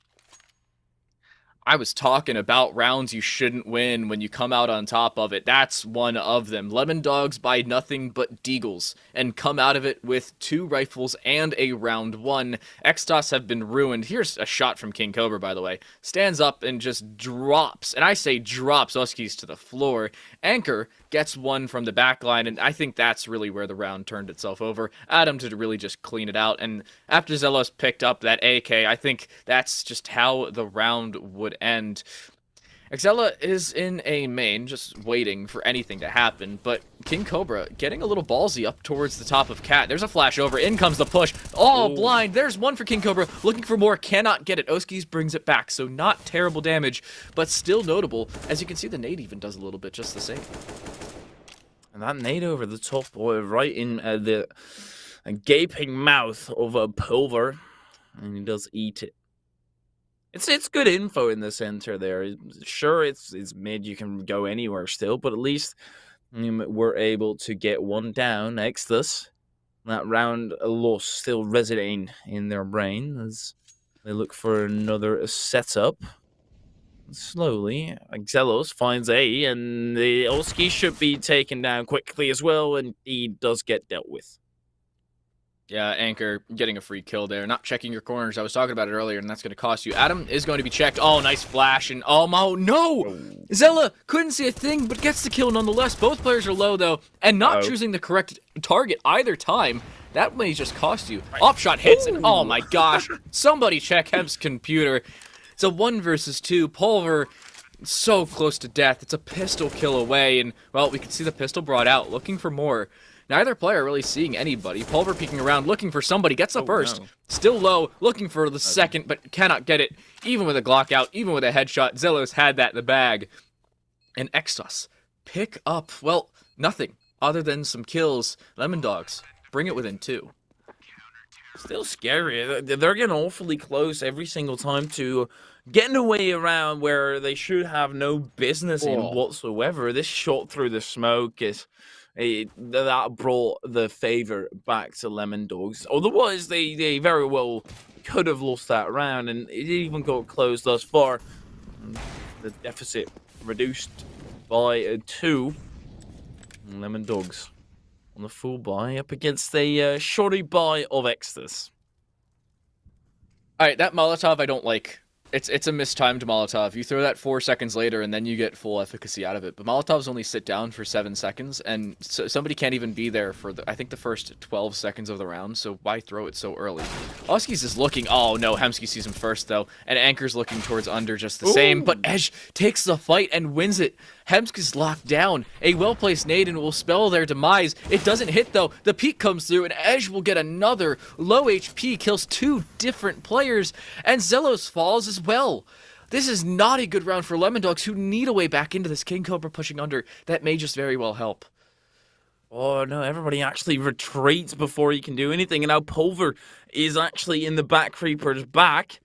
I was talking about rounds you shouldn't win when you come out on top of it. That's one of them. Lemon Dogs buy nothing but deagles and come out of it with 2 rifles and a round 1. Xdos have been ruined. Here's a shot from King Cobra, by the way. Stands up and just drops, and I say drops Uskies to the floor. Anchor gets 1 from the back line, and I think that's really where the round turned itself over. Adam to really just clean it out, and after Zelos picked up that AK, I think that's just how the round would end. Exela is in a main, just waiting for anything to happen, but King Cobra getting a little ballsy up towards the top of Cat. There's a flash over, in comes the push. Oh, blind, there's one for King Cobra, looking for more, cannot get it. Oskies brings it back, so not terrible damage, but still notable. As you can see, the nade even does a little bit just the same. And that nade over the top, right in the gaping mouth of a Pulver, and he does eat it. It's good info in the center there. Sure, it's mid. You can go anywhere still, but at least we're able to get one down. Extus, that round loss still resonating in their brain as they look for another setup. Slowly, Xelos finds A, and the Oski should be taken down quickly as well, and he does get dealt with. Yeah, Anchor getting a free kill there. Not checking your corners. I was talking about it earlier, and that's going to cost you. Adam is going to be checked. Oh, nice flash. And oh, no! Zella couldn't see a thing, but gets the kill nonetheless. Both players are low, though, and not choosing the correct target either time. That may just cost you. Opshot hits, and oh my gosh. Somebody check Hemp's computer. It's a 1 versus 2. Pulver so close to death. It's a pistol kill away, and, well, we can see the pistol brought out, looking for more. Neither player really seeing anybody. Pulver peeking around, looking for somebody. Gets the first. No. Still low, looking for the second, but cannot get it. Even with a Glock out, even with a headshot, Zelos had that in the bag. And Extos pick up, well, nothing other than some kills. Lemon Dogs bring it within 2. Still scary. They're getting awfully close every single time to getting away around where they should have no business in whatsoever. This shot through the smoke is... that brought the favor back to Lemon Dogs. Otherwise, they very well could have lost that round, and it even got close thus far. The deficit reduced by 2. Lemon Dogs on the full buy up against a shorty buy of Extus. All right, that Molotov I don't like. It's a mistimed Molotov. You throw that 4 seconds later, and then you get full efficacy out of it. But Molotovs only sit down for 7 seconds, and so somebody can't even be there for, I think, the first 12 seconds of the round, so why throw it so early? Oskies is looking... Oh, no, Hemsky sees him first, though, and Anchor's looking towards under just the same, but Edge takes the fight and wins it. Hemsky's locked down. A well-placed nade and will spell their demise. It doesn't hit, though. The peek comes through, and Edge will get another low HP, kills 2 different players, and Zelos falls as well. This is not a good round for Lemon Dogs, who need a way back into this. King Cobra pushing under. That may just very well help. Oh, no, everybody actually retreats before he can do anything, and now Pulver is actually in the back creeper's back.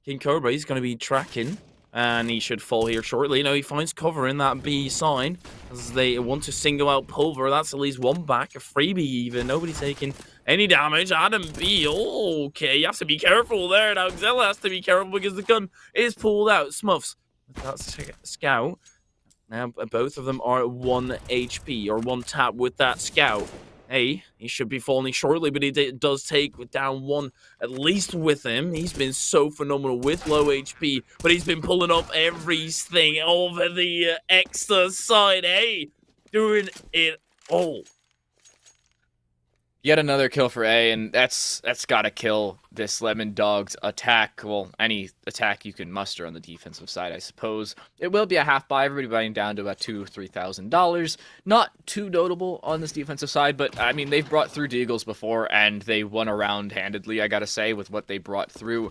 King Cobra, he's going to be tracking. And he should fall here shortly. He finds cover in that B sign as they want to single out Pulver. That's at least one back, a freebie even. Nobody taking any damage. Adam B. Oh, okay, you have to be careful there. Now Xella has to be careful because the gun is pulled out. Smuffs. That's Scout. Now both of them are at 1 HP or 1 tap with that Scout. Hey, he should be falling shortly, but he does take down 1 at least with him. He's been so phenomenal with low HP, but he's been pulling up everything over the extra side. Hey, doing it all. Yet another kill for A, and that's got to kill this Lemon Dog's attack. Well, any attack you can muster on the defensive side, I suppose. It will be a half buy, everybody buying down to about $2,000 to $3,000. Not too notable on this defensive side, but I mean, they've brought through Deagles before, and they won around handedly, I gotta say, with what they brought through.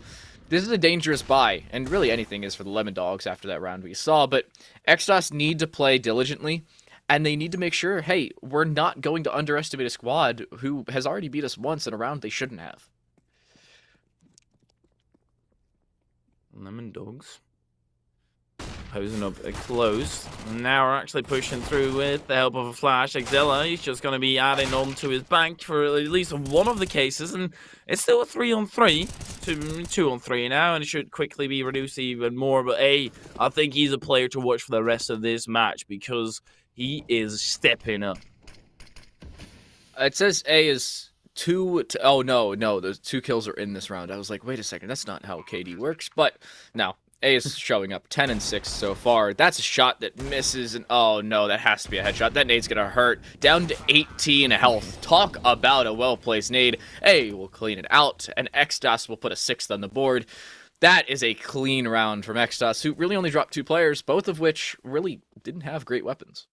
This is a dangerous buy, and really anything is for the Lemon Dogs after that round we saw, but Extos need to play diligently. And they need to make sure, hey, we're not going to underestimate a squad who has already beat us once in a round they shouldn't have. Lemon Dogs posing up close. Now we're actually pushing through with the help of a flash. Exela, he's just going to be adding on to his bank for at least one of the cases. And it's still a 3-on-3, 2-on-3 now, and it should quickly be reduced even more. But I think he's a player to watch for the rest of this match because he is stepping up. It says A is 2 to... Oh, no, those 2 kills are in this round. I was like, wait a second, that's not how KD works. But no, A is showing up 10 and 6 so far. That's a shot that misses, and oh no, that has to be a headshot. That nade's gonna hurt. Down to 18 health. Talk about a well-placed nade. A will clean it out, and Xdas will put a 6th on the board. That is a clean round from Extos, who really only dropped 2 players, both of which really didn't have great weapons.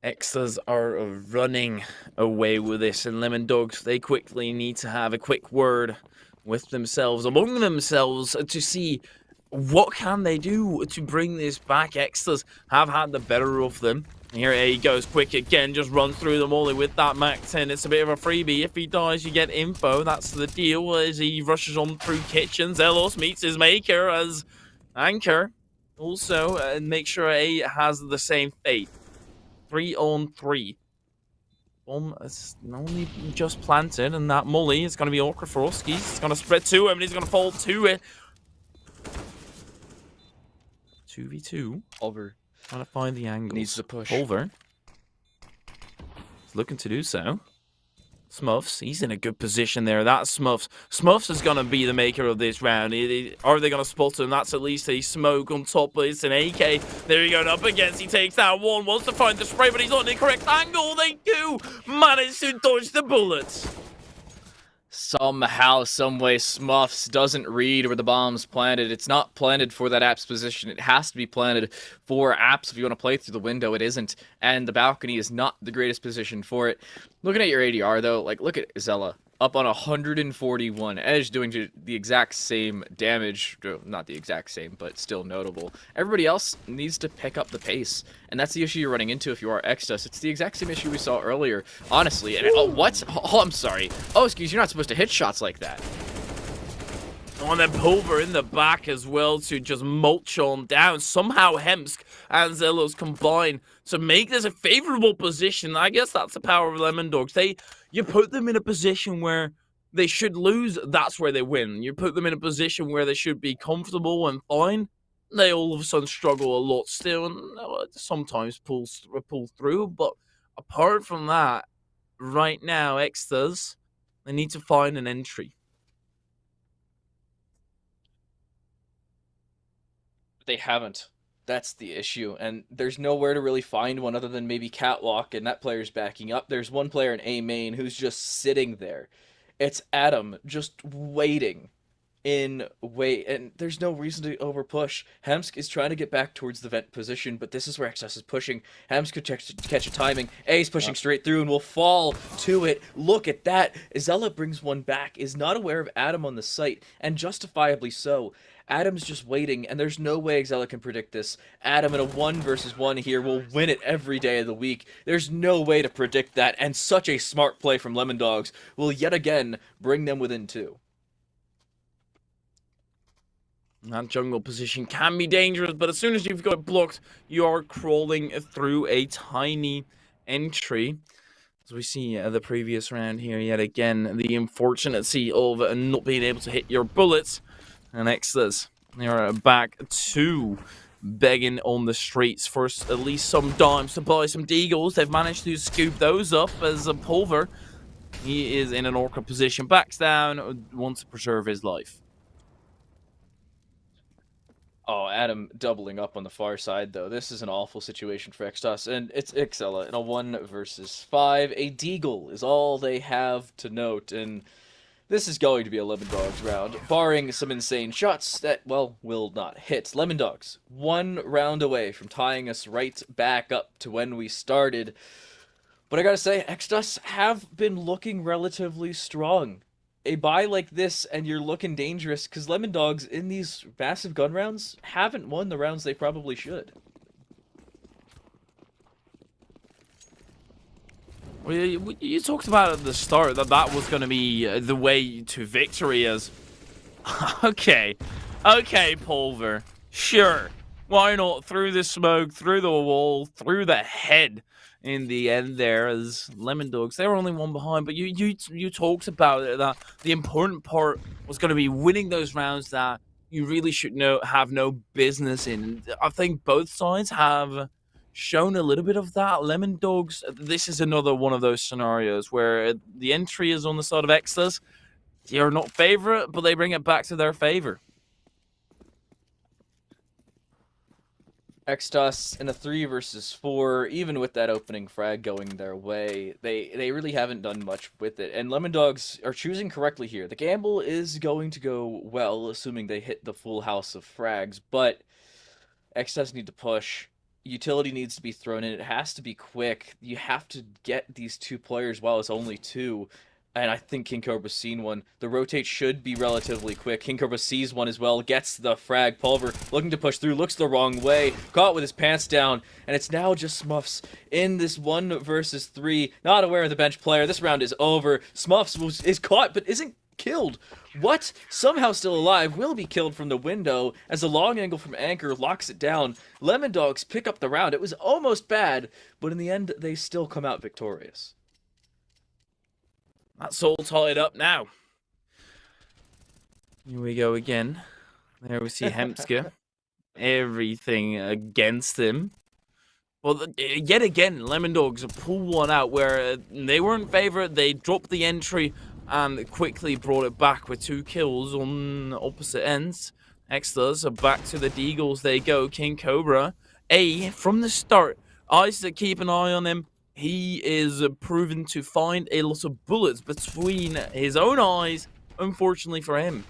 Extras are running away with this, and Lemon Dogs, they quickly need to have a quick word with themselves, among themselves, to see what can they do to bring this back. Extras have had the better of them. Here he goes quick again, just runs through them all with that Mac 10. It's a bit of a freebie. If he dies, you get info. That's the deal as he rushes on through kitchen. Zelos meets his maker as Anchor also make sure A has the same fate. 3-on-3. Bomb is only just planted, and that molly is going to be awkward for Oski. He's going to spread to him, and he's going to fall to it. 2v2. Pulver Trying to find the angle. needs to push. Pulver. He's looking to do so. Smuffs, he's in a good position there. That's Smuffs. Smuffs is going to be the maker of this round. Are they going to spot him? That's at least a smoke on top, but it's an AK. There you go, up against. He takes that one, wants to find the spray, but he's on the correct angle. They do manage to dodge the bullets. Somehow, someway, Smuffs doesn't read where the bomb's planted. It's not planted for that app's position. It has to be planted for apps if you want to play through the window. It isn't. And the balcony is not the greatest position for it. Looking at your ADR, though, like, look at Zella. Up on 141. Edge doing the exact same damage. Not the exact same, but still notable. Everybody else needs to pick up the pace. And that's the issue you're running into if you are Extus. It's the exact same issue we saw earlier, honestly. And what? Oh, I'm sorry. Oh, excuse, you're not supposed to hit shots like that. On the Pulver in the back as well to just mulch on down. Somehow Hemsk and Zelos combine to make this a favorable position. I guess that's the power of Lemon Dogs. You put them in a position where they should lose, that's where they win. You put them in a position where they should be comfortable and fine, they all of a sudden struggle a lot still, and sometimes pull through. But apart from that, right now, Extras, they need to find an entry. They haven't. That's the issue, and there's nowhere to really find one other than maybe Catwalk, and that player's backing up. There's one player in A main who's just sitting there. It's Adam, just waiting and there's no reason to overpush. Hemsk is trying to get back towards the vent position, but this is where XS is pushing. Hemsk could catch a timing. A's pushing straight through and will fall to it. Look at that. Izella brings one back, is not aware of Adam on the site, and justifiably so. Adam's just waiting, and there's no way Exela can predict this. Adam in a 1 versus 1 here will win it every day of the week. There's no way to predict that, and such a smart play from Lemon Dogs will yet again bring them within 2. That jungle position can be dangerous, but as soon as you've got it blocked, you are crawling through a tiny entry. As we see the previous round here, yet again, the unfortunacy of not being able to hit your bullets. And Extras, they're back to begging on the streets for at least some dimes to buy some deagles. They've managed to scoop those up as a Pulver. He is in an awkward position, backs down, wants to preserve his life. Oh, Adam doubling up on the far side, though. This is an awful situation for Extos, and it's Ixella in a 1 versus 5. A deagle is all they have to note, and this is going to be a Lemon Dogs round, barring some insane shots that, well, will not hit. Lemon Dogs, 1 round away from tying us right back up to when we started. But I gotta say, Extos have been looking relatively strong. A buy like this, and you're looking dangerous, because Lemon Dogs, in these massive gun rounds, haven't won the rounds they probably should. Well, you talked about at the start that was going to be the way to victory as... Okay, Pulver. Sure. Why not? Through the smoke, through the wall, through the head in the end there as Lemon Dogs. They were only 1 behind, but you talked about it, that the important part was going to be winning those rounds that you really should have no business in. I think both sides have shown a little bit of that. Lemon Dogs, this is another one of those scenarios where the entry is on the side of Extras. They're not favorite, but they bring it back to their favor. Xtos in a 3 versus 4, even with that opening frag going their way, they really haven't done much with it. And Lemon Dogs are choosing correctly here. The gamble is going to go well, assuming they hit the full house of frags, but Xtos need to push. Utility needs to be thrown in. It has to be quick. You have to get these 2 players while it's only 2. And I think King Cobra's seen one. The rotate should be relatively quick. King Cobra sees one as well, gets the frag. Pulver looking to push through, looks the wrong way, caught with his pants down, and it's now just Smuffs in this 1 versus 3. Not aware of the bench player. This round is over. Smuffs is caught, but isn't killed. What? Somehow still alive, will be killed from the window as a long angle from Anchor locks it down. Lemon Dogs pick up the round. It was almost bad, but in the end, they still come out victorious. That's all tied up now. Here we go again. There we see Hemska. Everything against him. Well, yet again, Lemon Dogs pull one out where they weren't favourite. They dropped the entry and quickly brought it back with 2 kills on opposite ends. Extras are back to the Deagles. They go. King Cobra. From the start, eyes that keep an eye on him. He is proven to find a lot of bullets between his own eyes, unfortunately for him.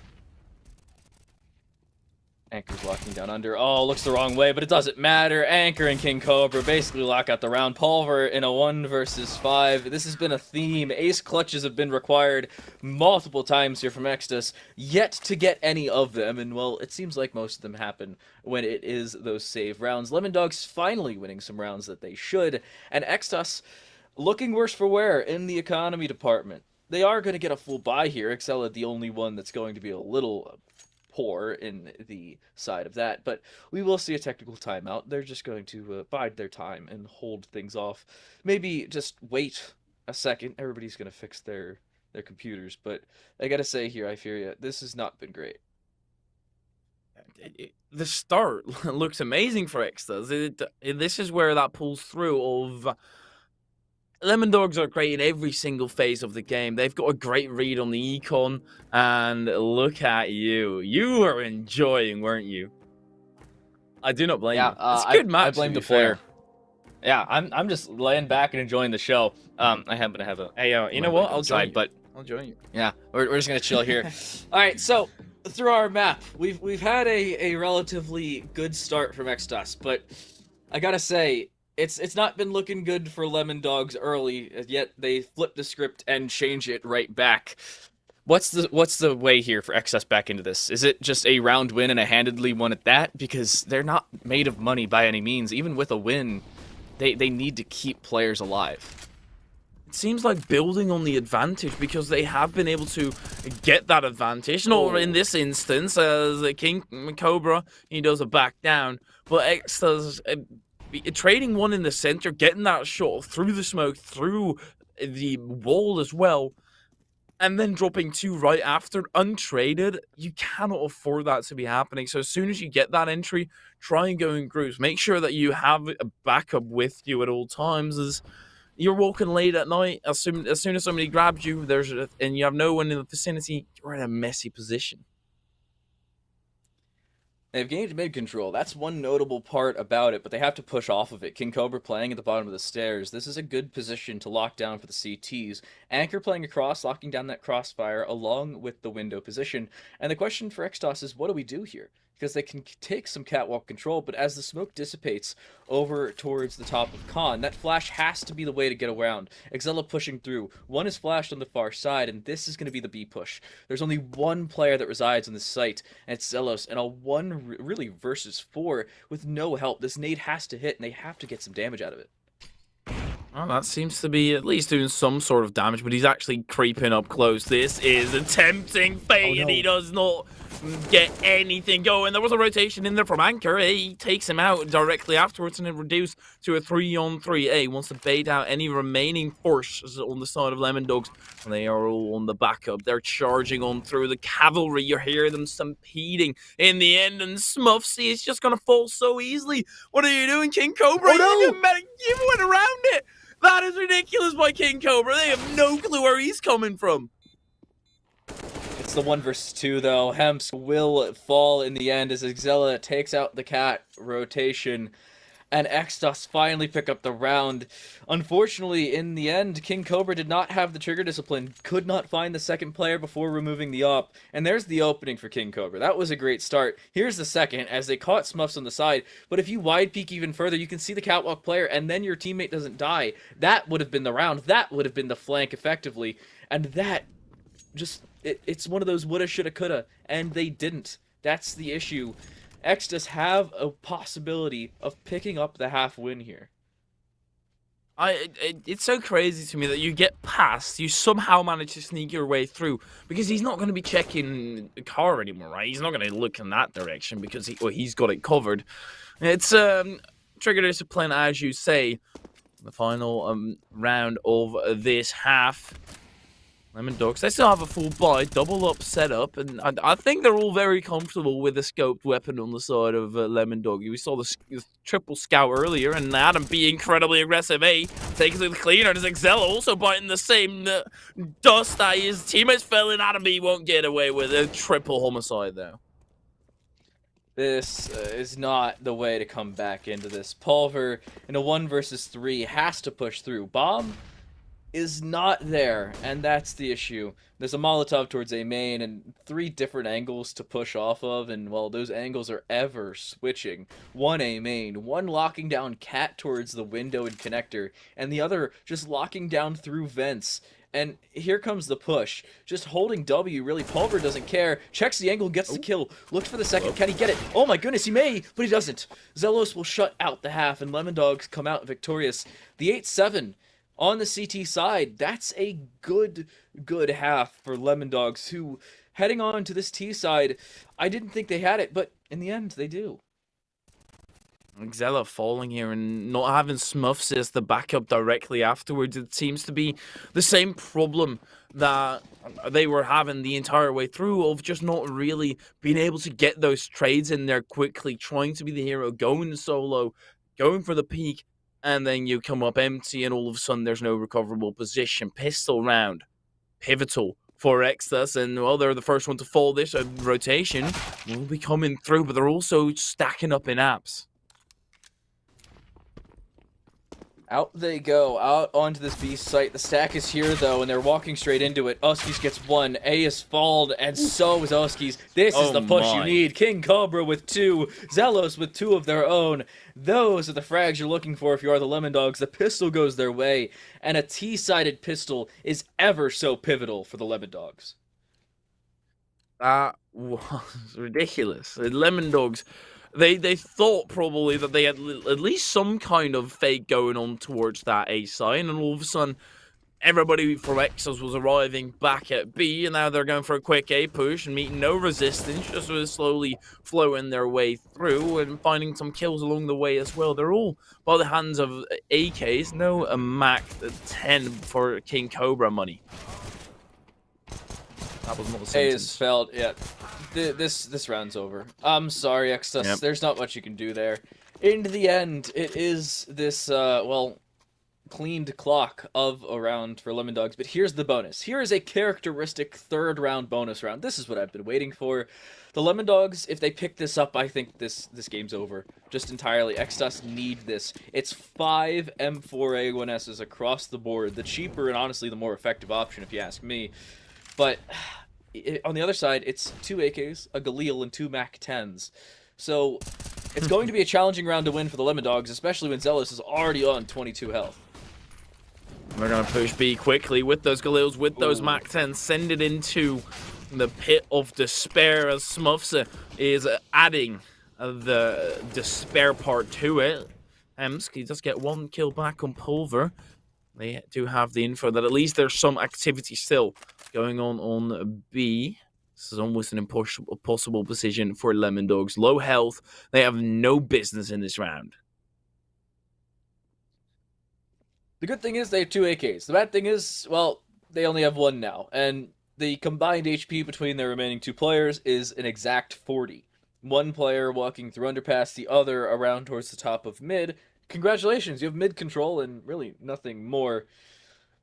Anchor's locking down under. Oh, looks the wrong way, but it doesn't matter. Anchor and King Cobra basically lock out the round. Pulver in a 1 versus 5. This has been a theme. Ace clutches have been required multiple times here from Extus, yet to get any of them. And, well, it seems like most of them happen when it is those save rounds. Lemon Dogs finally winning some rounds that they should. And Extus looking worse for wear in the economy department. They are going to get a full buy here. Excella the only one that's going to be a little poor in the side of that, but we will see a technical timeout. They're just going to bide their time and hold things off. Maybe just wait a second. Everybody's going to fix their computers, but I gotta say here, I fear you, this has not been great. The start looks amazing for Extras. This is where that pulls through of Lemon Dogs are great in every single phase of the game. They've got a great read on the econ, and look at you. You were enjoying, weren't you? I do not blame you. It's a good match. I blame the player. Yeah, I'm just laying back and enjoying the show. I happen to have a... Hey, you know what? I'll join you. But I'll join you. Yeah, we're just going to chill here. All right, so through our map, we've had a relatively good start from Extus, but I got to say, It's not been looking good for Lemon Dogs early, yet they flip the script and change it right back. What's the way here for Excess back into this? Is it just a round win and a handedly one at that? Because they're not made of money by any means. Even with a win, they need to keep players alive. It seems like building on the advantage because they have been able to get that advantage. Not in this instance, as King Cobra, he does a back down, but Excess trading one in the center, getting that shot through the smoke, through the wall as well, and then dropping 2 right after, untraded. You cannot afford that to be happening. So as soon as you get that entry, try and go in groups. Make sure that you have a backup with you at all times. As you're walking late at night, as soon as somebody grabs you, and you have no one in the vicinity, you're in a messy position. They've gained mid-control. That's one notable part about it, but they have to push off of it. King Cobra playing at the bottom of the stairs. This is a good position to lock down for the CTs. Anchor playing across, locking down that crossfire along with the window position. And the question for Xtos is, what do we do here? Because they can take some catwalk control, but as the smoke dissipates over towards the top of Khan, that flash has to be the way to get around. Exella pushing through. One is flashed on the far side, and this is going to be the B push. There's only one player that resides on this site, and it's Zelos, and a 1 really versus 4 with no help. This nade has to hit, and they have to get some damage out of it. Well, that seems to be at least doing some sort of damage, but he's actually creeping up close. This is a tempting fate, and he does not get anything going. There was a rotation in there from Anchor. He takes him out directly afterwards, and it reduced to a 3-on-3. Wants to bait out any remaining forces on the side of Lemon Dogs, and they are all on the backup. They're charging on through the cavalry. You hear them stampeding in the end, and Smuffsy is just going to fall so easily. What are you doing, King Cobra? You went around it. That is ridiculous by King Cobra. They have no clue where he's coming from. It's the 1 versus 2 though. Hemps will fall in the end as Exela takes out the cat rotation, and Extos finally pick up the round. Unfortunately, in the end, King Cobra did not have the trigger discipline, could not find the second player before removing the op, and there's the opening for King Cobra. That was a great start. Here's the second, as they caught Smuffs on the side, but if you wide peek even further, you can see the catwalk player, and then your teammate doesn't die. That would have been the round. That would have been the flank, effectively, and that just, it's one of those woulda, shoulda, coulda, and they didn't. That's the issue. Extus have a possibility of picking up the half win here. It's so crazy to me that you get past, you somehow manage to sneak your way through, because he's not going to be checking the car anymore, right? He's not going to look in that direction because he's got it covered. It's trigger discipline, as you say. The final round of this half. Lemon Dogs, they still have a full buy, double up setup, and I think they're all very comfortable with the scoped weapon on the side of Lemon Dog. We saw the triple scout earlier, and Adam be incredibly aggressive, taking to the cleaner. There's Exela also biting the same dust that his teammates fell in. Adam B won't get away with a triple homicide, though. This is not the way to come back into this. Pulver, in a 1 versus 3, has to push through. Bomb is not there, and that's the issue. There's a Molotov towards A main and 3 different angles to push off of, and well, those angles are ever switching. One A main, one locking down cat towards the window and connector, and the other just locking down through vents. And here comes the push. Just holding W, really. Pulver doesn't care. Checks the angle, gets the kill. Looks for the second. Can he get it? Oh my goodness, he may, but he doesn't. Zelos will shut out the half, and Lemon Dogs come out victorious. The 8-7 on the CT side, that's a good half for Lemon Dogs, who, heading on to this T side, I didn't think they had it, but in the end, they do. Exela falling here and not having Smuffs as the backup directly afterwards. It seems to be the same problem that they were having the entire way through, of just not really being able to get those trades in there quickly, trying to be the hero, going solo, going for the peak, and then you come up empty, and all of a sudden there's no recoverable position. Pistol round, pivotal for Extus, and well, they're the first one to fall. This rotation will be coming through, but they're also stacking up in apps. Out they go, out onto this B site. The stack is here, though, and they're walking straight into it. Uskies gets 1. A is falled, and so is Uskies. This is the push you need. King Cobra with 2. Zelos with 2 of their own. Those are the frags you're looking for if you are the Lemon Dogs. The pistol goes their way, and a T-sided pistol is ever so pivotal for the Lemon Dogs. That was ridiculous. The Lemon Dogs, They thought probably that they had at least some kind of fake going on towards that A sign, and all of a sudden, everybody from Exos was arriving back at B, and now they're going for a quick A push and meeting no resistance, just sort of slowly flowing their way through and finding some kills along the way as well. They're all by the hands of AKs, no a Mac 10 for King Cobra money. That was not a sentence. A is felled, yeah. This round's over. I'm sorry, Extus. Yep. There's not much you can do there. In the end, it is this, well, cleaned clock of a round for Lemon Dogs. But here's the bonus. Here is a characteristic 3rd round bonus round. This is what I've been waiting for. The Lemon Dogs, if they pick this up, I think this game's over. Just entirely. Extus need this. It's 5 M4A1Ss across the board. The cheaper and honestly the more effective option, if you ask me. But on the other side, it's 2 AKs, a Galil, and 2 Mac 10s. So it's going to be a challenging round to win for the Lemon Dogs, especially when Zealous is already on 22 health. We're going to push B quickly with those Galils, with those Mac 10s, send it into the pit of despair as Smuffs is adding the despair part to it. Emsky does get 1 kill back on Pulver. They do have the info that at least there's some activity still going on B. This is almost an impossible position for Lemon Dogs. Low health. They have no business in this round. The good thing is they have 2 AKs. The bad thing is, well, they only have 1 now. And the combined HP between their remaining 2 players is an exact 40. 1 player walking through underpass, the other around towards the top of mid. Congratulations, you have mid control and really nothing more.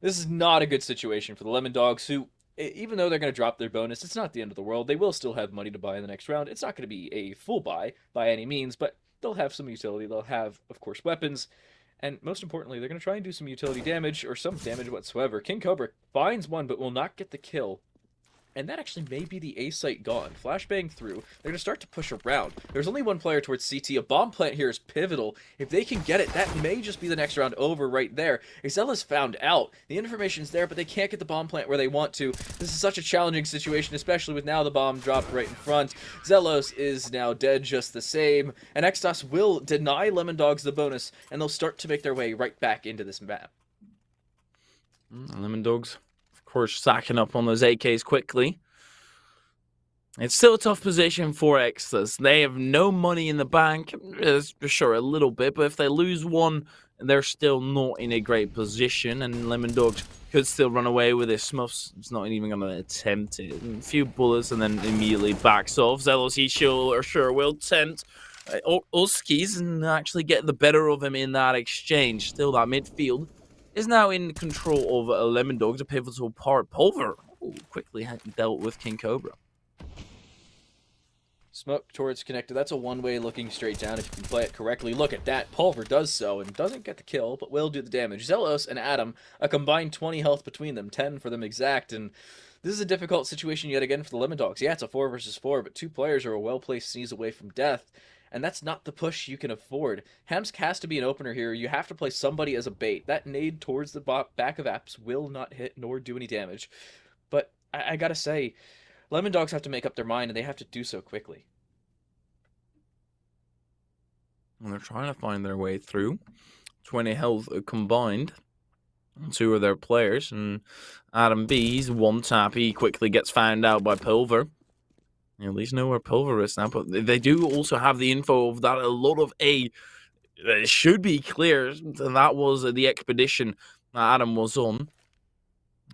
This is not a good situation for the Lemon Dogs, who, even though they're going to drop their bonus, it's not the end of the world. They will still have money to buy in the next round. It's not going to be a full buy by any means, but they'll have some utility. They'll have, of course, weapons. And most importantly, they're going to try and do some utility damage, or some damage whatsoever. King Cobra finds one, but will not get the kill. And that actually may be the A site gone. Flashbang through. They're going to start to push around. There's only one player towards CT. A bomb plant here is pivotal. If they can get it, that may just be the next round over right there. Excella's found out. The information's there, but they can't get the bomb plant where they want to. This is such a challenging situation, especially with now the bomb dropped right in front. Zelos is now dead just the same. And Extos will deny Lemon Dogs the bonus, and they'll start to make their way right back into this map. Lemon Dogs, of course, sacking up on those AKs quickly. It's still a tough position for Extus. They have no money in the bank, sure, a little bit, but if they lose one, they're still not in a great position, and Lemon Dogs could still run away with it. Smuffs is not even going to attempt it. A few bullets and then immediately backs off. Zelos, he sure will tempt Uskis and actually get the better of him in that exchange. Still, that midfield is now in control of Lemon Dogs, a pivotal part. Pulver quickly dealt with King Cobra. Smoke towards connector. That's a one-way looking straight down if you can play it correctly. Look at that. Pulver does so and doesn't get the kill, but will do the damage. Zelos and Adam, a combined 20 health between them, 10 for them exact, and this is a difficult situation yet again for the Lemon Dogs. Yeah, it's a 4 versus 4, but 2 players are a well-placed sneeze away from death, and that's not the push you can afford. Hemsk has to be an opener here. You have to play somebody as a bait. That nade towards the back of Apps will not hit nor do any damage, but I gotta say, Lemon Dogs have to make up their mind, and they have to do so quickly. And they're trying to find their way through. 20 health combined. 2 of their players. And Adam B, he's one tap. He quickly gets found out by Pulver. You at least know where Pulver is now. But they do also have the info of that a lot of A should be clear. And that was the expedition that Adam was on.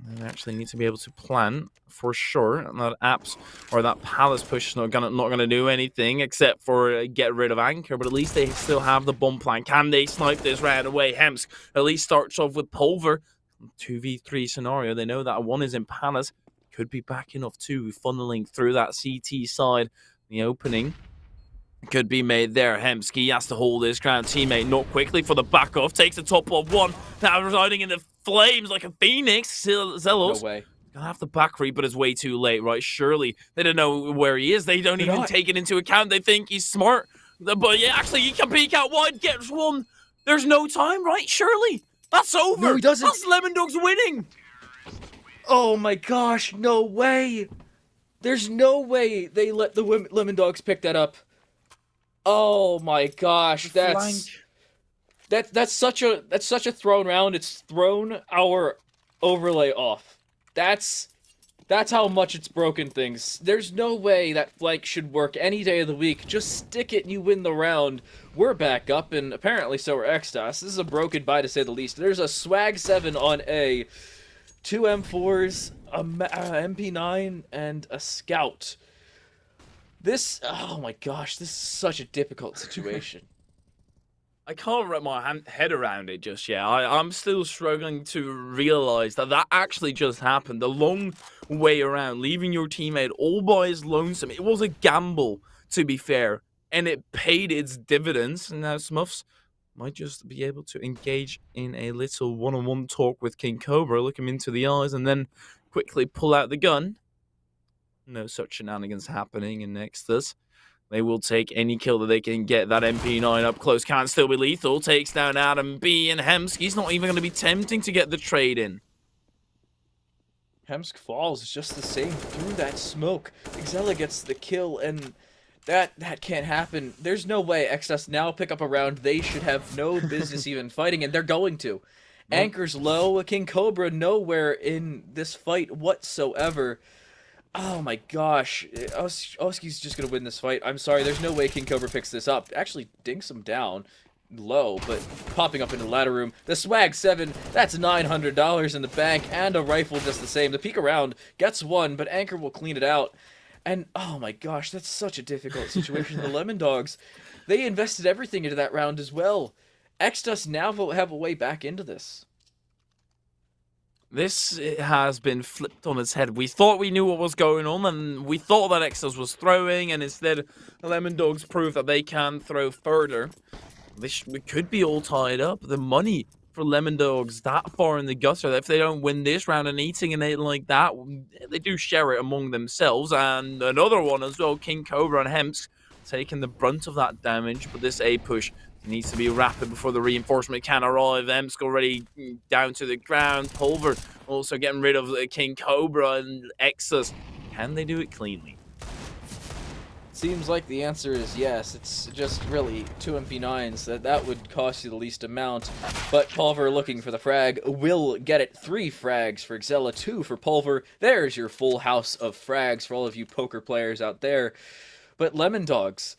They actually need to be able to plan for sure. And that Apps or that Palace push is not gonna do anything except for get rid of Anchor. But at least they still have the bomb plan. Can they snipe this right away? Hemsk at least starts off with Pulver. 2v3 scenario. They know that one is in Palace. Could be backing off 2, funneling through that CT side. The opening could be made there. Hemsky has to hold his ground. Teammate not quickly for the back off. Takes the top of one. Now residing in the flames like a phoenix. Zelos. No way. Gonna have to back read, but it's way too late, right? Surely they don't know where he is. They don't even take it into account. They think he's smart. But yeah, actually, he can peek out wide, gets one. There's no time, right? Surely. That's over. No, he doesn't. That's Lemon Dogs winning. Oh my gosh, no way. There's no way they let the Lemon Dogs pick that up. Oh my gosh, that's such a thrown round. It's thrown our overlay off. That's how much it's broken things. There's no way that flank should work any day of the week. Just stick it and you win the round. We're back up, and apparently so are Extos. This is a broken buy to say the least. There's a swag 7 on A, 2 M4s, a MP9, and a scout. This, oh my gosh, this is such a difficult situation. I can't wrap my head around it just yet. I'm still struggling to realize that actually just happened. The long way around, leaving your teammate all by his lonesome. It was a gamble, to be fair, and it paid its dividends. And now Smuffs might just be able to engage in a little one-on-one talk with King Cobra, look him into the eyes, and then quickly pull out the gun. No such shenanigans happening in Nexus. They will take any kill that they can get. That MP9 up close can still be lethal. Takes down Adam B, and Hemsky's not even going to be tempting to get the trade in. Hemsk falls just the same through that smoke. Exella gets the kill, and that can't happen. There's no way Exos now pick up a round they should have no business even fighting, and they're going to. Anchor's low. King Cobra nowhere in this fight whatsoever. Oh my gosh. Oski's just going to win this fight. I'm sorry, there's no way King Cobra picks this up. Actually dinks him down low, but popping up into the ladder room. The swag 7, that's $900 in the bank, and a rifle just the same. The peek around gets one, but Anchor will clean it out. And oh my gosh, that's such a difficult situation. The Lemon Dogs, they invested everything into that round as well. Extus now will have a way back into this. This has been flipped on its head. We thought we knew what was going on, and we thought that Exos was throwing, and instead, Lemon Dogs proved that they can throw further. We could be all tied up. The money for Lemon Dogs that far in the gutter, that if they don't win this round and eating an 8 like that, they do share it among themselves. And another one as well, King Cobra and Hemsk taking the brunt of that damage, but this A push needs to be rapid before the reinforcement can arrive. Hemsk already down to the ground. Pulver also getting rid of King Cobra and Exus. Can they do it cleanly? Seems like the answer is yes. It's just really 2 MP9s. That would cost you the least amount. But Pulver looking for the frag will get it. 3 frags for Xella, 2 for Pulver. There's your full house of frags for all of you poker players out there. But Lemon Dogs,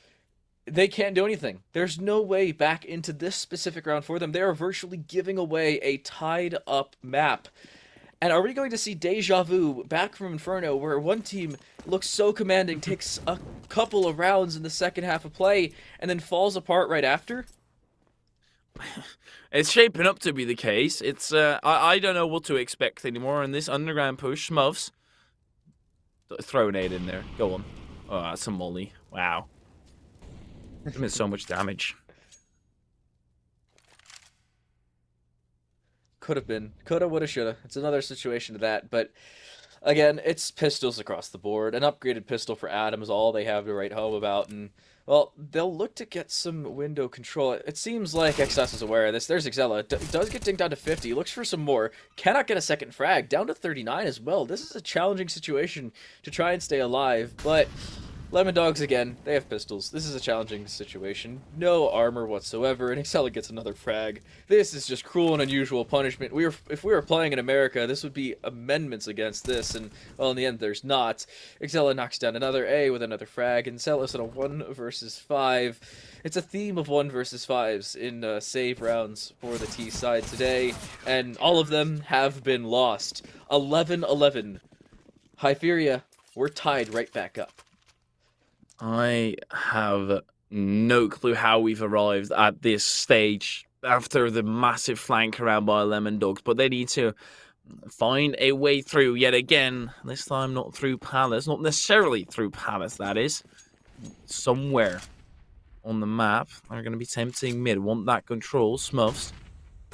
they can't do anything. There's no way back into this specific round for them. They are virtually giving away a tied-up map. And are we going to see deja vu back from Inferno, where one team looks so commanding, takes a couple of rounds in the second half of play, and then falls apart right after? It's shaping up to be the case. It's I don't know what to expect anymore in this underground push. Smuffs. Throw an 8 in there. Go on. Oh, that's a molly. Wow. Doing so much damage. Could have been. Coulda, woulda, shoulda. It's another situation to that, but again, it's pistols across the board. An upgraded pistol for Adam is all they have to write home about, and, well, they'll look to get some window control. It seems like XS is aware of this. There's Xella. Does get dinged down to 50. Looks for some more. Cannot get a second frag. Down to 39 as well. This is a challenging situation to try and stay alive, but Lemon Dogs, again, they have pistols. This is a challenging situation. No armor whatsoever, and Xella gets another frag. This is just cruel and unusual punishment. If we were playing in America, this would be amendments against this, and, well, in the end, there's not. Xella knocks down another A with another frag, and Xella's in a 1 versus 5. It's a theme of 1 versus 5s in save rounds for the T side today, and all of them have been lost. 11-11. Hyperia, we're tied right back up. I have no clue how we've arrived at this stage after the massive flank around by Lemon Dogs, but they need to find a way through yet again. This time not through Palace, not necessarily through Palace, that is. Somewhere on the map. They're going to be tempting mid. Want that control. Smuffs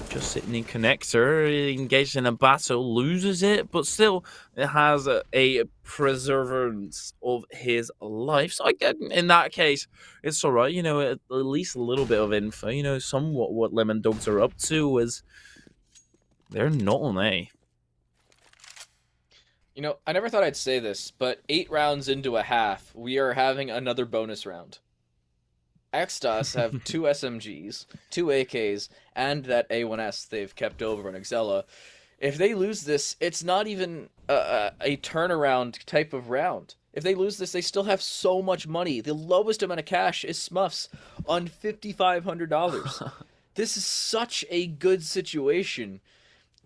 just sitting in connector, engaged in a battle, loses it, but still it has a preservance of his life. So I get, in that case, it's alright, you know, at least a little bit of info, you know, somewhat what Lemon Dogs are up to is they're not on A. You know, I never thought I'd say this, but 8 rounds into a half, we are having another bonus round. Xdos have 2 SMGs, 2 AKs, and that A1S they've kept over on Xella. If they lose this, it's not even a turnaround type of round. If they lose this, they still have so much money. The lowest amount of cash is Smuffs on $5,500. This is such a good situation.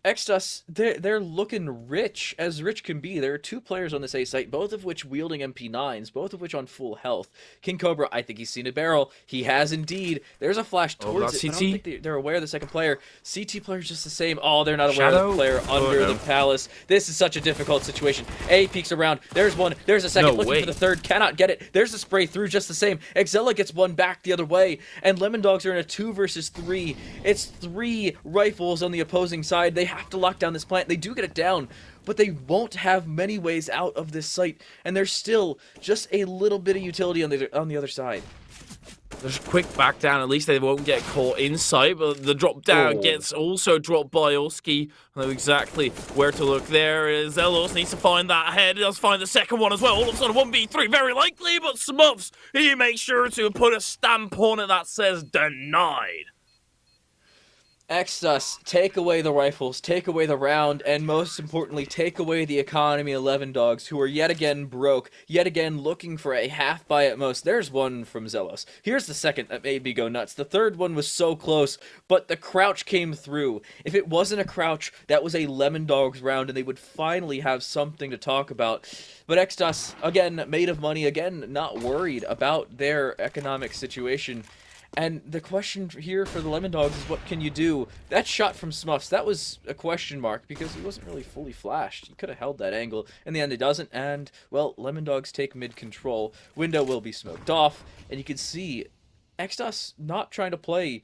Xdos, they're looking rich, as rich can be. There are 2 players on this A site, both of which wielding MP9s, both of which on full health. King Cobra, I think he's seen a barrel. He has indeed. There's a flash towards it. I don't think they're aware of the second player. CT player's just the same. Oh, they're not aware of the player under the palace. This is such a difficult situation. A peeks around. There's one. There's a second. Looking for the third. Cannot get it. There's a spray through just the same. Xella gets one back the other way. And Lemon Dogs are in a 2 versus 3. It's 3 rifles on the opposing side. They have to lock down this plant. They do get it down, but they won't have many ways out of this site, and there's still just a little bit of utility on the other side. There's a quick back down. At least they won't get caught inside, but the drop down gets also dropped by Oski. I know exactly where to look there. Zelos needs to find that head. He does find the second one as well. All of a sudden, 1v3, very likely, but Smuffs, he makes sure to put a stamp on it that says denied. Xdos, take away the rifles, take away the round, and most importantly, take away the economy 11 Dogs, who are yet again broke, yet again looking for a half buy at most. There's one from Zelos. Here's the second that made me go nuts. The third one was so close, but the crouch came through. If it wasn't a crouch, that was a Lemon Dogs round, and they would finally have something to talk about. But Xdos, again, made of money, again, not worried about their economic situation. And the question here for the Lemon Dogs is what can you do? That shot from Smuffs, that was a question mark because he wasn't really fully flashed. He could have held that angle. In the end, he doesn't. And, well, Lemon Dogs take mid control. Window will be smoked off. And you can see Extos not trying to play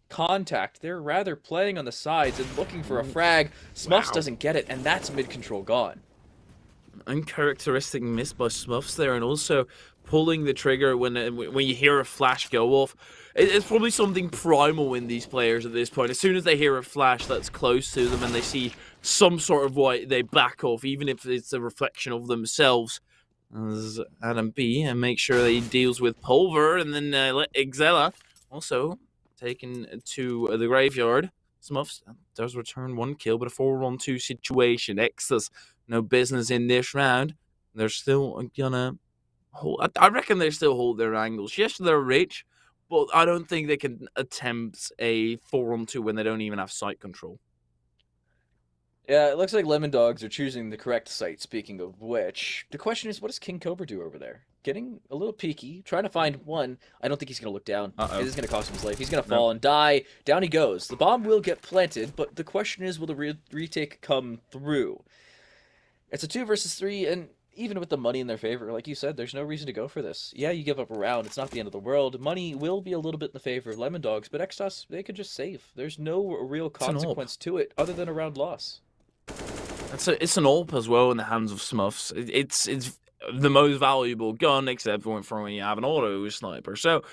contact. They're rather playing on the sides and looking for a frag. Smuffs doesn't get it, and that's mid control gone. Uncharacteristic miss by Smuffs there, and also pulling the trigger when you hear a flash go off. It's probably something primal in these players at this point. As soon as they hear a flash that's close to them and they see some sort of white, they back off, even if it's a reflection of themselves. As Adam B and make sure that he deals with Pulver, and then let Exela also taken to the graveyard. Smuffs does return 1 kill, but a 4-on-2 situation. Exas no business in this round. They're still gonna hold. I reckon they still hold their angles. Yes, they're rich, but I don't think they can attempt a 4-on-2 when they don't even have site control. Yeah, it looks like Lemon Dogs are choosing the correct site, speaking of which. The question is, what does King Cobra do over there? Getting a little peeky, trying to find one. I don't think he's going to look down. This is going to cost him his life. He's going to fall and die. Down he goes. The bomb will get planted, but the question is, will the retake come through? It's a 2 versus 3, and even with the money in their favor, like you said, there's no reason to go for this. Yeah, you give up a round. It's not the end of the world. Money will be a little bit in the favor of Lemon Dogs, but Extos, they could just save. There's no real consequence to it other than a round loss. It's an AWP as well in the hands of Smuffs. It's the most valuable gun, except for when you have an auto sniper. So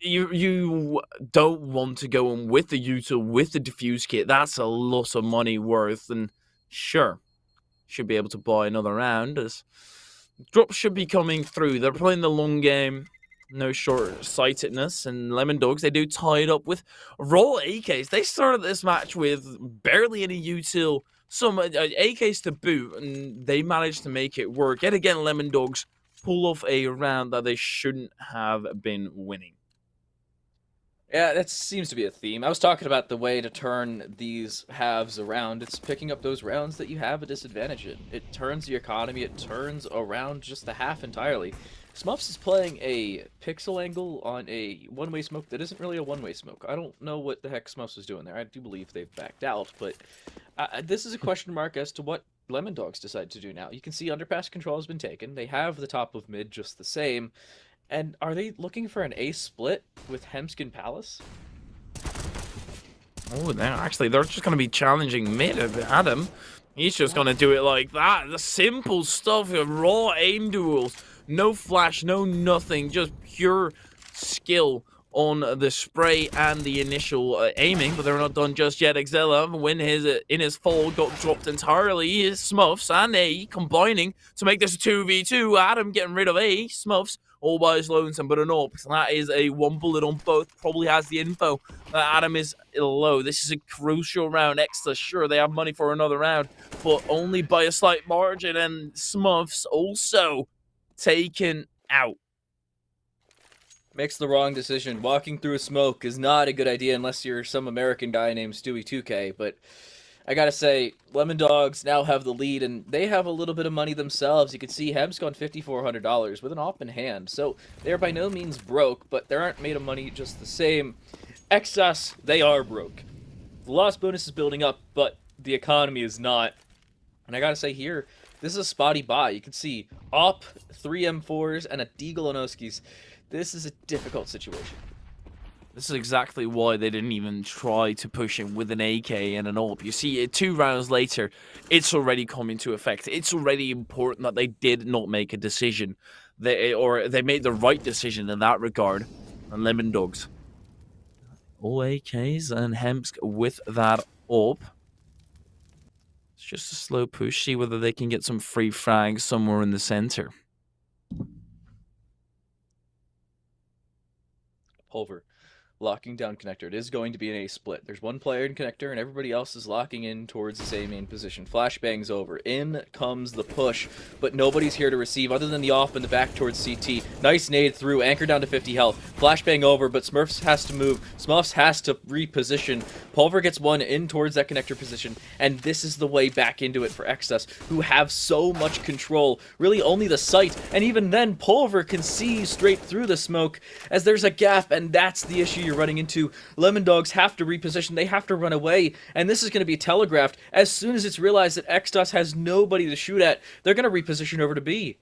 you don't want to go in with the util, with the diffuse kit. That's a lot of money worth, and sure, should be able to buy another round, as drops should be coming through. They're playing the long game, no short-sightedness, and Lemon Dogs, they do tie it up with raw AKs. They started this match with barely any util, some AKs to boot, and they managed to make it work. Yet again, Lemon Dogs pull off a round that they shouldn't have been winning. Yeah, that seems to be a theme. I was talking about the way to turn these halves around. It's picking up those rounds that you have a disadvantage in. It turns the economy. It turns around just the half entirely. Smuffs is playing a pixel angle on a one-way smoke that isn't really a one-way smoke. I don't know what the heck Smuffs was doing there. I do believe they've backed out, but this is a question mark as to what Lemon Dogs decide to do now. You can see underpass control has been taken. They have the top of mid just the same. And are they looking for an A split with Hemskin Palace? Oh, they're just going to be challenging mid. Adam, he's just going to do it like that. The simple stuff of raw aim duels. No flash, no nothing. Just pure skill on the spray and the initial aiming. But they're not done just yet. Exela, when in his fall, got dropped entirely. Is Smuffs and A combining to make this a 2v2. Adam getting rid of A. Smuffs all by his lonesome, but an AWP. That is a 1 bullet on both. Probably has the info that Adam is low. This is a crucial round. Extra, sure, they have money for another round, but only by a slight margin. And Smuffs also taken out. Makes the wrong decision. Walking through smoke is not a good idea unless you're some American guy named Stewie2K, but I gotta say, Lemon Dogs now have the lead, and they have a little bit of money themselves. You can see Heb's gone $5,400 with an AWP in hand, so they're by no means broke, but they aren't made of money just the same. Exos, they are broke. The loss bonus is building up, but the economy is not. And I gotta say here, this is a spotty buy. You can see AWP, 3 M4s, and a Deagle on Oskies. This is a difficult situation. This is exactly why they didn't even try to push him with an AK and an AWP. You see, 2 rounds later, it's already come into effect. It's already important that they did not make a decision. They made the right decision in that regard. And Lemon Dogs. All AKs and Hemsk with that AWP. It's just a slow push. See whether they can get some free frags somewhere in the center. Pulver. locking down connector. It is going to be an A split. There's one player in connector, and everybody else is locking in towards the same main position. Flashbang's over. In comes the push, but nobody's here to receive other than the off in the back towards CT. Nice nade through, anchor down to 50 health. Flashbang over, but Smurfs has to move. Smurfs has to reposition. Pulver gets one in towards that connector position, and this is the way back into it for Extus, who have so much control. Really only the sight, and even then Pulver can see straight through the smoke as there's a gap, and that's the issue you're running into. Lemon Dogs have to reposition, they have to run away, and this is going to be telegraphed. As soon as it's realized that Extus has nobody to shoot at, they're going to reposition over to B.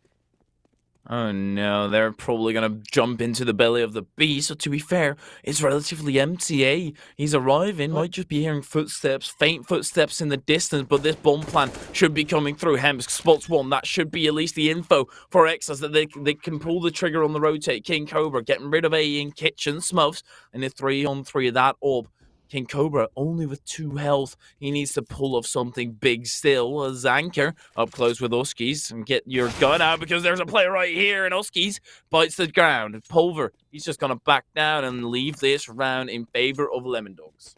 Oh no, they're probably going to jump into the belly of the beast. So to be fair, it's relatively empty, eh? He's arriving, might just be hearing footsteps, faint footsteps in the distance, but this bomb plan should be coming through. Hemsk spots one. That should be at least the info for Exas that they can pull the trigger on the rotate. King Cobra getting rid of A in kitchen. Smurfs and the 3-on-3 of that orb. King Cobra only with 2 health. He needs to pull off something big still. Zanker up close with Uskies. And get your gun out because there's a player right here. And Uskies bites the ground. Pulver, he's just going to back down and leave this round in favor of Lemon Dogs.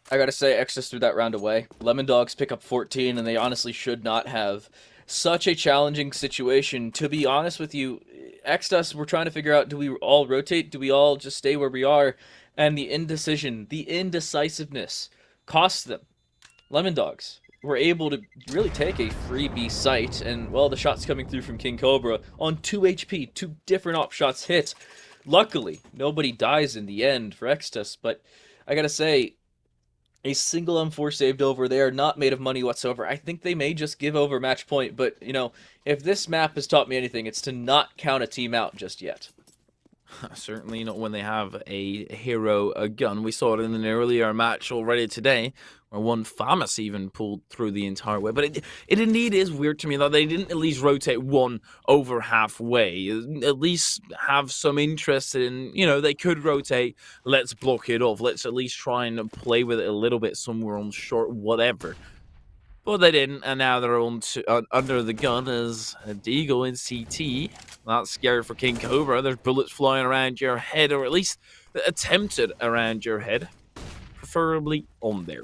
I gotta say, Extus threw that round away. Lemon Dogs pick up 14, and they honestly should not have. Such a challenging situation. To be honest with you, Extus, we're trying to figure out, do we all rotate? Do we all just stay where we are? And the indecision, the indecisiveness cost them. Lemon Dogs were able to really take a free B site, and, well, the shots coming through from King Cobra on 2 HP, 2 different op shots hit. Luckily, nobody dies in the end for Extus, but I gotta say, a single M4 saved over, they are not made of money whatsoever. I think they may just give over match point, but, you know, if this map has taught me anything, it's to not count a team out just yet. Certainly not when they have a hero, a gun. We saw it in an earlier match already today, where one Famas even pulled through the entire way. But it indeed is weird to me that they didn't at least rotate one over halfway. At least have some interest in, you know, they could rotate. Let's block it off. Let's at least try and play with it a little bit somewhere on short, whatever. But they didn't, and now they're on under the gun as a Deagle in CT. That's scary for King Cobra. There's bullets flying around your head, or at least attempted around your head. Preferably on there.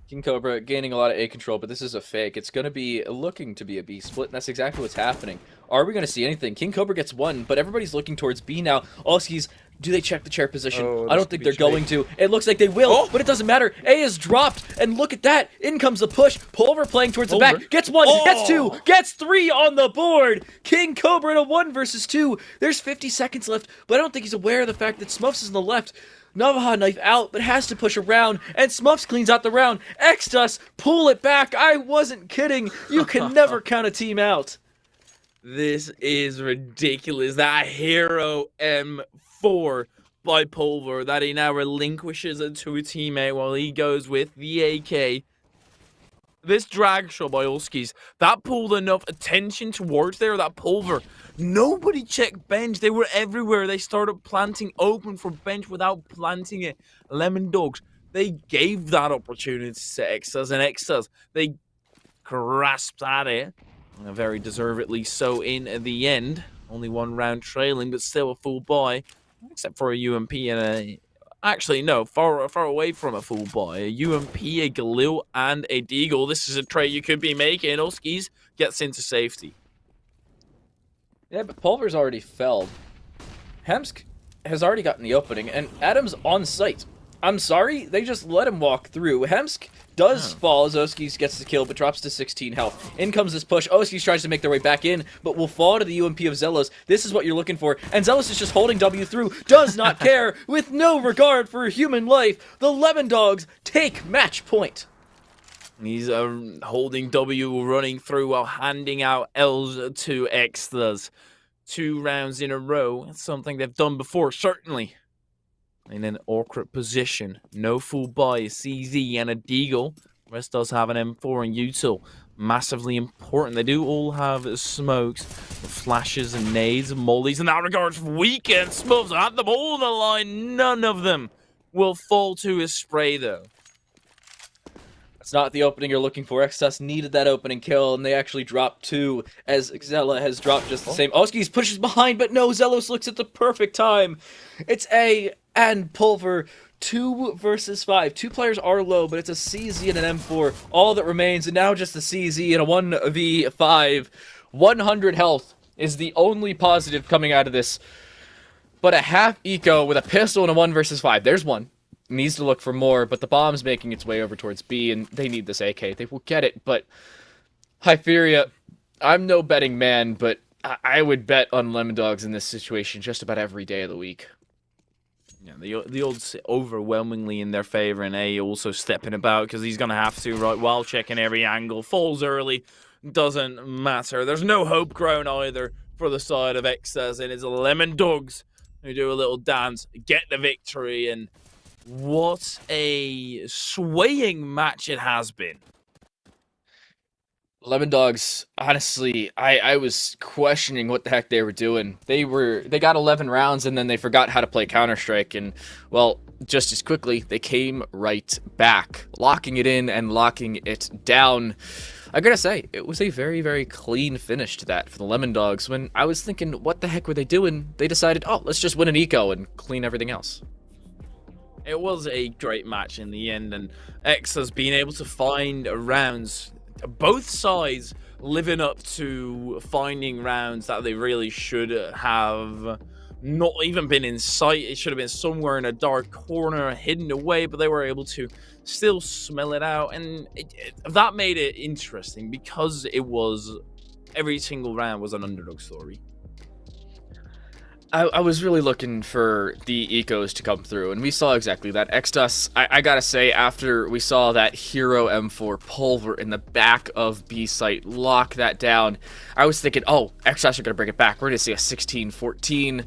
King Cobra gaining a lot of A control, but this is a fake. It's going to be looking to be a B split, and that's exactly what's happening. Are we going to see anything? King Cobra gets one, but everybody's looking towards B now. Oskies, do they check the chair position? I don't think they're going to. It looks like they will, but it doesn't matter. A is dropped, and look at that. In comes the push. Pulver playing towards the back. Gets one, gets two, gets 3 on the board. King Cobra in a 1 versus 2. There's 50 seconds left, but I don't think he's aware of the fact that Smurfs is on the left. Navaja knife out, but has to push around, and Smurfs cleans out the round. Extus, pull it back. I wasn't kidding. You can never count a team out. This is ridiculous. That hero M4 by Pulver that he now relinquishes it to a teammate while he goes with the AK. This drag shot by Uskies, that pulled enough attention towards there, that Pulver. Nobody checked bench. They were everywhere. They started planting open for bench without planting it. Lemon Dogs, they gave that opportunity to Exas, and Exas, they grasped at it. Very deservedly so in the end. Only 1 round trailing, but still a full buy. Except for a UMP and a... Actually, no, far away from a full buy. A UMP, a Galil, and a Deagle. This is a trade you could be making. Uskies gets into safety. Yeah, but Pulver's already felled. Hemsk has already gotten the opening, and Adam's on site. I'm sorry, they just let him walk through. Hemsk does fall as Oskies gets the kill, but drops to 16 health. In comes this push. Oskies tries to make their way back in, but will fall to the UMP of Zelos. This is what you're looking for, and Zelos is just holding W through, does not care, with no regard for human life. The Lemon Dogs take match point. He's holding W, running through while handing out L's to Extras. 2 rounds in a row. It's something they've done before, certainly. In an awkward position. No full buy, CZ and a Deagle. Rest does have an M4 and Util. Massively important. They do all have smokes, flashes and nades and mollies. In that regard, Weekend Smurfs had them all on the line. None of them will fall to his spray, though. It's not the opening you're looking for. Extus needed that opening kill, and they actually dropped 2, as Xella has dropped just the same. Oskies pushes behind, but no, Zelos looks at the perfect time. It's A and Pulver, 2 versus 5. 2 players are low, but it's a CZ and an M4. All that remains, and now just a CZ and a 1v5. 100 health is the only positive coming out of this. But a half eco with a pistol and a 1 versus 5. There's one. Needs to look for more, but the bomb's making its way over towards B, and they need this AK. They will get it, but Hyperia, I'm no betting man, but I would bet on Lemon Dogs in this situation just about every day of the week. Yeah, the odds overwhelmingly in their favor, and A also stepping about because he's going to have to, right, while checking every angle. Falls early, doesn't matter. There's no hope grown either for the side of Exas, and it's Lemon Dogs who do a little dance, get the victory, and what a swaying match it has been. Lemon Dogs, honestly, I was questioning what the heck they were doing. They got 11 rounds and then they forgot how to play Counter-Strike, and well, just as quickly, they came right back, locking it in and locking it down. I gotta say, it was a very, very clean finish to that for the Lemon Dogs. When I was thinking, what the heck were they doing? They decided, oh, let's just win an eco and clean everything else. It was a great match in the end, and X has been able to find rounds, both sides living up to finding rounds that they really should have not even been in sight. It should have been somewhere in a dark corner, hidden away, but they were able to still smell it out, and that made it interesting because it was every single round was an underdog story. I was really looking for the ecos to come through, and we saw exactly that. Extus, I gotta say, after we saw that hero M4 Pulver in the back of B site lock that down, I was thinking, oh, Extus are gonna bring it back. We're gonna see a 16-14.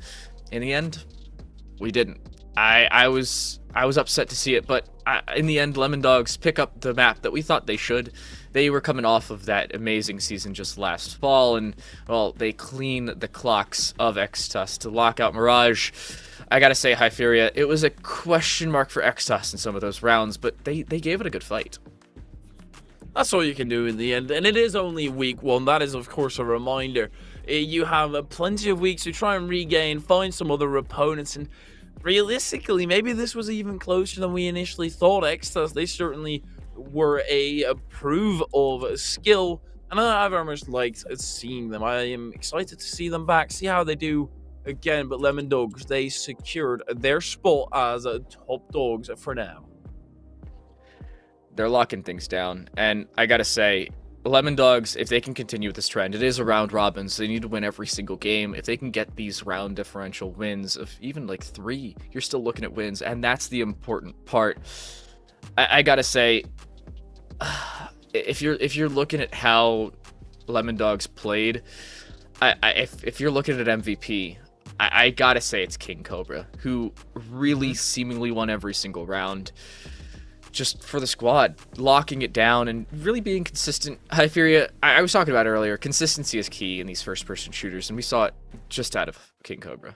In the end, we didn't. I was upset to see it, but in the end, Lemon Dogs pick up the map that we thought they should. They were coming off of that amazing season just last fall, and, well, they clean the clocks of Extus to lock out Mirage. I gotta say, Hyperia, it was a question mark for Extus in some of those rounds, but they gave it a good fight. That's all you can do in the end, and it is only week 1. That is, of course, a reminder. You have plenty of weeks to try and regain, find some other opponents, and realistically, maybe this was even closer than we initially thought. Extas, they certainly were a proof of skill, and I very much liked seeing them. I am excited to see them back, see how they do again, but Lemon Dogs, they secured their spot as top dogs for now. They're locking things down, and I gotta say, Lemon Dogs, if they can continue with this trend, it is a round robin, so they need to win every single game. If they can get these round differential wins of even like 3, you're still looking at wins, and that's the important part. I gotta say, if you're looking at how Lemon Dogs played, if you're looking at MVP, I gotta say it's King Cobra, who really seemingly won every single round. Just for the squad, locking it down and really being consistent. Hyperia, I was talking about earlier, consistency is key in these first-person shooters, and we saw it just out of King Cobra.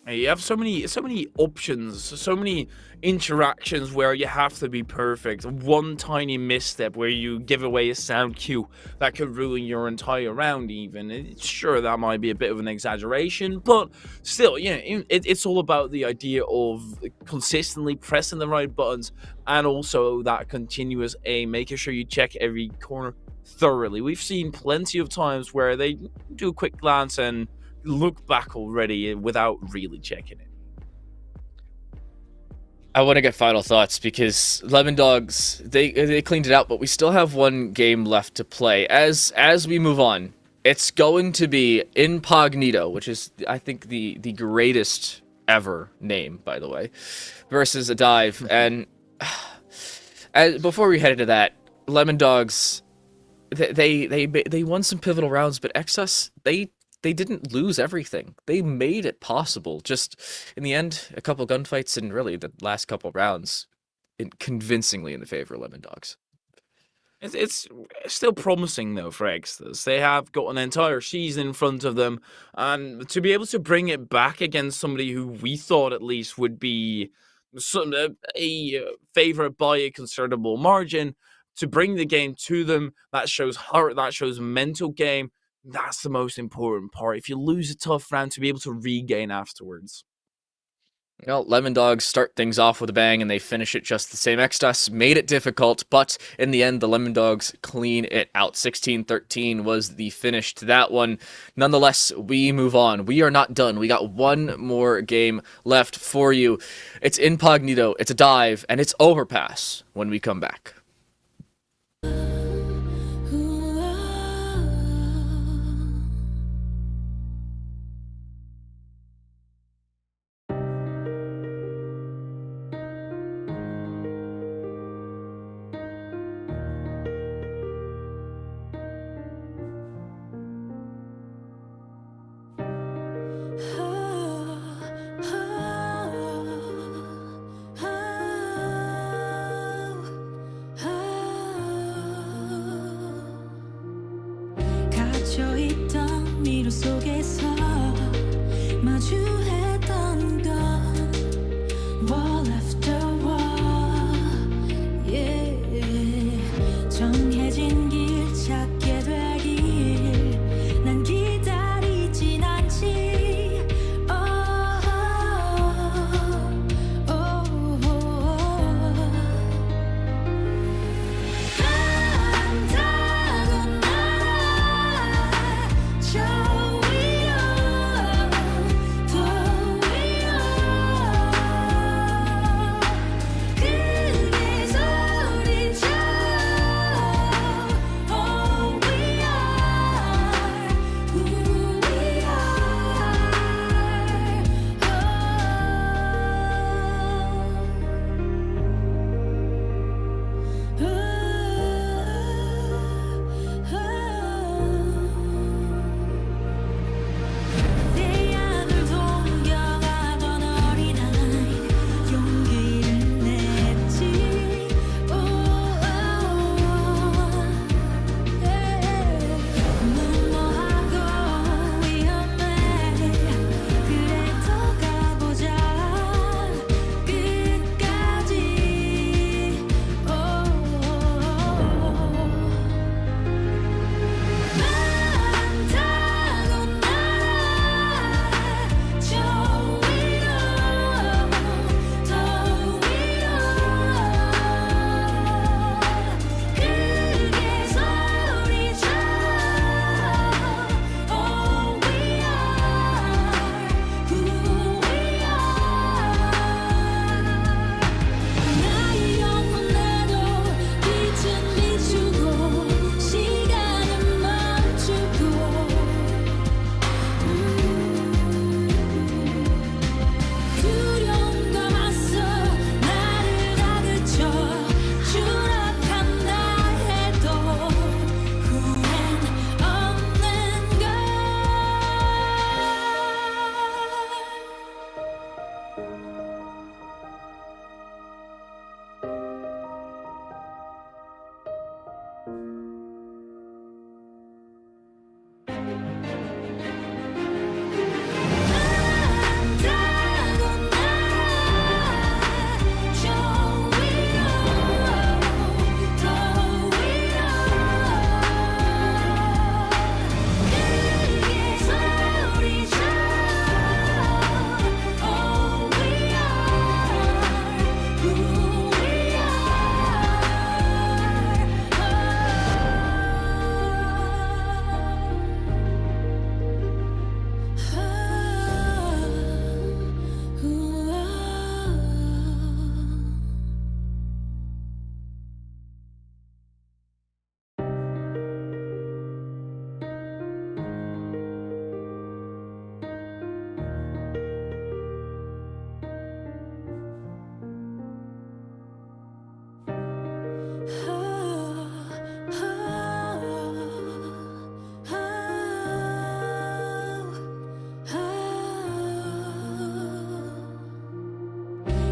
You have so many options, so many interactions where you have to be perfect. One tiny misstep where you give away a sound cue that could ruin your entire round even. Sure, that might be a bit of an exaggeration, but still, yeah, it's all about the idea of consistently pressing the right buttons and also that continuous aim, making sure you check every corner thoroughly. We've seen plenty of times where they do a quick glance and look back already without really checking it. I want to get final thoughts because Lemon Dogs, they cleaned it out, but we still have one game left to play. As we move on, it's going to be Incognito, which is, I think, the greatest ever name, by the way, versus a dive. And before we head into that, Lemon Dogs, they won some pivotal rounds, but Exus, they didn't lose everything. They made it possible. Just in the end, a couple gunfights and really the last couple rounds convincingly in the favor of Lemon Dogs. It's still promising, though, for Extras. They have got an entire season in front of them, and to be able to bring it back against somebody who we thought at least would be a favorite by a considerable margin to bring the game to them. That shows heart, that shows mental game. That's the most important part. If you lose a tough round, to be able to regain afterwards. Well, Lemon Dogs start things off with a bang and they finish it just the same. Extas made it difficult, but in the end, the Lemon Dogs clean it out. 16-13 was the finish to that one. Nonetheless, we move on. We are not done. We got one more game left for you. It's Incognito, it's a dive, and it's Overpass when we come back. 갇혀있던 미로 속에서 마주했던 건 wall after wall, yeah. 정해진 길 찾게 되길 난 기다리진 않지.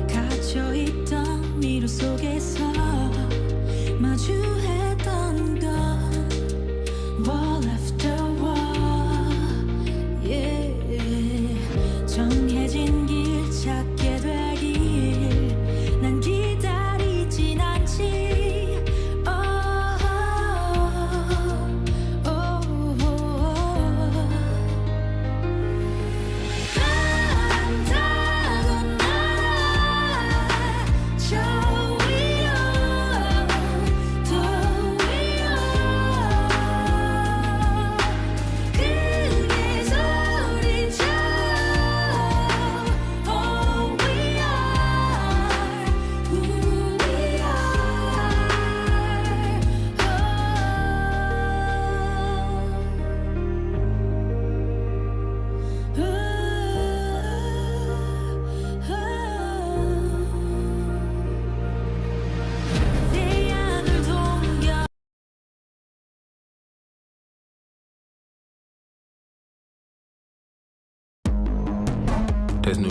갇혀있던 미로 속에서 마주했던 건 wall after wall, yeah. 정해진 길 찾게 되길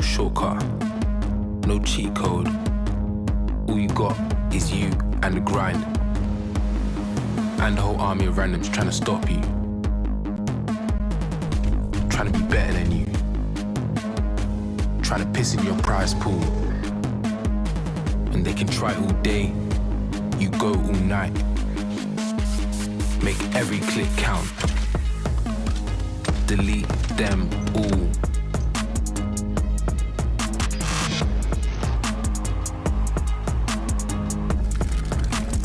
shortcut, no cheat code. All you got is you and the grind. And the whole army of randoms trying to stop you. Trying to be better than you. Trying to piss in your prize pool. And they can try all day, you go all night. Make every click count. Delete them all.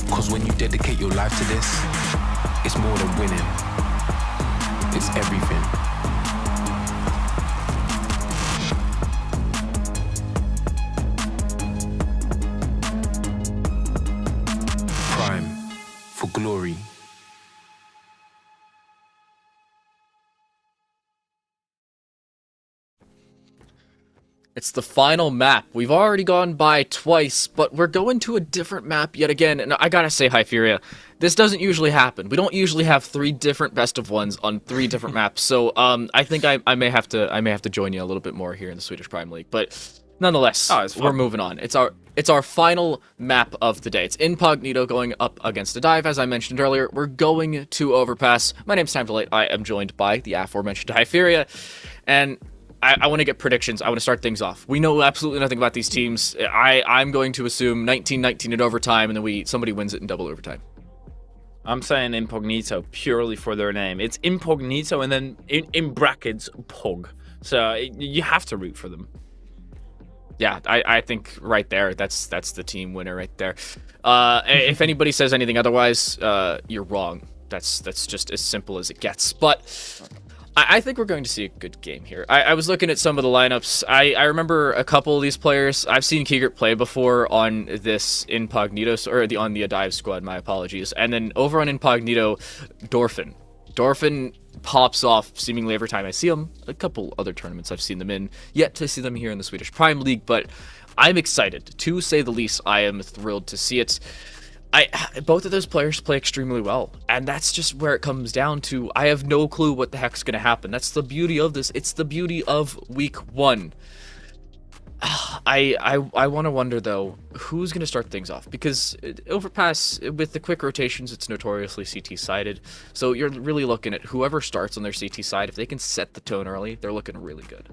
Cause when you dedicate your life to this, it's more than winning. It's everything. Prime for glory. It's the final map. We've already gone by twice, but we're going to a different map yet again. And I gotta say, Hyperia, this doesn't usually happen. We don't usually have 3 different best of ones on 3 different maps. So I think I may have to join you a little bit more here in the Swedish Prime League. But nonetheless, we're moving on. It's our final map of the day. It's Incognito going up against a dive. As I mentioned earlier, we're going to Overpass. My name's Time to Late. I am joined by the aforementioned Hyperia, and I want to get predictions. I want to start things off. We know absolutely nothing about these teams. I'm going to assume 19-19 in overtime, and then somebody wins it in double overtime. I'm saying Incognito purely for their name. It's Incognito and then in brackets, Pog. So you have to root for them. Yeah, I think right there, that's the team winner right there. If anybody says anything otherwise, you're wrong. That's just as simple as it gets. But I think we're going to see a good game here. I was looking at some of the lineups. I remember a couple of these players. I've seen Keegert play before on this Incognito, or on the Dive squad, my apologies. And then over on Incognito, Dorfin. Dorfin pops off seemingly every time I see him. A couple other tournaments I've seen them in. Yet to see them here in the Swedish Prime League, but I'm excited. To say the least, I am thrilled to see it. Both of those players play extremely well, and that's just where it comes down to. I have no clue what the heck's going to happen. That's the beauty of this. It's the beauty of week 1. I want to wonder, though, who's going to start things off, because Overpass, with the quick rotations, it's notoriously CT-sided, so you're really looking at whoever starts on their CT side. If they can set the tone early, they're looking really good.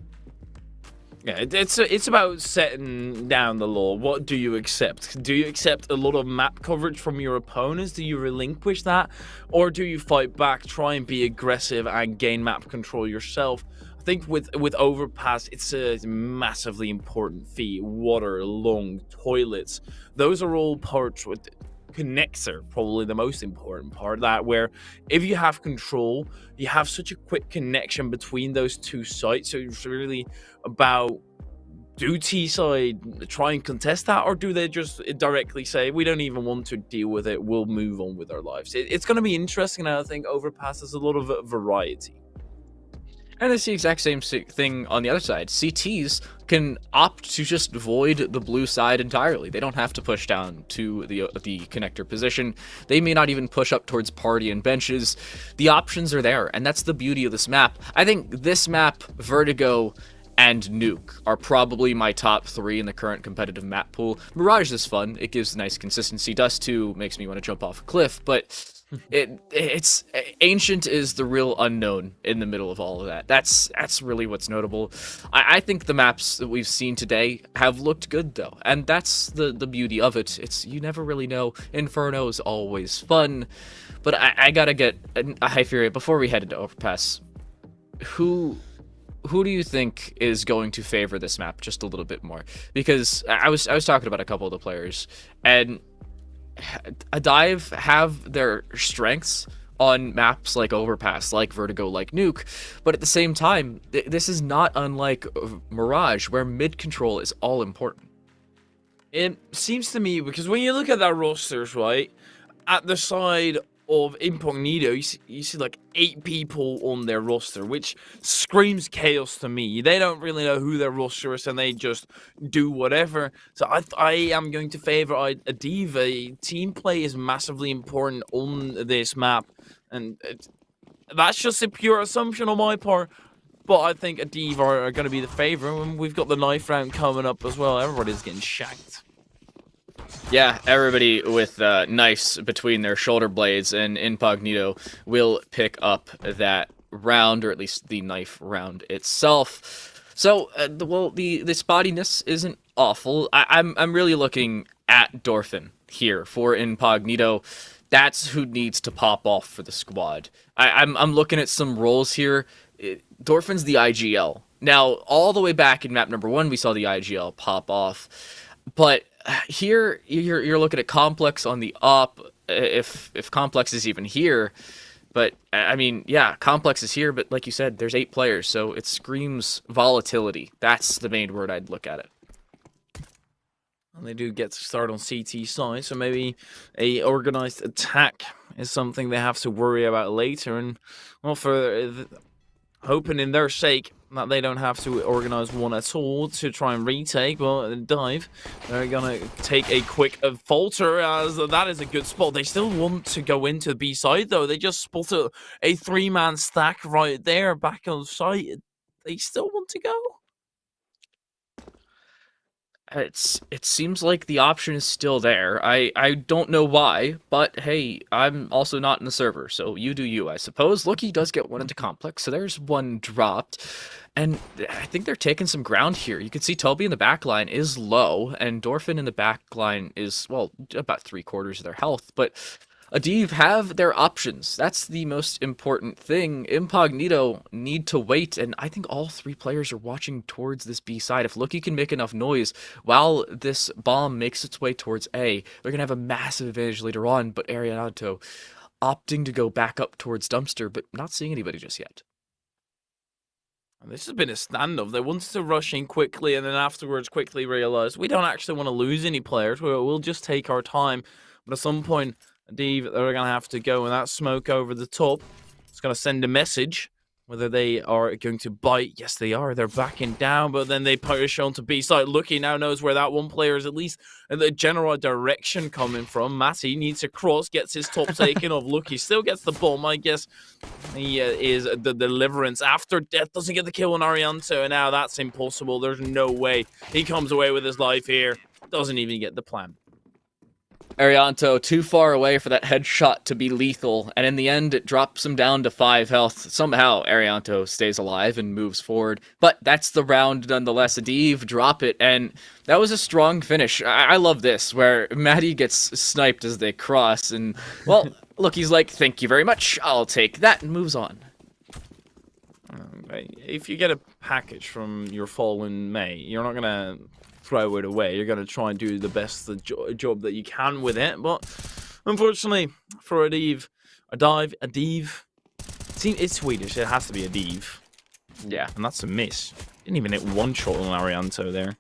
Yeah, it's about setting down the law. What do you accept? Do you accept a lot of map coverage from your opponents? Do you relinquish that? Or do you fight back, try and be aggressive and gain map control yourself? I think with Overpass, it's a massively important feat. Water, lung, toilets. Those are all parts with connector, probably the most important part, that where if you have control, you have such a quick connection between those 2 sites. So it's really about, do T-side try and contest that, or do they just directly say, we don't even want to deal with it, we'll move on with our lives? It's going to be interesting, and I think Overpass has a lot of variety. And it's the exact same thing on the other side. CTs can opt to just void the blue side entirely. They don't have to push down to the connector position. They may not even push up towards party and benches. The options are there, and that's the beauty of this map. I think this map, Vertigo, and Nuke are probably my top 3 in the current competitive map pool. Mirage is fun. It gives nice consistency. Dust 2 makes me want to jump off a cliff, but it's Ancient is the real unknown in the middle of all of that. That's really what's notable. I think the maps that we've seen today have looked good, though, and that's the beauty of it. It's, you never really know. Inferno is always fun, but I gotta get a Hyperia before we head into Overpass. Who do you think is going to favor this map just a little bit more? Because I was talking about a couple of the players, and a Dive have their strengths on maps like Overpass, like Vertigo, like Nuke, but at the same time, this is not unlike Mirage, where mid control is all important. It seems to me, because when you look at that rosters, right, at the side of Incognito, you see like 8 people on their roster, which screams chaos to me. They don't really know who their roster is, and they just do whatever. So I am going to favor a Diva. Team play is massively important on this map, and that's just a pure assumption on my part. But I think Adiv are going to be the favourite, and we've got the knife round coming up as well. Everybody's getting shanked. Yeah, everybody with knives between their shoulder blades, and Incognito will pick up that round, or at least the knife round itself. So, well, the spottiness isn't awful. I'm really looking at Dorfin here for Incognito. That's who needs to pop off for the squad. I'm looking at some roles here. Dorfin's the IGL. Now, all the way back in map number 1, we saw the IGL pop off. But here, you're looking at Complex on the up, if Complex is even here. But, I mean, yeah, Complex is here, but like you said, there's 8 players, so it screams volatility. That's the main word I'd look at it. And they do get to start on CT side, so maybe a organized attack is something they have to worry about later. And, well, for hoping in their sake that they don't have to organize one at all to try and retake, well, dive, they're gonna take a quick falter, as that is a good spot. They still want to go into the B side, though. They just spotted a 3-man stack right there back on site. They still want to go. It seems like the option is still there. I don't know why, but hey, I'm also not in the server, so you do you, I suppose. Look, he does get one into Complex, so there's one dropped. And I think they're taking some ground here. You can see Toby in the back line is low, and Dorfin in the back line is, well, about 3/4 of their health. But Adiv have their options. That's the most important thing. Incognito need to wait, and I think all 3 players are watching towards this B side. If Lucky can make enough noise while this bomb makes its way towards A, they're going to have a massive advantage later on, but Arianato opting to go back up towards Dumpster, but not seeing anybody just yet. This has been a standoff. They wanted to rush in quickly and then afterwards quickly realized we don't actually want to lose any players. We'll just take our time. But at some point, Adiv, they're going to have to go, and that smoke over the top, it's going to send a message. Whether they are going to bite, yes, they are. They're backing down, but then they push on to B side. Lucky now knows where that one player is, at least in the general direction coming from. Matty needs to cross, gets his top taken off. Lucky still gets the bomb. I guess he is the deliverance after death. Doesn't get the kill on Arianto, and now that's impossible. There's no way he comes away with his life here. Doesn't even get the plan. Arianto too far away for that headshot to be lethal, and in the end, it drops him down to 5 health. Somehow, Arianto stays alive and moves forward, but that's the round nonetheless. Adiv drop it, and that was a strong finish. I love this, where Maddie gets sniped as they cross, and, well, look, he's like, thank you very much, I'll take that, and moves on. If you get a package from your fallen mate, you're not going to throw it away. You're going to try and do the best job that you can with it. But unfortunately for Adiv, it's Swedish. It has to be Adiv. Yeah. And that's a miss. Didn't even hit one shot on Arianto there.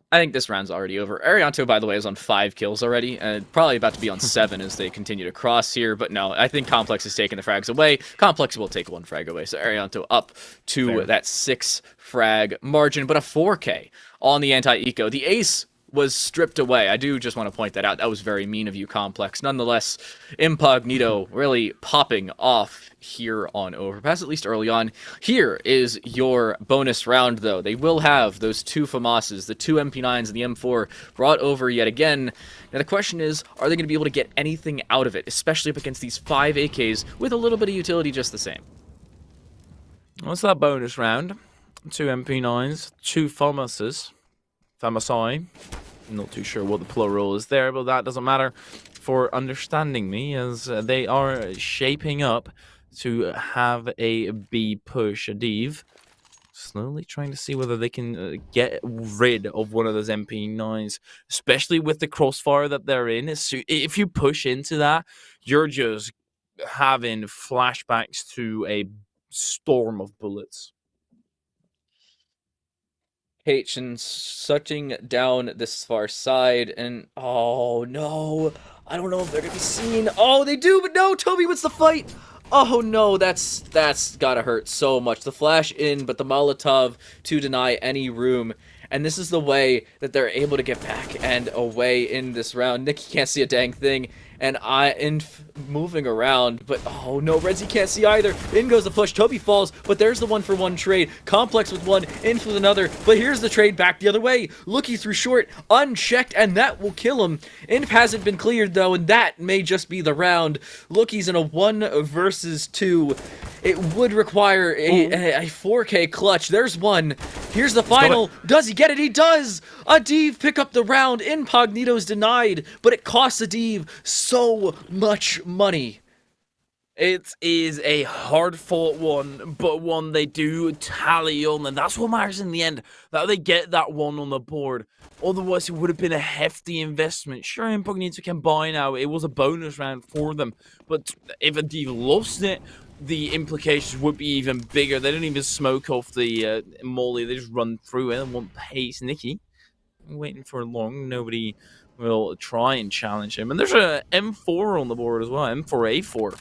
I think this round's already over. Arianto, by the way, is on 5 kills already, and probably about to be on 7 as they continue to cross here. But no, I think Complex is taking the frags away. Complex will take 1 frag away, so Arianto up to that 6 frag margin, but a 4K on the anti-eco. The ace was stripped away. I do just want to point that out. That was very mean of you, Complex. Nonetheless, Incognito really popping off here on Overpass, at least early on. Here is your bonus round, though. They will have those 2 FAMASs, the 2 MP9s and the M4 brought over yet again. Now, the question is, are they going to be able to get anything out of it, especially up against these 5 AKs with a little bit of utility just the same? What's that bonus round? 2 MP9s, 2 FAMASs. FAMASI. Not too sure what the plural is there, but that doesn't matter for understanding me, as they are shaping up to have a B push. Adiv slowly trying to see whether they can get rid of one of those MP9s, especially with the crossfire that they're in. If you push into that, you're just having flashbacks to a storm of bullets. And shutting down this far side, and oh no, I don't know if they're gonna be seen. Oh, they do, but no, Toby wins the fight. Oh no, that's gotta hurt so much. The flash in, but the Molotov to deny any room. and this is the way that they're able to get back and away in this round. Nikki can't see a dang thing, and moving around, but oh no, Redzi can't see either. In goes the push, Toby falls, but there's the 1-for-1 trade. Complex with one, Inf with another, but here's the trade back the other way. Looky through short, unchecked, and that will kill him. Inf hasn't been cleared though, and that may just be the round. Lookie's in a 1 versus 2. It would require a 4K clutch. There's one. Here's the final. Does he get it? He does! Adiv pick up the round. Incognito's denied, but it costs Adiv so much money. It is a hard-fought one, but one they do tally on, and that's what matters in the end, that they get that one on the board. Otherwise, it would have been a hefty investment. Sure, Incognito can buy now. It was a bonus round for them, but if Adiv lost it, the implications would be even bigger. They don't even smoke off the molly. They just run through it and want pace. Nikki, waiting for long. Nobody will try and challenge him. And there's a M4 on the board as well. M4A4.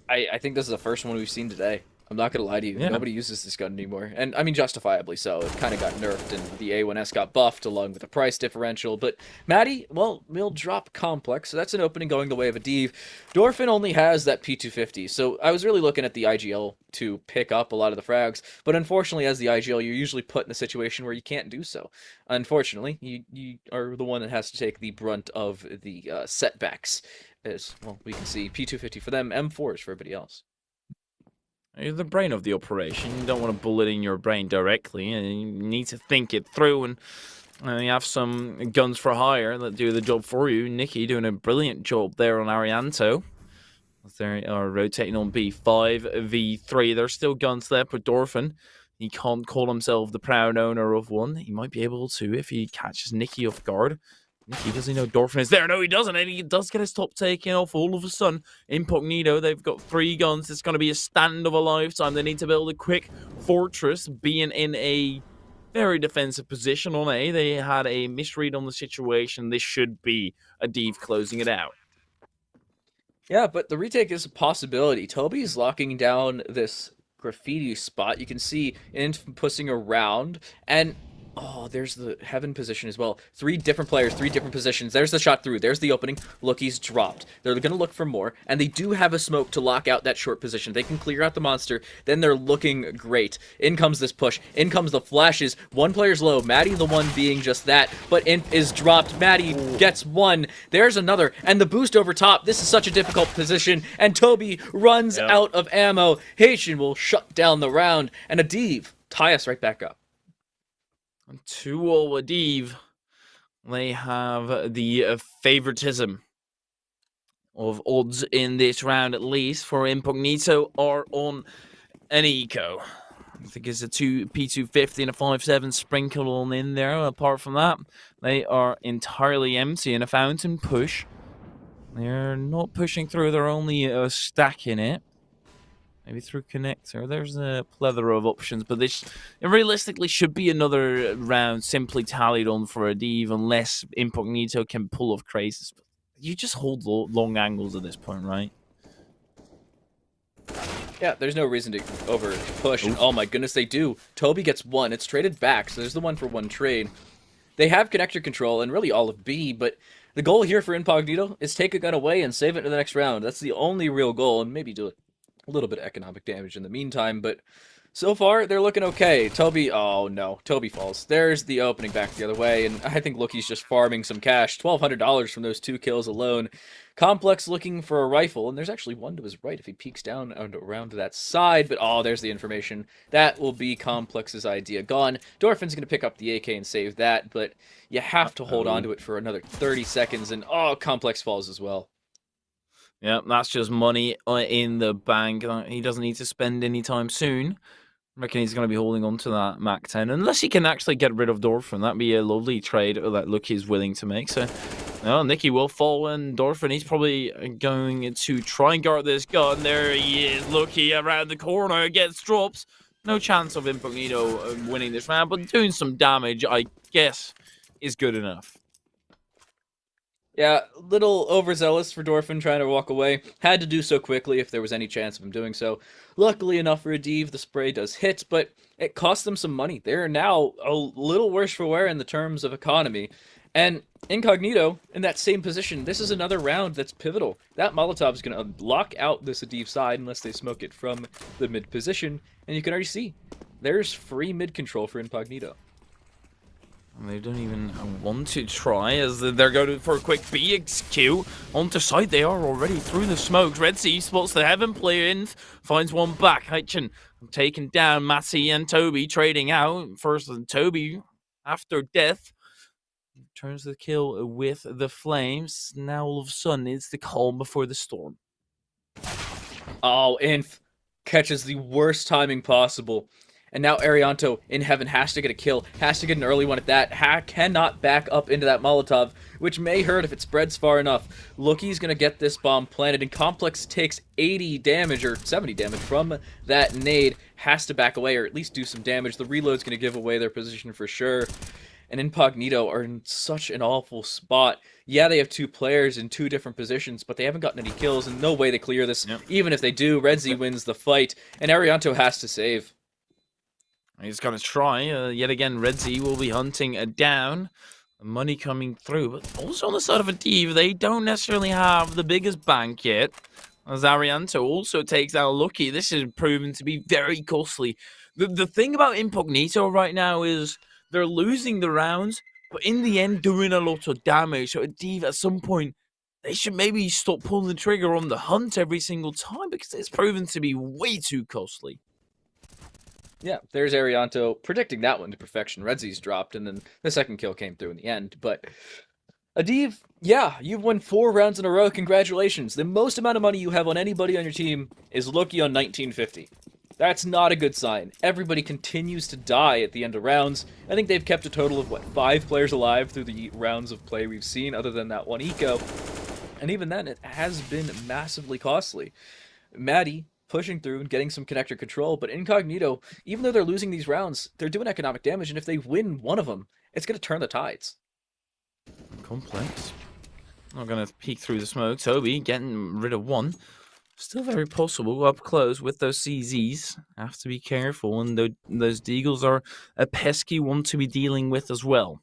I think this is the first one we've seen today. I'm not gonna lie to you. Yeah. Nobody uses this gun anymore, and I mean justifiably so. It kind of got nerfed, and the A1S got buffed along with the price differential. But Maddie, well, will drop Complex, so that's an opening going the way of Adiv. Dorfin only has that P250, so I was really looking at the IGL to pick up a lot of the frags. But unfortunately, as the IGL, you're usually put in a situation where you can't do so. Unfortunately, you are the one that has to take the brunt of the setbacks. As well, we can see P250 for them, M4s for everybody else. You're the brain of the operation. You don't want to bullet in your brain directly, and you need to think it through. And you have some guns for hire that do the job for you. Nikki doing a brilliant job there on Arianto. They are rotating on B5, V3. There's still guns there for Dorfin. He can't call himself the proud owner of one. He might be able to if he catches Nikki off guard. Nikki, does he know Dorfin is there? No, he doesn't, and he does get his top taken off all of a sudden. Incognito, they've got 3 guns. It's going to be a stand of a lifetime. They need to build a quick fortress, being in a very defensive position on A. They had a misread on the situation. This should be Adiv closing it out. Yeah, but the retake is a possibility. Toby's locking down this graffiti spot. You can see Inf pushing around, and oh, there's the heaven position as well. 3 different players, 3 different positions. There's the shot through. There's the opening. Look, he's dropped. They're going to look for more, and they do have a smoke to lock out that short position. They can clear out the monster. Then they're looking great. In comes this push. In comes the flashes. 1 player's low. Maddie the one being just that, but Inf is dropped. Maddie gets 1. There's another, and the boost over top. This is such a difficult position, and Toby runs out of ammo. Haitian will shut down the round, and Adiv tie us right back up. 2-0 Adiv. They have the favoritism of odds in this round, at least, for Incognito are on an eco. I think it's a P250 and a 5.7 sprinkled on in there. Apart from that, they are entirely empty, and a fountain push. They're not pushing through, they're only stacking it. Maybe through connector. There's a plethora of options, but this realistically should be another round simply tallied on for Adiv, unless Incognito can pull off crazes. You just hold long angles at this point, right? Yeah, there's no reason to over push. And oh my goodness, they do. Toby gets 1. It's traded back, so there's the 1-for-1 trade. They have connector control and really all of B, but the goal here for Incognito is take a gun away and save it to the next round. That's the only real goal, and maybe do it. A little bit of economic damage in the meantime, but so far they're looking okay. Toby, oh no, Toby falls. There's the opening back the other way, and I think Lookie's just farming some cash. $1,200 from those 2 kills alone. Complex looking for a rifle, and there's actually one to his right if he peeks down and around to that side, but oh, there's the information. That will be Complex's idea gone. Dorfin's going to pick up the AK and save that, but you have to hold on to it for another 30 seconds, and oh, Complex falls as well. Yeah, that's just money in the bank. He doesn't need to spend any time soon. I reckon he's going to be holding on to that Mac 10. Unless he can actually get rid of Dorfin. That'd be a lovely trade that Lookie's willing to make. So, Nikki will fall, and Dorfin, he's probably going to try and guard this gun. There he is. Lookie around the corner, gets drops. No chance of Incognito winning this round, but doing some damage, I guess, is good enough. Yeah, little overzealous for Dorfin trying to walk away. Had to do so quickly if there was any chance of him doing so. Luckily enough for Adiv, the spray does hit, but it cost them some money. They're now a little worse for wear in the terms of economy. And Incognito, in that same position, this is another round that's pivotal. That Molotov is going to lock out this Adiv side unless they smoke it from the mid position. And you can already see, there's free mid control for Incognito. And they don't even want to try as they're going for a quick BXQ. Onto side, they are already through the smokes. Red Sea spots the Heaven player in, finds one back. Hitchin taken down. Matty and Toby trading out. First, Toby, after death, turns the kill with the flames. Now all of a sudden, it's the calm before the storm. Oh, Inf catches the worst timing possible. And now Arianto in heaven has to get a kill, has to get an early one at that, cannot back up into that Molotov, which may hurt if it spreads far enough. Loki's going to get this bomb planted, and Complex takes 80 damage, or 70 damage from that nade, has to back away, or at least do some damage. The reload's going to give away their position for sure. And Incognito are in such an awful spot. Yeah, they have two players in two different positions, but they haven't gotten any kills, and no way they clear this. Yep. Even if they do, Redzi wins the fight, and Arianto has to save. He's going to try. Yet again, Redzi will be hunting down. Money coming through. But also on the side of Adiv, they don't necessarily have the biggest bank yet. As Arianto also takes out Lucky. This is proven to be very costly. The thing about Incognito right now is they're losing the rounds, but in the end doing a lot of damage. So Adiv, at some point, they should maybe stop pulling the trigger on the hunt every single time because it's proven to be way too costly. Yeah, there's Arianto predicting that one to perfection. Redzi's dropped, and then the second kill came through in the end. But Adiv, yeah, you've won 4 rounds in a row. Congratulations. The most amount of money you have on anybody on your team is Loki on 1950. That's not a good sign. Everybody continues to die at the end of rounds. I think they've kept a total of, 5 players alive through the rounds of play we've seen, other than that one eco. And even then, it has been massively costly. Maddie pushing through and getting some connector control, but Incognito, even though they're losing these rounds, they're doing economic damage, and if they win one of them, it's going to turn the tides. Complex. Not going to peek through the smoke. Toby getting rid of one. Still very possible up close with those CZs. Have to be careful, and those Deagles are a pesky one to be dealing with as well.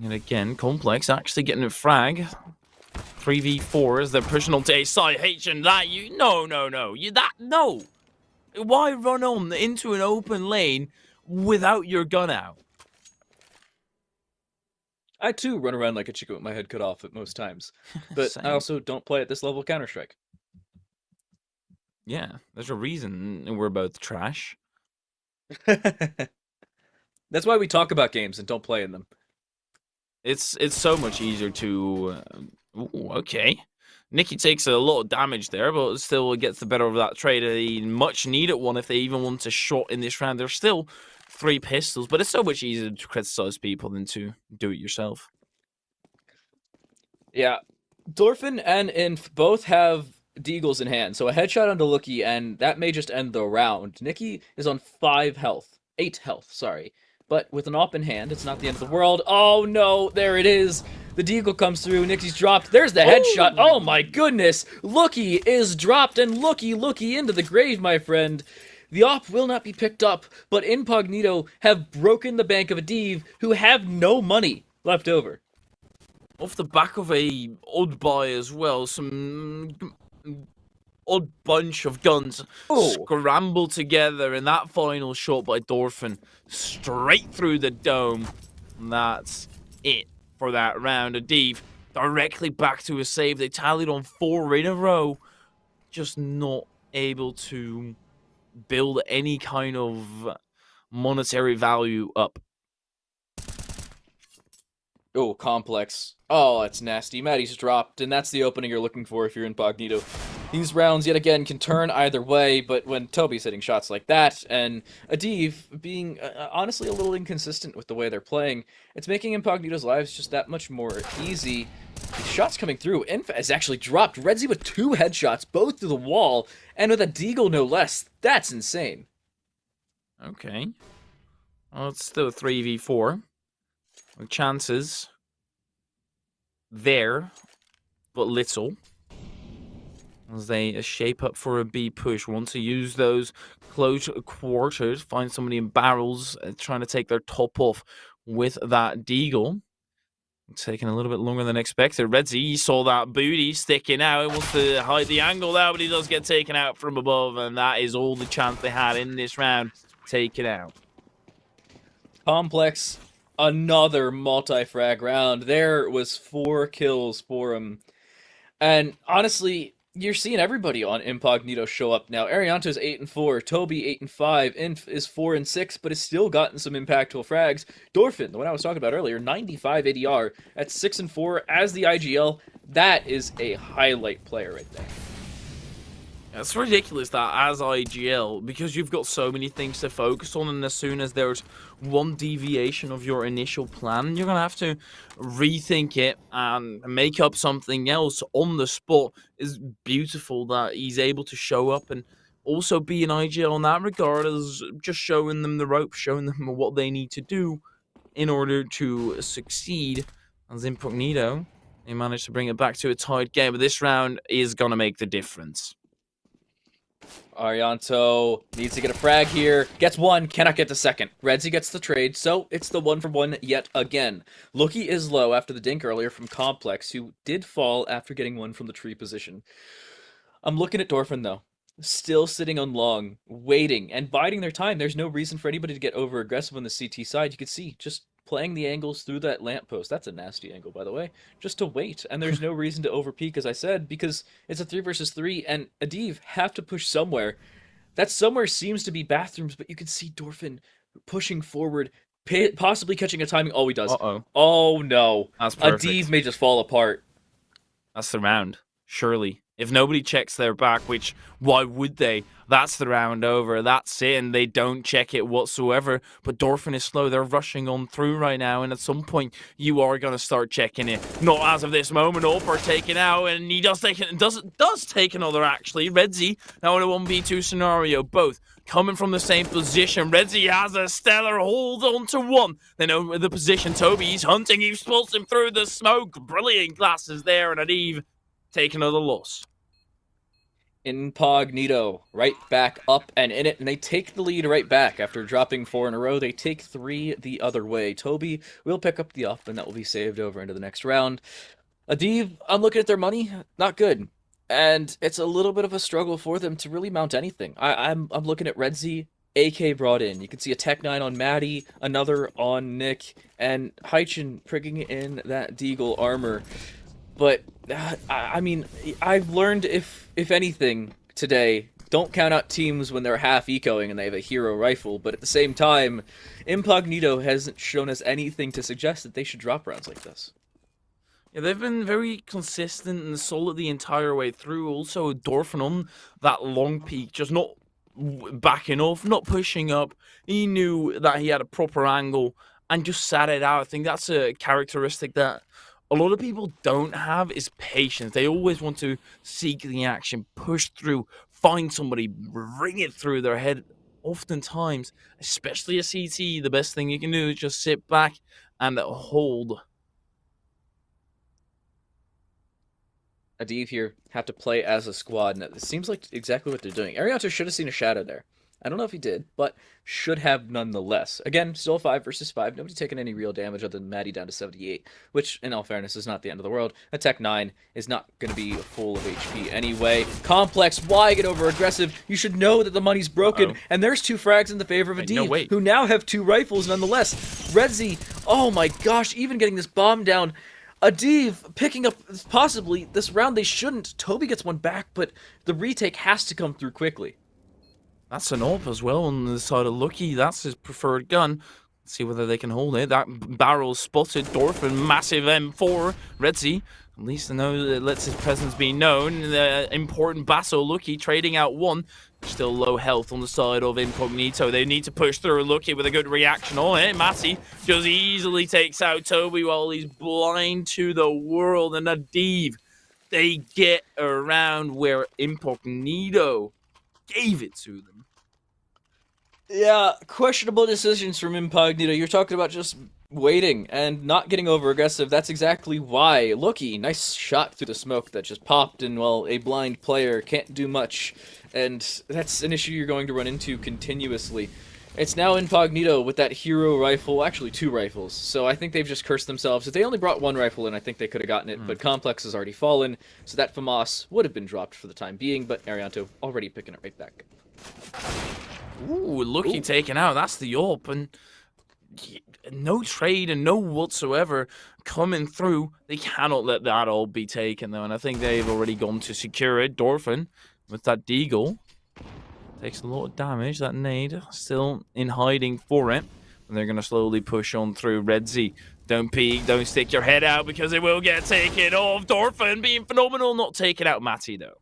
And again, Complex actually getting a frag. 3v4 as they're pushing onto a side. And that you no. Why run on into an open lane without your gun out? I too run around like a chicken with my head cut off at most times, but I also don't play at this level of Counter-Strike. Yeah, there's a reason we're both trash. That's why we talk about games and don't play in them. It's so much easier to. Ooh, okay. Nikki takes a lot of damage there, but still gets the better of that trade. A much needed one if they even want a shot in this round. There's still 3 pistols, but it's so much easier to criticize people than to do it yourself. Yeah. Dorfin and Inf both have Deagles in hand, so a headshot onto Lucky, and that may just end the round. Nikki is on 8 health, sorry. But with an op in hand, it's not the end of the world. Oh no, there it is. The Deagle comes through, Nikki's dropped. There's the headshot. Oh my goodness. Lucky is dropped, and Lucky into the grave, my friend. The op will not be picked up, but Incognito have broken the bank of Adiv, who have no money left over. Off the back of a odd buy as well, some odd bunch of guns scramble together, and that final shot by Dorfin straight through the dome. And that's it for that round. Adiv directly back to a save. They tallied on 4 in a row, just not able to build any kind of monetary value up. Oh, Complex. Oh, that's nasty. Maddie's dropped, and that's the opening you're looking for if you're Incognito. These rounds, yet again, can turn either way, but when Toby's hitting shots like that, and Adiv being, honestly, a little inconsistent with the way they're playing, it's making Incognito's lives just that much more easy. The shots coming through. Inf has actually dropped. Redzi with 2 headshots, both through the wall, and with a Deagle no less. That's insane. Okay. Well, it's still a 3v4. With chances there, but little. As they shape up for a B push. Want to use those close quarters, find somebody in barrels, trying to take their top off with that deagle. Taking a little bit longer than expected. Redzi saw that booty sticking out. He wants to hide the angle there, but he does get taken out from above, and that is all the chance they had in this round. Taken out. Complex, another multi-frag round. There was 4 kills for him. And honestly, you're seeing everybody on Incognito show up now. Arianto's 8-4, Toby 8-5, Inf is 4-6, but has still gotten some impactful frags. Dorfin, the one I was talking about earlier, 95 ADR at 6-4 as the IGL. That is a highlight player right there. It's ridiculous that as IGL, because you've got so many things to focus on, and as soon as there's one deviation of your initial plan, you're going to have to rethink it and make up something else on the spot. It's beautiful that he's able to show up and also be an IGL in that regard, as just showing them the ropes, showing them what they need to do in order to succeed. As Incognito, they managed to bring it back to a tied game, but this round is going to make the difference. Arianto needs to get a frag here. Gets one, cannot get the second. Redzi gets the trade, so it's the 1-for-1 yet again. Looky is low after the dink earlier from Complex, who did fall after getting one from the tree position. I'm looking at Dorfin, though. Still sitting on long, waiting, and biding their time. There's no reason for anybody to get over-aggressive on the CT side. You can see, just playing the angles through that lamppost. That's a nasty angle, by the way. Just to wait, and there's no reason to overpeak, as I said, because it's a 3 versus 3, and Adiv have to push somewhere. That somewhere seems to be bathrooms, but you can see Dorfin pushing forward, possibly catching a timing. Oh, he does. Uh-oh. Oh, no. That's perfect. Adiv may just fall apart. That's the round, surely. If nobody checks their back, which, why would they? That's the round over. That's it, and they don't check it whatsoever. But Dorfin is slow. They're rushing on through right now, and at some point, you are going to start checking it. Not as of this moment. Opar taken out, and he does take another, actually. Redzi, now in a 1v2 scenario. Both coming from the same position. Redzi has a stellar hold on to one. They know the position. Toby, he's hunting. He spots him through the smoke. Brilliant glasses there, and Adiv take another loss. Incognito right back up and in it, and they take the lead right back after dropping 4 in a row. They take 3 the other way. Toby will pick up the up, and that will be saved over into the next round. Adiv, I'm looking at their money, not good, and it's a little bit of a struggle for them to really mount anything. I'm looking at Redzi, AK brought in. You can see a Tech 9 on Maddie, another on Nick, and Haichin prigging in that Deagle armor. But, I mean, I've learned, if anything, today, don't count out teams when they're half ecoing and they have a hero rifle, but at the same time, Incognito hasn't shown us anything to suggest that they should drop rounds like this. Yeah, they've been very consistent and solid the entire way through. Also, Dorfin on that long peak, just not backing off, not pushing up. He knew that he had a proper angle and just sat it out. I think that's a characteristic that a lot of people don't have, is patience. They always want to seek the action, push through, find somebody, ring it through their head. Oftentimes, especially a CT, the best thing you can do is just sit back and hold. Adiv here have to play as a squad, and it seems like exactly what they're doing. Arianto should have seen a shadow there. I don't know if he did, but should have nonetheless. Again, still 5 versus 5. Nobody taking any real damage other than Maddie down to 78, which, in all fairness, is not the end of the world. A Tech 9 is not going to be full of HP anyway. Complex, why get over aggressive? You should know that the money's broken, and there's 2 frags in the favor of Adiv, who now have 2 rifles nonetheless. Redzi, oh my gosh, even getting this bomb down. Adiv picking up, possibly, this round they shouldn't. Toby gets one back, but the retake has to come through quickly. That's an AWP as well on the side of Lucky. That's his preferred gun. Let's see whether they can hold it. That barrel spotted. Dorfin, massive M4. Redzi, at least I know that lets his presence be known. The important Basso Lucky trading out one. Still low health on the side of Incognito. They need to push through Lucky with a good reaction on it. Matty just easily takes out Toby while he's blind to the world. And Adiv, they get around where Incognito gave it to them. Yeah, questionable decisions from Incognito. You're talking about just waiting and not getting over aggressive. That's exactly why. Looky, nice shot through the smoke that just popped, and well, a blind player can't do much, and that's an issue you're going to run into continuously. It's now Incognito with that hero rifle, actually 2 rifles, so I think they've just cursed themselves. If they only brought 1 rifle in, I think they could have gotten it, but Complex has already fallen, so that FAMAS would have been dropped for the time being, but Arianto already picking it right back. Ooh, Lucky taken out. That's the AWP, and no trade and no whatsoever coming through. They cannot let that all be taken, though, and I think they've already gone to secure it. Dorfin with that deagle takes a lot of damage. That nade still in hiding for it, and they're going to slowly push on through. Redzy, don't peek, don't stick your head out because it will get taken off. Dorfin being phenomenal, not taking out Matty, though.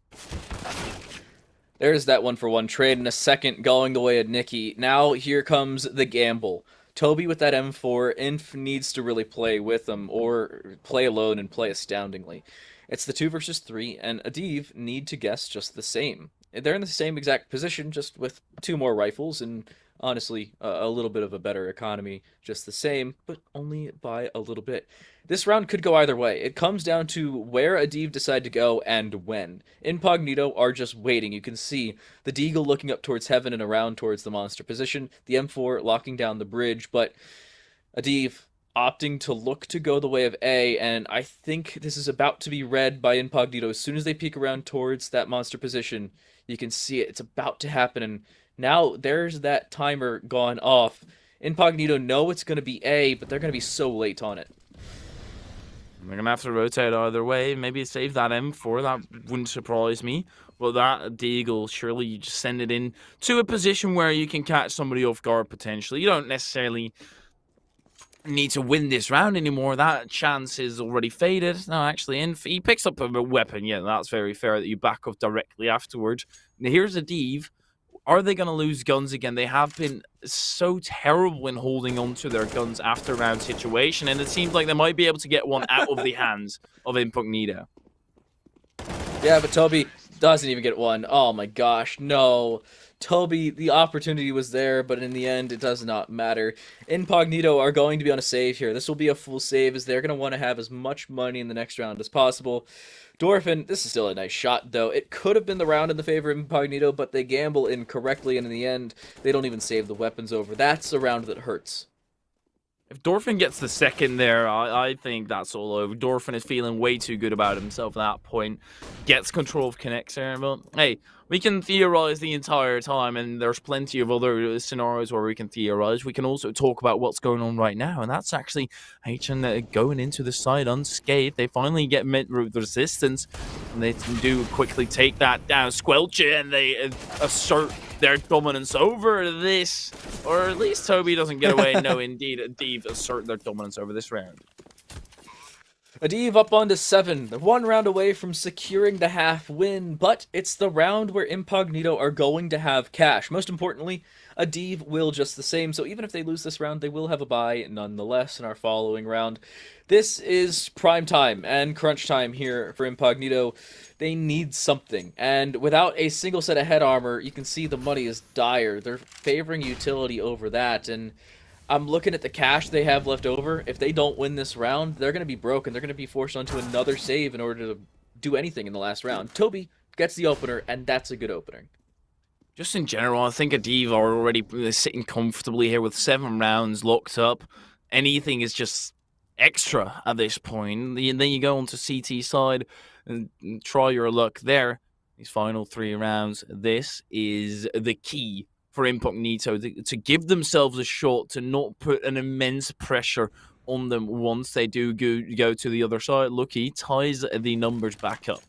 There's that 1-for-1 trade in a second going the way of Nikki. Now here comes the gamble. Toby with that M4, Inf needs to really play with them or play alone and play astoundingly. It's the 2 versus 3, and Adiv need to guess just the same. They're in the same exact position, just with 2 more rifles, and honestly, a little bit of a better economy, just the same, but only by a little bit. This round could go either way. It comes down to where Adiv decide to go and when. Incognito are just waiting. You can see the Deagle looking up towards heaven and around towards the monster position, the M4 locking down the bridge, but Adiv opting to look to go the way of A, and I think this is about to be read by Incognito. As soon as they peek around towards that monster position, you can see it. It's about to happen, and now there's that timer gone off. Incognito know it's going to be A, but they're going to be so late on it. They're going to have to rotate either way. Maybe save that M4. That wouldn't surprise me. Well, that Deagle, surely you just send it in to a position where you can catch somebody off guard potentially. You don't necessarily need to win this round anymore. That chance is already faded. No, actually, he picks up a weapon. Yeah, that's very fair that you back up directly afterwards. Now, here's a Div. Are they going to lose guns again? They have been so terrible in holding on to their guns after round situation, and it seems like they might be able to get one out of the hands of Incognito. Yeah, but Toby doesn't even get one. Oh my gosh, no. Toby, the opportunity was there, but in the end, it does not matter. Incognito are going to be on a save here. This will be a full save, as they're going to want to have as much money in the next round as possible. Dorfin, this is still a nice shot, though. It could have been the round in the favor of Incognito, but they gamble incorrectly, and in the end, they don't even save the weapons over. That's a round that hurts. If Dorfin gets the second there, I think that's all over. Dorfin is feeling way too good about himself at that point. Gets control of Connexer, but hey, we can theorize the entire time, and there's plenty of other scenarios where we can theorize. We can also talk about what's going on right now, and that's actually HN going into the side unscathed. They finally get met with resistance, and they do quickly take that down, squelch it, and they assert their dominance over this, or at least Toby doesn't get away. No, indeed, Adiv assert their dominance over this round. Adiv up onto 7. They're 1 round away from securing the half win, but it's the round where Incognito are going to have cash. Most importantly, Adiv will just the same, so even if they lose this round, they will have a bye nonetheless in our following round. This is prime time and crunch time here for Incognito. They need something, and without a single set of head armor, you can see the money is dire. They're favoring utility over that, and I'm looking at the cash they have left over. If they don't win this round, they're going to be broken. They're going to be forced onto another save in order to do anything in the last round. Toby gets the opener, and that's a good opening. Just in general, I think Adiv are already sitting comfortably here with 7 rounds locked up. Anything is just extra at this point. And then you go onto CT side and try your luck there. These final 3 rounds, this is the key for Incognito to give themselves a shot, to not put an immense pressure on them once they do go to the other side. Lucky ties the numbers back up.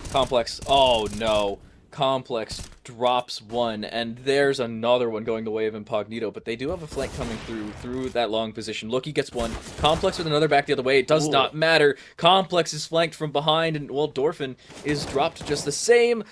Complex. Oh no. Complex drops 1, and there's another one going the way of Incognito, but they do have a flank coming through that long position. Loki gets 1. Complex with another back the other way. It does not matter. Complex is flanked from behind, and, well, Dorfin is dropped just the same.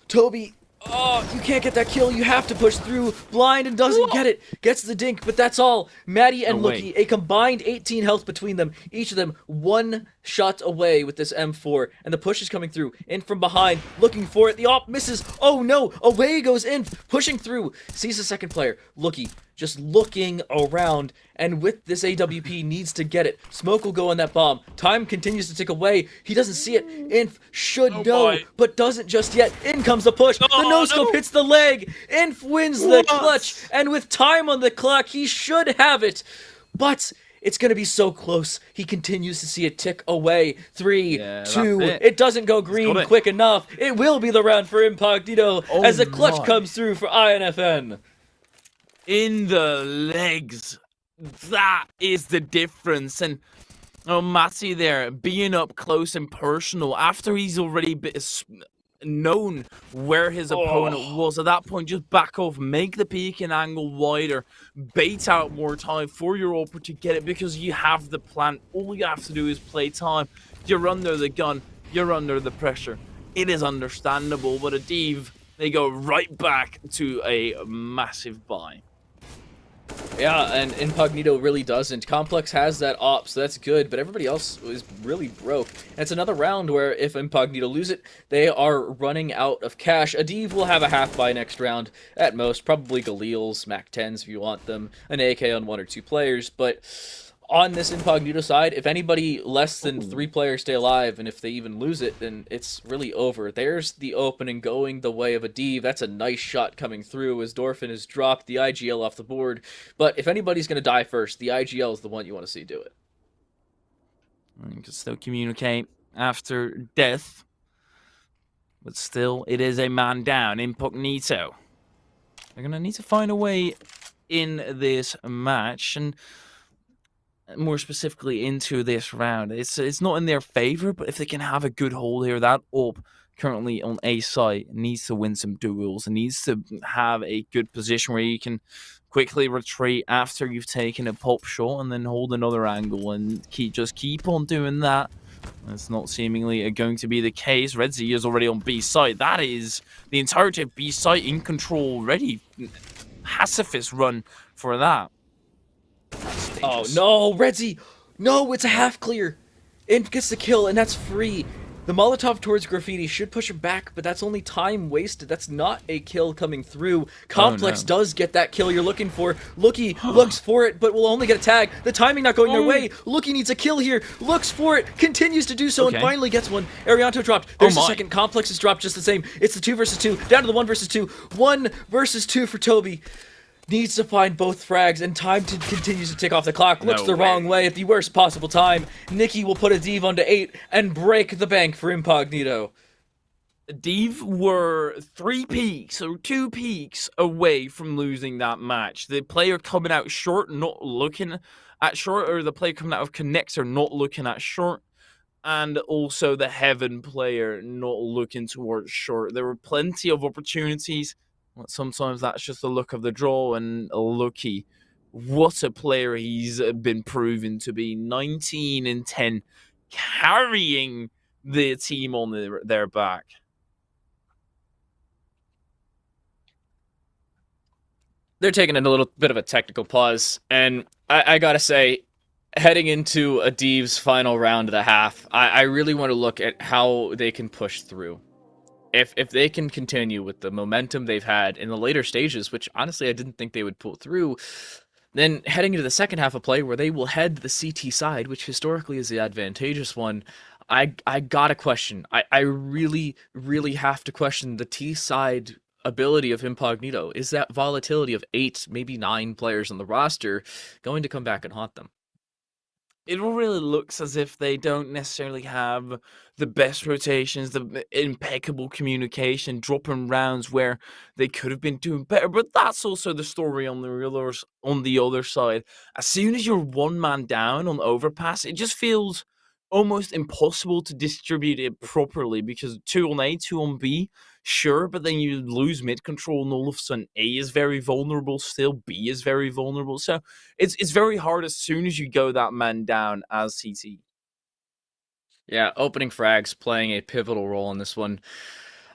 Toby, oh, you can't get that kill. You have to push through. Blind and doesn't get it. Gets the dink, but that's all. Maddie and Loki, a combined 18 health between them. Each of them 1 shot away with this M4, and the push is coming through. In from behind, looking for it. The op misses. Oh no! Away goes Inf, pushing through. Sees the second player. Looky, just looking around, and with this AWP needs to get it. Smoke will go on that bomb. Time continues to tick away. He doesn't see it. Inf should know, but doesn't just yet. In comes the push. The no-scope hits the leg. Inf wins the clutch, and with time on the clock, he should have it. But it's going to be so close. He continues to see it tick away. 3, 2. It doesn't go green quick enough. It will be the round for Incognito as the clutch comes through for INFN. In the legs. That is the difference. And Matty there, being up close and personal after he's already known where his opponent was. At that point, just back off, make the peeking angle wider, bait out more time for your opera to get it, because you have the plan. All you have to do is play time. You're under the gun, you're under the pressure. It is understandable, but a Div, they go right back to a massive buy. Yeah, and Incognito really doesn't. Complex has that op, so that's good, but everybody else is really broke. And it's another round where if Incognito lose it, they are running out of cash. Adiv will have a half buy next round at most, probably Galil's, Mac 10s if you want them, an AK on 1 or 2 players, but on this Incognito side, if anybody less than 3 players stay alive, and if they even lose it, then it's really over. There's the opening going the way of a Div. That's a nice shot coming through as Dorfin has dropped the IGL off the board. But if anybody's going to die first, the IGL is the one you want to see do it. You can still communicate after death, but still, it is a man down. Incognito. They're going to need to find a way in this match, and more specifically into this round. It's not in their favor, but if they can have a good hold here, that up currently on A site needs to win some duels and needs to have a good position where you can quickly retreat after you've taken a pop shot and then hold another angle and keep on doing that. It's not seemingly going to be the case. Red Z is already on B site. That is the entirety of B site in control already. Pacifist run for that. Oh no, Redzi! No, it's a half clear. Inf gets the kill, and that's free. The Molotov towards Graffiti should push him back, but that's only time wasted. That's not a kill coming through. Complex does get that kill you're looking for. Looky looks for it, but will only get a tag. The timing not going their way. Looky needs a kill here. Looks for it, continues to do so, and finally gets one. Arianto dropped. There's a second. Complex is dropped just the same. It's the 2 versus 2. Down to the 1 versus 2. 1 versus 2 for Toby. Needs to find both frags, and time continues to tick off the clock. Looks the wrong way at the worst possible time. Nikki will put a Div onto 8 and break the bank for Incognito. Div were 3 peaks or 2 peaks away from losing that match. The player coming out short, not looking at short, or the player coming out of connector, not looking at short, and also the Heaven player not looking towards short. There were plenty of opportunities. Sometimes that's just the look of the draw, and Lucky, what a player he's been proven to be. 19 and 10, carrying the team on their back. They're taking a little bit of a technical pause, and I gotta say, heading into a Div's final round of the half, I really want to look at how they can push through. If they can continue with the momentum they've had in the later stages, which honestly I didn't think they would pull through, then heading into the second half of play where they will head the CT side, which historically is the advantageous one, I gotta question. I really, really have to question the T side ability of Incognito. Is that volatility of 8, maybe 9 players on the roster going to come back and haunt them? It really looks as if they don't necessarily have the best rotations, the impeccable communication, dropping rounds where they could have been doing better. But that's also the story on the other side. As soon as you're 1 man down on overpass, it just feels almost impossible to distribute it properly, because 2 on A, 2 on B, sure, but then you lose mid control, and all of a sudden A is very vulnerable still, B is very vulnerable. So it's very hard as soon as you go that man down as CT. Yeah, opening frags playing a pivotal role in this one.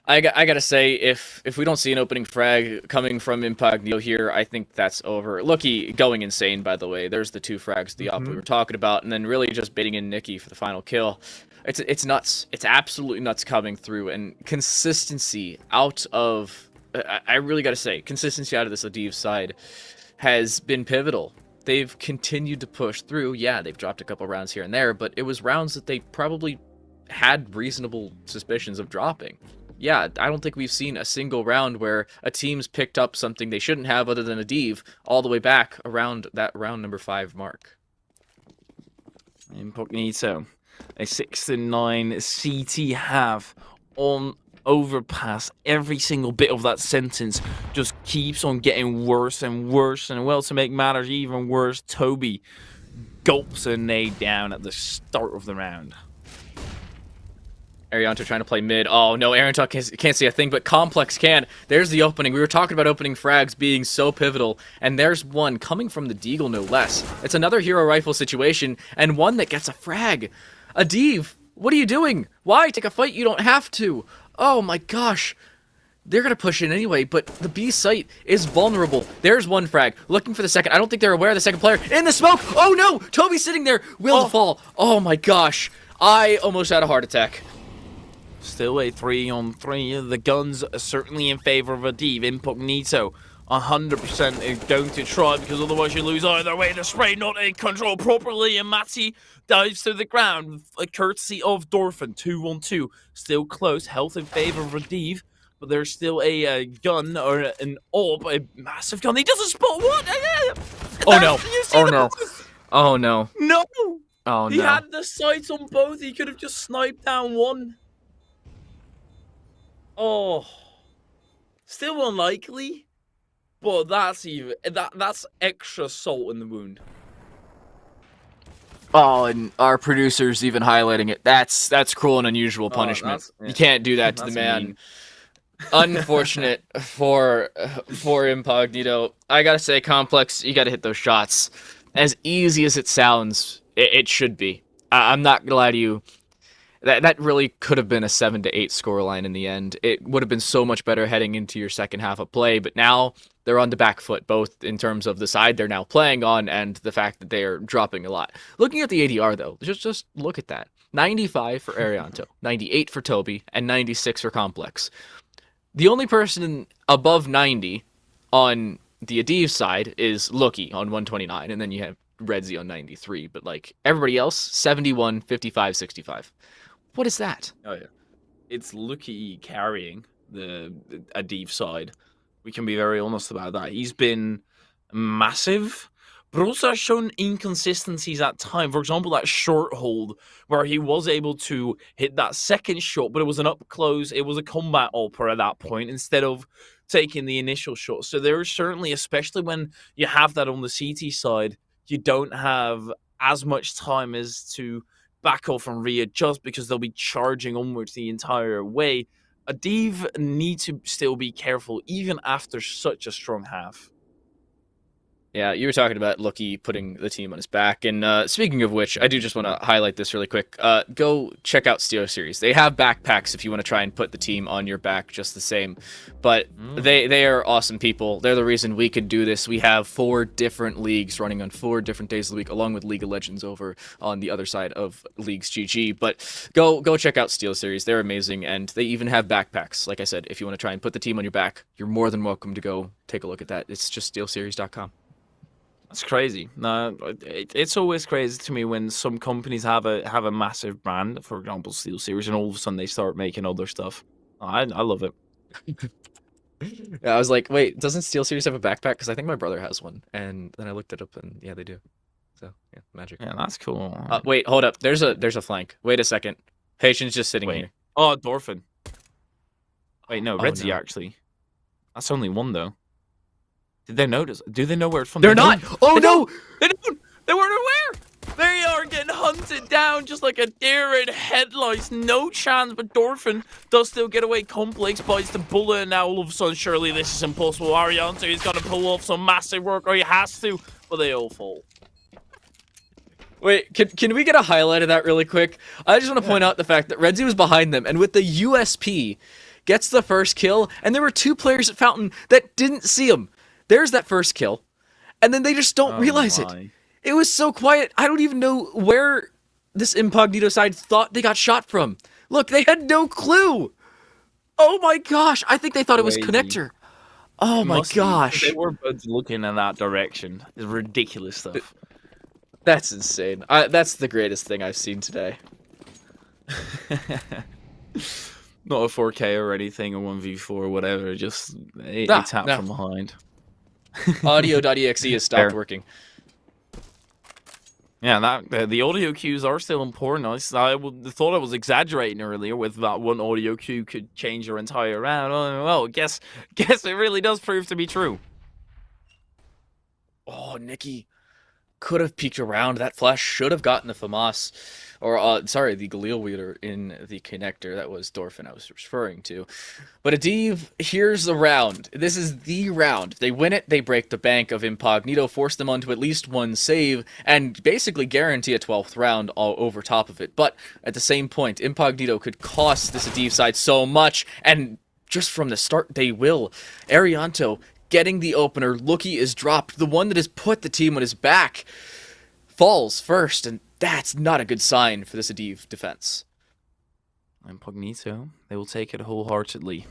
I gotta say, if we don't see an opening frag coming from Incognito here, I think that's over. Lucky going insane, by the way. There's the 2 frags, the op we were talking about, and then really just baiting in Nikki for the final kill. It's nuts. It's absolutely nuts coming through, and consistency out of... I really gotta say, consistency out of this Adiv side has been pivotal. They've continued to push through. Yeah, they've dropped a couple rounds here and there, but it was rounds that they probably had reasonable suspicions of dropping. Yeah, I don't think we've seen a single round where a team's picked up something they shouldn't have other than a div all the way back around that round number 5 mark. Incognito, a 6-9 CT have on overpass. Every single bit of that sentence just keeps on getting worse and worse. And well, to make matters even worse, Toby gulps a nade down at the start of the round. Arianto trying to play mid. Oh no, Arianto can't see a thing, but Complex can. There's the opening. We were talking about opening frags being so pivotal, and there's one coming from the Deagle, no less. It's another hero rifle situation, and one that gets a frag. Adiv, what are you doing? Why take a fight? You don't have to. Oh my gosh. They're going to push in anyway, but the B site is vulnerable. There's one frag. Looking for the second. I don't think they're aware of the second player. In the smoke! Oh no! Toby's sitting there. Will to fall. Oh my gosh. I almost had a heart attack. Still a 3-on-3. The guns are certainly in favor of Adiv. Incognito 100% is going to try, because otherwise you lose either way. The spray not in control properly, and Matty dives to the ground, courtesy of Dorfin. 2-on-2. Still close. Health in favor of Adiv. But there's still a gun or an orb, a massive gun. He doesn't spot what? Oh no! Oh no! Oh no! No! Oh no! He had the sights on both. He could have just sniped down one. Oh, still unlikely, but that's extra salt in the wound. Oh, and our producer's even highlighting it. That's cruel and unusual punishment. Yeah. You can't do that to the man. Mean. Unfortunate for Incognito. I gotta say, Complex, you gotta hit those shots. As easy as it sounds, it should be. I'm not gonna lie to you. That really could have been a 7-8 scoreline in the end. It would have been so much better heading into your second half of play, but now they're on the back foot, both in terms of the side they're now playing on and the fact that they are dropping a lot. Looking at the ADR, though, just look at that. 95 for Arianto, 98 for Toby, and 96 for Complex. The only person above 90 on the Adiv side is Lucky on 129, and then you have Redzi on 93, but like everybody else, 71, 55, 65. What is that? Oh yeah, it's Lucky carrying the Adiv side. We can be very honest about that. He's been massive, but also has shown inconsistencies at times. For example, that short hold where he was able to hit that second shot, but it was an up close. It was a combat upper at that point instead of taking the initial shot. So there is certainly, especially when you have that on the CT side, you don't have as much time as to back off and readjust because they'll be charging onwards the entire way. Adiv need to still be careful even after such a strong half. Yeah, you were talking about Lucky putting the team on his back. And speaking of which, I do just want to highlight this really quick. Go check out Steel Series. They have backpacks if you want to try and put the team on your back just the same. But they are awesome people. They're the reason we could do this. We have 4 different leagues running on 4 different days of the week, along with League of Legends over on the other side of Leagues GG. But go check out Steel Series. They're amazing. And they even have backpacks. Like I said, if you want to try and put the team on your back, you're more than welcome to go take a look at that. It's just steelseries.com. That's crazy. No, it's always crazy to me when some companies have a massive brand, for example, Steel Series, and all of a sudden they start making other stuff. I love it. Yeah, I was like, wait, doesn't Steel Series have a backpack? Because I think my brother has one, and then I looked it up, and yeah, they do. So yeah, magic. Yeah, that's cool. Wait, hold up. There's a flank. Wait a second. Haitian's just sitting here. Oh, Dorfin. Wait, no, Redzi no. Actually. That's only one though. Did they notice? Do they know where it's from? They're not. Oh no! They don't. They weren't aware. They are getting hunted down just like a deer in headlights. No chance, but Dorfin does still get away. Complex bites the bullet, and now all of a sudden, surely this is impossible. Arianto, he's got to pull off some massive work, or he has to, but they all fall. Wait, can we get a highlight of that really quick? I just want to point out the fact that Redzi was behind them, and with the USP, gets the first kill, and there were 2 players at Fountain that didn't see him. There's that first kill, and then they just don't realize it. It was so quiet. I don't even know where this Incognito side thought they got shot from. Look, they had no clue. Oh my gosh. I think they thought it was Connector. Oh my gosh. They were both looking in that direction. It's ridiculous stuff. That's insane. That's the greatest thing I've seen today. Not a 4K or anything, a 1v4 or whatever. Just a tap from behind. Audio.exe has stopped working. Yeah, the audio cues are still important. I thought I was exaggerating earlier with that one audio cue could change your entire round. Oh, well, guess it really does prove to be true. Oh, Nikki could have peeked around. That flash should have gotten the FAMAS. Or, sorry, the Galil Wheeler in the connector. That was Dorfin I was referring to. But Adiv, here's the round. This is the round. If they win it, they break the bank of Incognito, force them onto at least 1 save, and basically guarantee a 12th round all over top of it. But at the same point, Incognito could cost this Adiv side so much, and just from the start, they will. Arianto getting the opener. Looky is dropped. The one that has put the team on his back falls first, and that's not a good sign for this Adiv defense. Incognito, they will take it wholeheartedly.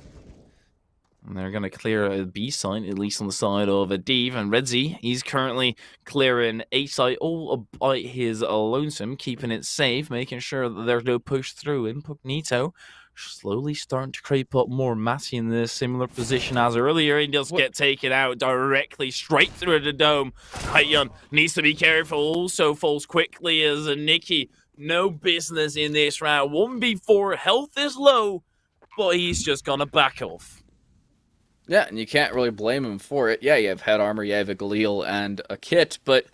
And they're going to clear a B site, at least on the side of Adiv. And Redzi, he's currently clearing A site all by his lonesome, keeping it safe, making sure that there's no push through. Incognito slowly starting to creep up more. Matty in the similar position as earlier. He does get taken out directly straight through the dome. Haiyun needs to be careful. Also falls quickly as Nikki. No business in this round. 1v4, health is low, but he's just gonna back off. Yeah, and you can't really blame him for it. Yeah, you have head armor, you have a Galil and a kit, but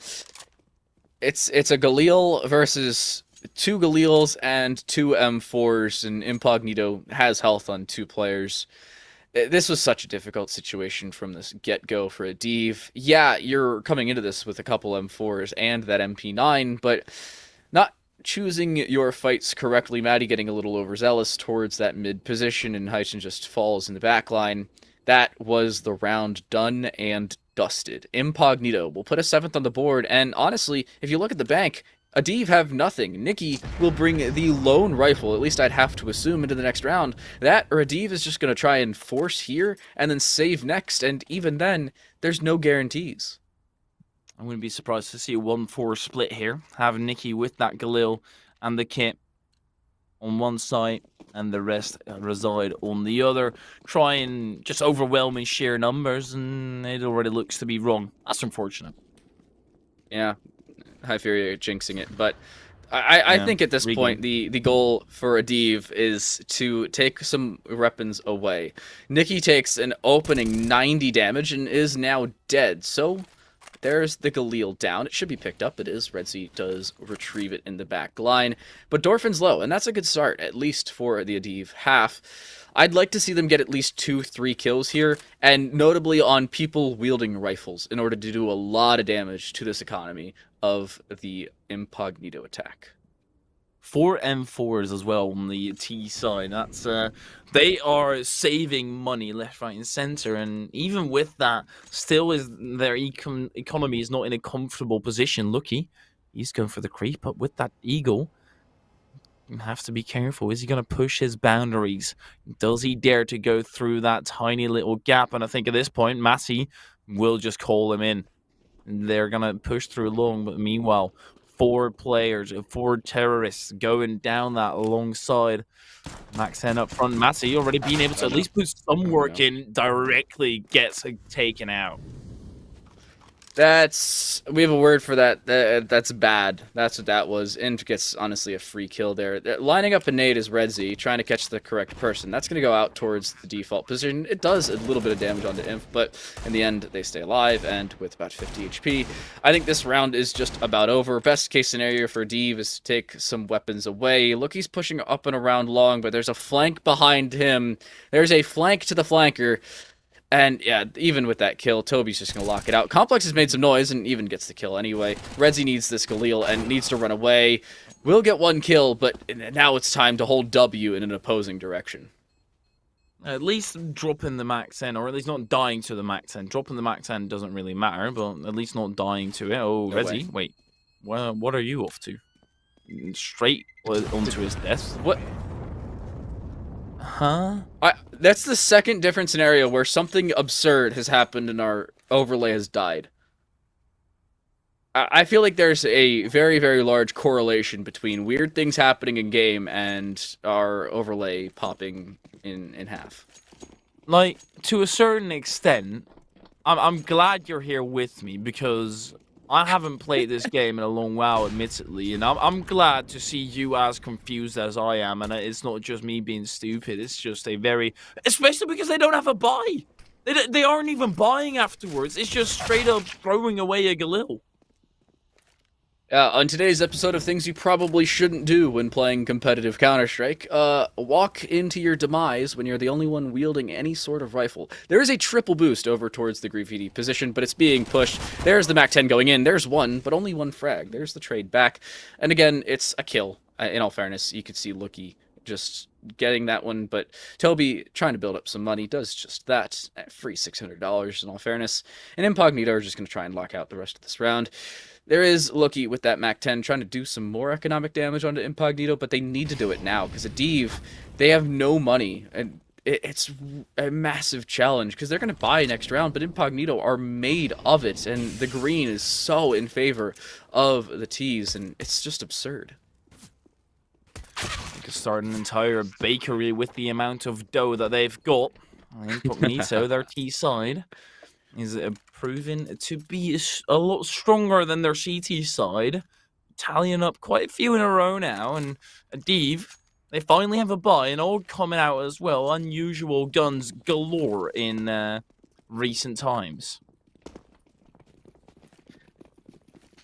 it's a Galil versus 2 Galils and 2 M4s, and Incognito has health on 2 players. This was such a difficult situation from this get-go for Adiv. Yeah, you're coming into this with a couple M4s and that MP9, but not choosing your fights correctly. Maddie getting a little overzealous towards that mid position, and Heisen just falls in the back line. That was the round done and dusted. Incognito will put a 7th on the board, and honestly, if you look at the bank, Adiv have nothing. Nikki will bring the lone rifle, at least I'd have to assume, into the next round. That, or Adiv is just going to try and force here, and then save next, and even then, there's no guarantees. I wouldn't be surprised to see a 1-4 split here. Have Nikki with that Galil and the kit on one side, and the rest reside on the other. Try and just overwhelm in sheer numbers, and it already looks to be wrong. That's unfortunate. Yeah. Hypheria jinxing it, but I think at this point the goal for Adiv is to take some weapons away. Nikki takes an opening 90 damage and is now dead, so there's the Galil down. It should be picked up. It is. Redzi does retrieve it in the back line, but Dorfin's low, and that's a good start, at least for the Adiv half. I'd like to see them get at least 2-3 kills here, and notably on people wielding rifles, in order to do a lot of damage to this economy of the Incognito attack. 4 M4s as well on the T side. That's they are saving money left, right, and center, and even with that, still is their economy is not in a comfortable position. Lucky, he's going for the creep up with that eagle. Have to be careful. Is he going to push his boundaries? Does he dare to go through that tiny little gap? And I think at this point, Matty will just call him in. They're going to push through long, but meanwhile, 4 players, 4 terrorists going down that long side. Max 10 up front. Matty already being able to at least put some work in, directly gets taken out. We have a word for that. That's bad. That's what that was. Inf gets, honestly, a free kill there. Lining up a nade is Redzi, trying to catch the correct person. That's going to go out towards the default position. It does a little bit of damage onto Inf, but in the end, they stay alive, and with about 50 HP. I think this round is just about over. Best case scenario for Div is to take some weapons away. Look, he's pushing up and around long, but there's a flank behind him. There's a flank to the flanker. And yeah, even with that kill, Toby's just going to lock it out. Complex has made some noise and even gets the kill anyway. Redzi needs this Galil and needs to run away. Will get 1 kill, but now it's time to hold W in an opposing direction. At least dropping the max 10, or at least not dying to the max 10. Dropping the max 10 doesn't really matter, but at least not dying to it. Oh, No Resi, way. wait. Well, what are you off to? Straight onto his death? What? Huh? That's the second different scenario where something absurd has happened and our overlay has died. I feel like there's a very, very large correlation between weird things happening in game and our overlay popping in half. Like, to a certain extent, I'm glad you're here with me, because I haven't played this game in a long while, admittedly, and I'm glad to see you as confused as I am, and it's not just me being stupid, it's just a very... Especially because they don't have a buy! They aren't even buying afterwards, it's just straight up throwing away a Galil. On today's episode of things you probably shouldn't do when playing competitive Counter-Strike, walk into your demise when you're the only one wielding any sort of rifle. There is a triple boost over towards the graffiti position, but it's being pushed. There's the MAC-10 going in. There's one, but only one frag. There's the trade back. And again, it's a kill. In all fairness, you could see Lookie just getting that one, but Toby, trying to build up some money, does just that. Free $600 in all fairness. And Incognito are just going to try and lock out the rest of this round. There is Lookie with that MAC-10 trying to do some more economic damage onto Incognito, but they need to do it now, because Adiv, they have no money, and it's a massive challenge, because they're going to buy next round, but Incognito are made of it, and the green is so in favor of the T's, and it's just absurd. You could start an entire bakery with the amount of dough that they've got. Incognito, their T side, is proven to be a lot stronger than their CT side, tallying up quite a few in a row now, and Adiv, they finally have a buy, and all coming out as well. Unusual guns galore in recent times.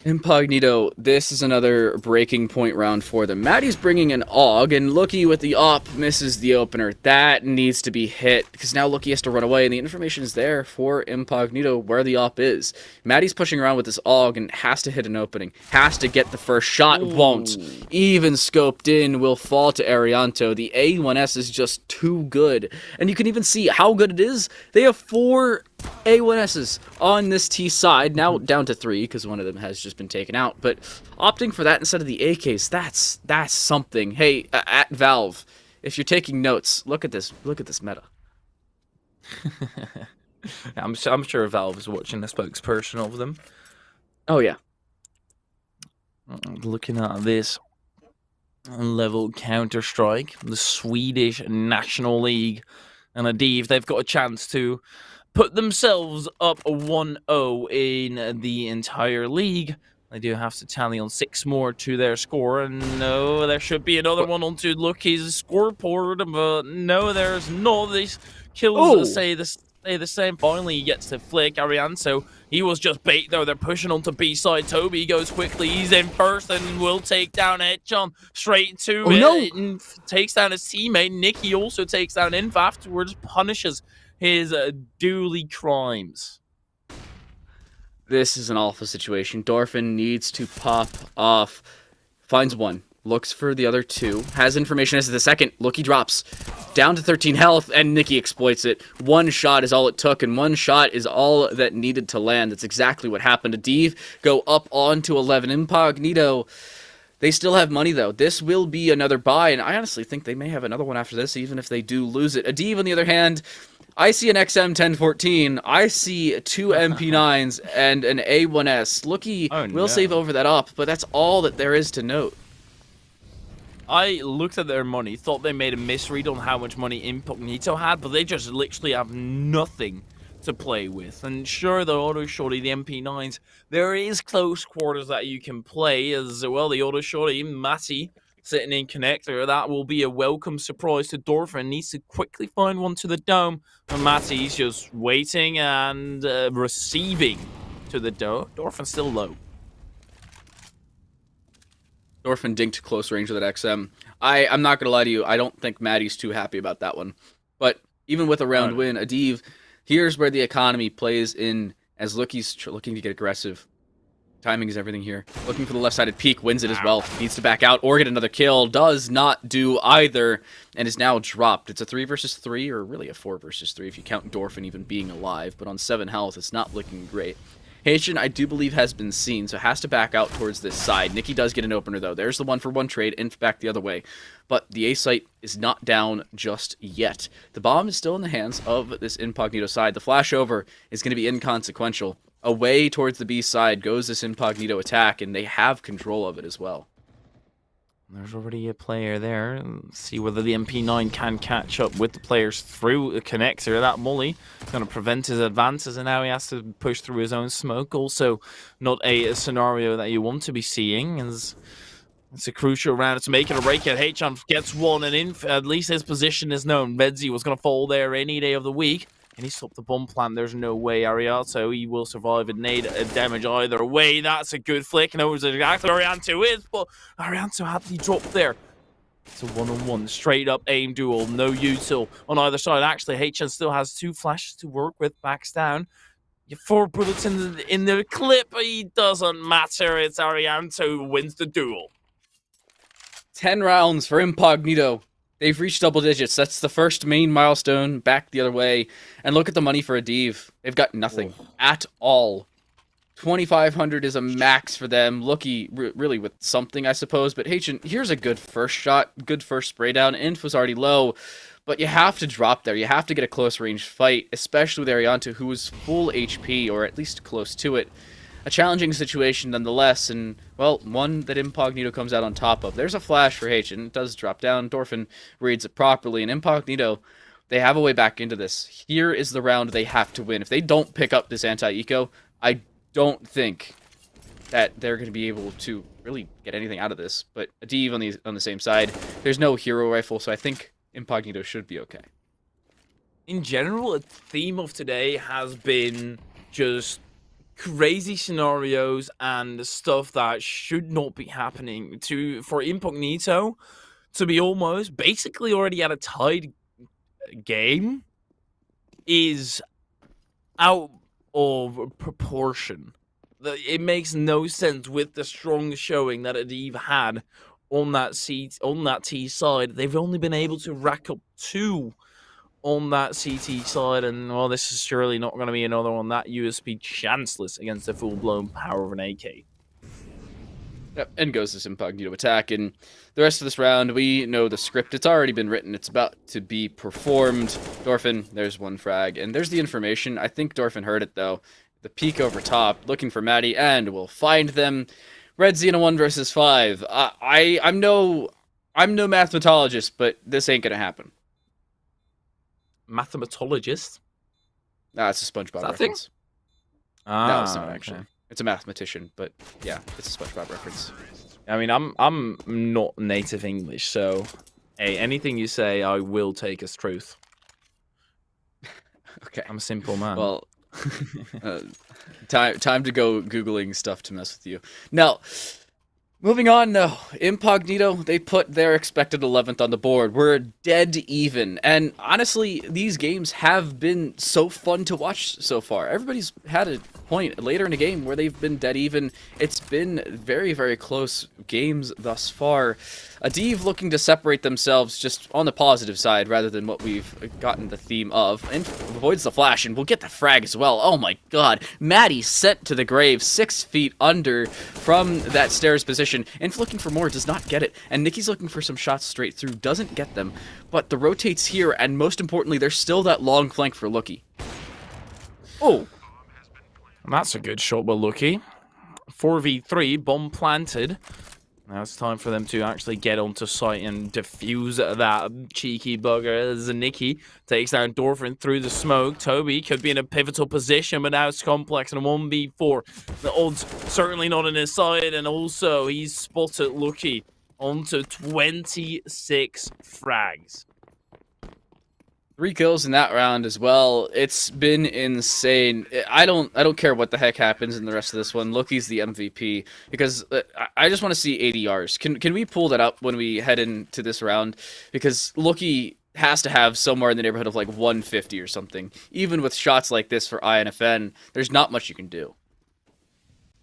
Incognito, this is another breaking point round for them. Maddie's bringing an AUG, and Lookie with the op misses the opener. That needs to be hit, because now Lookie has to run away, and the information is there for Incognito where the op is. Maddie's pushing around with this AUG and has to hit an opening. Has to get the first shot. Ooh. Won't. Even scoped in, will fall to Arianto. The A1S is just too good. And you can even see how good it is. They have 4 A1Ss on this T side, now down to 3, because one of them has just been taken out, but opting for that instead of the AKs, that's something. Hey, at Valve, if you're taking notes, look at this meta. I'm sure Valve is watching, the spokesperson of them. Oh yeah. Looking at this level Counter-Strike, the Swedish National League, and Adiv, they've got a chance to put themselves up 1-0 in the entire league. They do have to tally on 6 more to their score, and no, there should be another one onto Lookie's scoreboard, but no, there's not. These kills stay the same. Finally, he gets to flick Arianto. He was just bait, though. They're pushing onto B side. Toby goes quickly. He's in first and will take down Etchon straight to it. And takes down his teammate. Nicky also takes down Inf afterwards, punishes his dually crimes. This is an awful situation. Dorfin needs to pop off. Finds one. Looks for the other 2. Has information as to the second. Lookie drops. Down to 13 health, and Nicky exploits it. 1 shot is all it took, and 1 shot is all that needed to land. That's exactly what happened. Adiv go up on to 11. Incognito, they still have money, though. This will be another buy, and I honestly think they may have another one after this, even if they do lose it. Adiv, on the other hand, I see an XM 1014. I see 2 MP9s and an A1S. Lookie will save over that up, but that's all that there is to note. I looked at their money, thought they made a misread on how much money Incognito had, but they just literally have nothing to play with. And sure, the auto shorty, the MP9s, there is close quarters that you can play as well. The auto shorty, Matty, sitting in connector, that will be a welcome surprise to Dorfin. Needs to quickly find one to the dome, and Matty's just waiting and receiving to the dome. Dorfin's still low. Dorfin dinked close range with that XM. I'm not going to lie to you, I don't think Maddie's too happy about that one. But even with a round win, Adiv, here's where the economy plays in as Lookie's looking to get aggressive. Timing is everything here. Looking for the left-sided peak, wins it as well. Needs to back out or get another kill. Does not do either, and is now dropped. It's a 3 versus 3, or really a 4 versus 3 if you count Dorfin even being alive. But on 7 health, it's not looking great. Haitian, I do believe, has been seen, so has to back out towards this side. Nikki does get an opener, though. There's the 1-for-1 trade, and back the other way. But the A site is not down just yet. The bomb is still in the hands of this Incognito side. The flashover is going to be inconsequential. Away towards the B side goes this Incognito attack, and they have control of it as well. There's already a player there. See whether the MP9 can catch up with the players through the connector. That molly is going to prevent his advances, and now he has to push through his own smoke. Also, not a scenario that you want to be seeing. It's a crucial round to make it or break it. H-Chan gets one, and at least his position is known. Redzi was going to fall there any day of the week. Can he stop the bomb plant? There's no way. Ariato, he will survive and need damage either way. That's a good flick. Knows exactly where Arianto is, but Arianto had the drop there. It's a one-on-one, straight up aim duel. No util on either side. Actually, H-Chan still has 2 flashes to work with. Backs down. 4 bullets in the clip. He doesn't matter. It's Arianto who wins the duel. 10 rounds for Incognito. They've reached double digits. That's the first main milestone back the other way. And look at the money for Adiv. They've got nothing at all. 2,500 is a max for them. Looky really with something, I suppose. But Haitian, here's a good first shot. Good first spray down. Inf was already low. But you have to drop there. You have to get a close range fight. Especially with Arianto, who is full HP, or at least close to it. A challenging situation nonetheless, and, well, one that Incognito comes out on top of. There's a flash for Haitian. It does drop down. Dorfin reads it properly, and Incognito, they have a way back into this. Here is the round they have to win. If they don't pick up this anti-eco, I don't think that they're going to be able to really get anything out of this. But Adiv on the same side, there's no hero rifle, so I think Incognito should be okay. In general, a theme of today has been just crazy scenarios and stuff that should not be happening. For Incognito to be almost basically already at a tied game is out of proportion. It makes no sense with the strong showing that Adiv had on that T side. They've only been able to rack up 2 on that CT side, and well, this is surely not going to be another one. That USP chanceless against the full-blown power of an AK. Yep, and goes this Incognito attack, and the rest of this round, we know the script. It's already been written. It's about to be performed. Dorfin, there's 1 frag, and there's the information. I think Dorfin heard it, though. The peek over top, looking for Maddie, and we'll find them. Redzi in a 1 versus 5. I'm no mathematologist, but this ain't gonna happen. Mathematologist? Nah, it's a SpongeBob reference. No, it's not actually. Okay. It's a mathematician, but yeah, it's a SpongeBob reference. I mean, I'm not native English, so hey, anything you say, I will take as truth. Okay, I'm a simple man. Well, time to go Googling stuff to mess with you. Now, moving on, though, Incognito, they put their expected 11th on the board. We're dead even. And honestly, these games have been so fun to watch so far. Everybody's had a point later in the game where they've been dead even. It's been very, very close games thus far. Adiv looking to separate themselves just on the positive side rather than what we've gotten the theme of. And avoids the flash, and we'll get the frag as well. Oh my god. Maddie sent to the grave 6 feet under from that stairs position. And looking for more, does not get it. And Nikki's looking for some shots straight through, doesn't get them. But the rotates here, and most importantly, there's still that long flank for Looky. Oh. That's a good shot by Lucky. 4v3, bomb planted. Now it's time for them to actually get onto site and defuse that cheeky bugger as Nikki takes down Dorfin through the smoke. Toby could be in a pivotal position, but now it's complex and a 1v4. The odds certainly not on his side, and also he's spotted Lucky onto 26 frags. 3 kills in that round as well. It's been insane. I don't care what the heck happens in the rest of this one. Loki's the MVP because I just want to see ADRs. Can we pull that up when we head into this round? Because Loki has to have somewhere in the neighborhood of like 150 or something. Even with shots like this for INFN, there's not much you can do.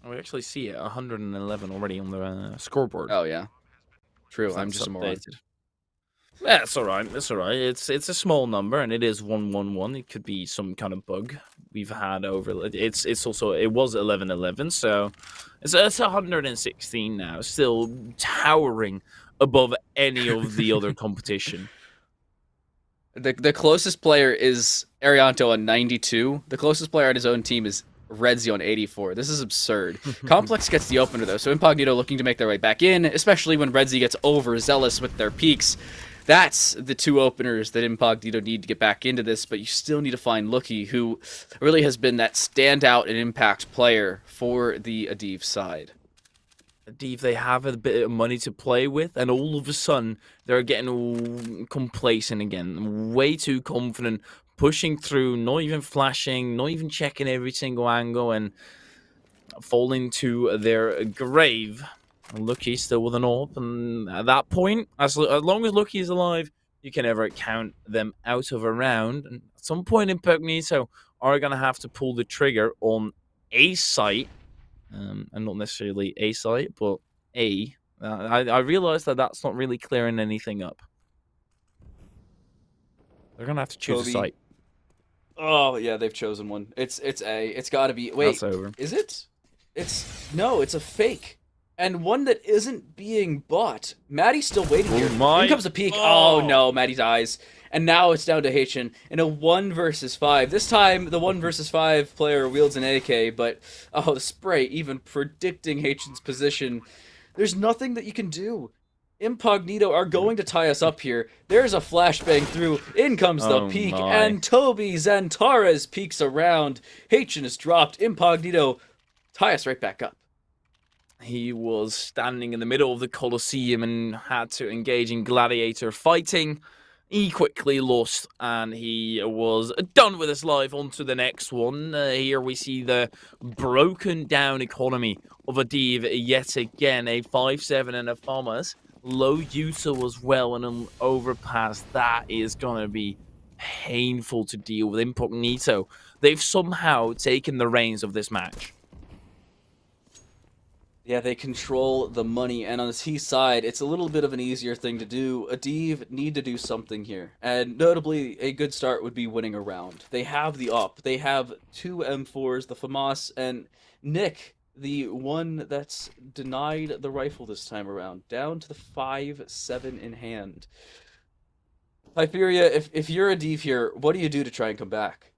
We actually see it 111 already on the scoreboard. Oh yeah, true. So I'm that's just a moron. updated. Yeah, it's all right. It's all right. It's a small number, and it is 111. It could be some kind of bug we've had over. It's also it was 1111, so it's 116 now, still towering above any of the other competition. The closest player is Arianto on 92. The closest player on his own team is Redzi on 84. This is absurd. Complex gets the opener though, so Incognito looking to make their way back in, especially when Redzi gets overzealous with their peaks. That's the two openers that Incognito need to get back into this, but you still need to find Lucky, who really has been that standout and impact player for the Adiv side. Adiv, they have a bit of money to play with, and all of a sudden they're getting all complacent again, way too confident, pushing through, not even flashing, not even checking every single angle, and falling to their grave. Lucky still with an AWP, and at that point, as long as Lucky is alive, you can never count them out of a round. And at some point, Incognito are going to have to pull the trigger on a site, and not necessarily a site, but a. I realize that that's not really clearing anything up. They're going to have to choose a site. Oh yeah, they've chosen one. It's A. It's got to be. Wait, that's over. Is it? No, it's a fake. And one that isn't being bought. Maddie's still waiting here. My. In comes a peek. Oh no, Maddie dies. And now it's down to Haitian in a 1 versus 5. This time, the 1 versus 5 player wields an AK, but the spray, even predicting Haitian's position. There's nothing that you can do. Incognito are going to tie us up here. There's a flashbang through. In comes the peek, and Toby Zantares peeks around. Haitian is dropped. Incognito tie us right back up. He was standing in the middle of the Colosseum and had to engage in gladiator fighting. He quickly lost, and he was done with his life. On to the next one. Here we see the broken down economy of Adiv yet again. A 5-7 and a Thomas. Low user as well, and an overpass. That is going to be painful to deal with. Incognito, they've somehow taken the reins of this match. Yeah, they control the money, and on the T side, it's a little bit of an easier thing to do. Adiv need to do something here, and notably, a good start would be winning a round. They have the up, they have 2 M4s, the FAMAS, and Nick, the one that's denied the rifle this time around, down to the 5-7 in hand. Hyperia, if you're Adiv here, what do you do to try and come back?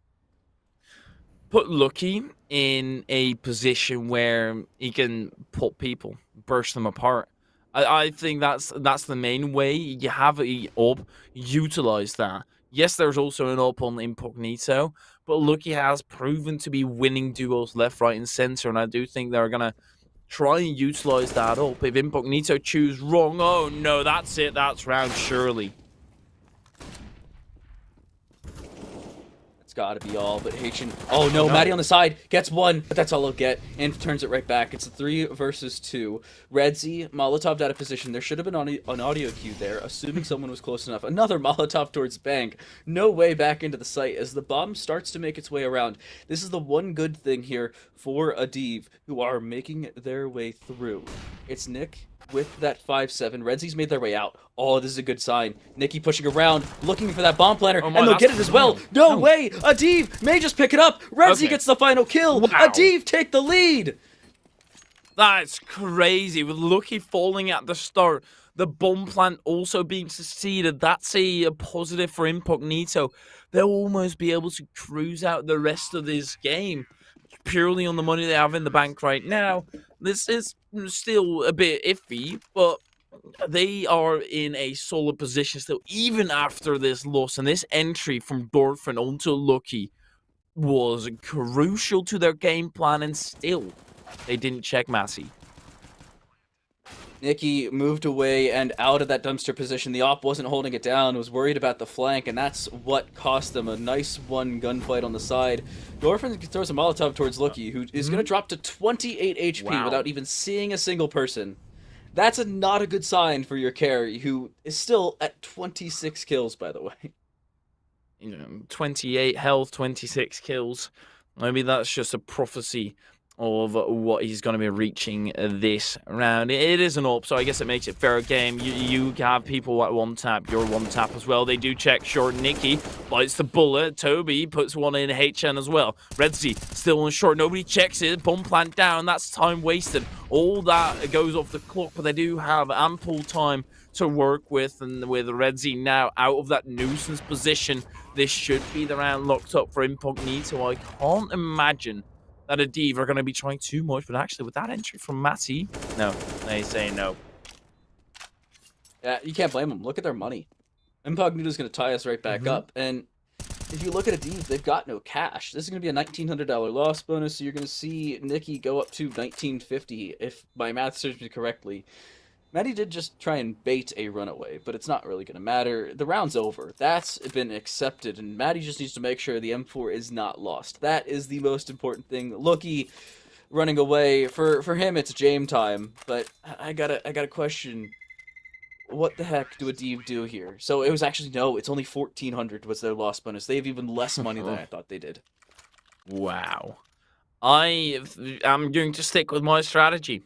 Put Lucky in a position where he can put people, burst them apart. I think that's the main way. You have a up, utilize that. Yes, there's also an up on Incognito, but Lucky has proven to be winning duels left, right, and center, and I do think they're gonna try and utilize that up. If Incognito choose wrong, oh no, that's it. That's round surely. Gotta be all, but Haitian. Oh no, Maddie on the side gets one, but that's all he'll get, and turns it right back. It's a 3 versus 2. Redzi, Molotov out of position. There should have been an audio cue there, assuming someone was close enough. Another Molotov towards bank. No way back into the site as the bomb starts to make its way around. This is the one good thing here for Adiv, who are making their way through. It's Nick with that 5-7. Redzi's made their way out. Oh, this is a good sign. Nikki pushing around, looking for that bomb planter, and they'll get it as well. No way! Adiv may just pick it up. Redzi gets the final kill. Wow. Adiv take the lead. That's crazy. With Lucky falling at the start, the bomb plant also being succeeded. That's a positive for Incognito. They'll almost be able to cruise out the rest of this game purely on the money they have in the bank right now. This is still a bit iffy, but they are in a solid position still, even after this loss. And this entry from Dorfin onto Lucky was crucial to their game plan, and still, they didn't check Massey. Nikki moved away and out of that dumpster position. The op wasn't holding it down, was worried about the flank, and that's what cost them a nice one gunfight on the side. Dorfin throws a Molotov towards Lucky, who is going to drop to 28 HP without even seeing a single person. That's not a good sign for your carry, who is still at 26 kills, by the way. 28 health, 26 kills. Maybe that's just a prophecy of what he's going to be reaching this round. It is an up, so I guess it makes it fair game. You have people at one tap, you're one tap as well. They do check short. Nikki bites the bullet. Toby puts one in HN as well. Redzy still on short. Nobody checks it. Bomb plant down. That's time wasted. All that goes off the clock, but they do have ample time to work with, and with Redzy now out of that nuisance position, this should be the round locked up for Incognito. I can't imagine that Adiv are going to be trying too much, but actually with that entry from Matty, no, they say no. Yeah, you can't blame them. Look at their money. Incognito's going to tie us right back up, and if you look at Adiv, they've got no cash. This is going to be a $1,900 loss bonus, so you're going to see Nikki go up to $1,950, if my math serves me correctly. Maddie did just try and bait a runaway, but it's not really going to matter. The round's over. That's been accepted, and Maddie just needs to make sure the M4 is not lost. That is the most important thing. Looky running away, for him it's Jame time, but I gotta question, what the heck do Adiv do here? So it was actually, no, it's only 1,400 was their loss bonus. They have even less money than I thought they did. Wow. I am going to stick with my strategy.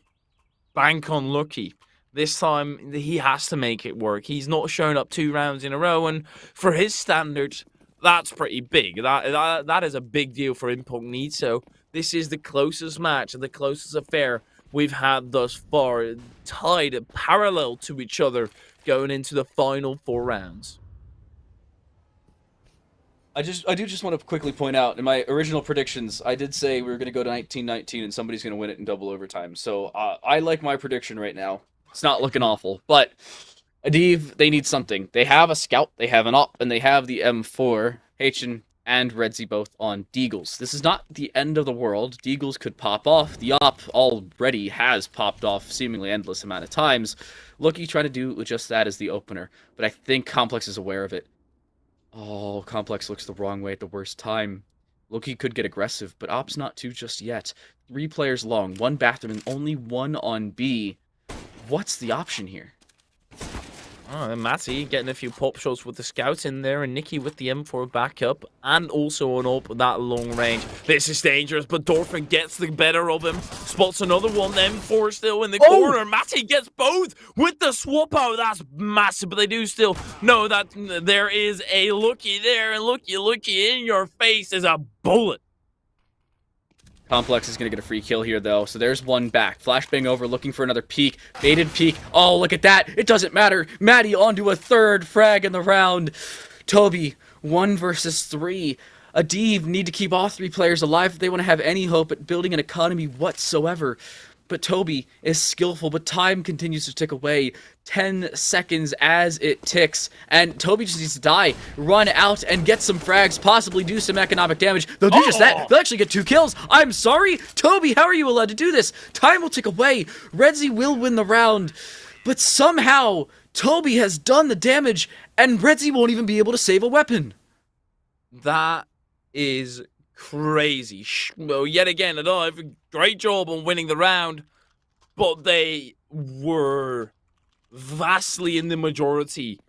Bank on Lucky. This time, he has to make it work. He's not shown up 2 rounds in a row, and for his standards, that's pretty big. That is a big deal for Incognito. This is the closest match and the closest affair we've had thus far, tied parallel to each other going into the final 4 rounds. I do just want to quickly point out, in my original predictions, I did say we were going to go to 19-19 and somebody's going to win it in double overtime. So I like my prediction right now. It's not looking awful, but Adiv, they need something. They have a scout, they have an op, and they have the M4. Hachen and Redzy both on Deagles. This is not the end of the world. Deagles could pop off. The op already has popped off seemingly endless amount of times. Lucky trying to do just that as the opener, but I think Complex is aware of it. Oh, Complex looks the wrong way at the worst time. Loki could get aggressive, but Op's not to just yet. 3 players long, 1 bathroom, and only 1 on B. What's the option here? Oh, and Matty getting a few pop shots with the scouts in there, and Nikki with the M4 backup, and also an up that long range. This is dangerous, but Dorfin gets the better of him. Spots another one, M4 still in the corner. Matty gets both with the swap out. That's massive, but they do still know that there is a Lucky there, and Lucky in your face is a bullet. Complex is going to get a free kill here, though. So there's 1 back. Flashbang over, looking for another peek. Baited peek. Oh, look at that. It doesn't matter. Maddie onto a 3rd frag in the round. Toby, 1 versus 3. Adiv need to keep all 3 players alive if they want to have any hope at building an economy whatsoever. But Toby is skillful, but time continues to tick away. 10 seconds as it ticks, and Toby just needs to die, run out, and get some frags, possibly do some economic damage. They'll do just that. They'll actually get 2 kills. I'm sorry, Toby, how are you allowed to do this? Time will tick away. Redzy will win the round, but somehow Toby has done the damage, and Redzy won't even be able to save a weapon. That is crazy. Well, yet again, Adiv, great job on winning the round, but they were vastly in the majority.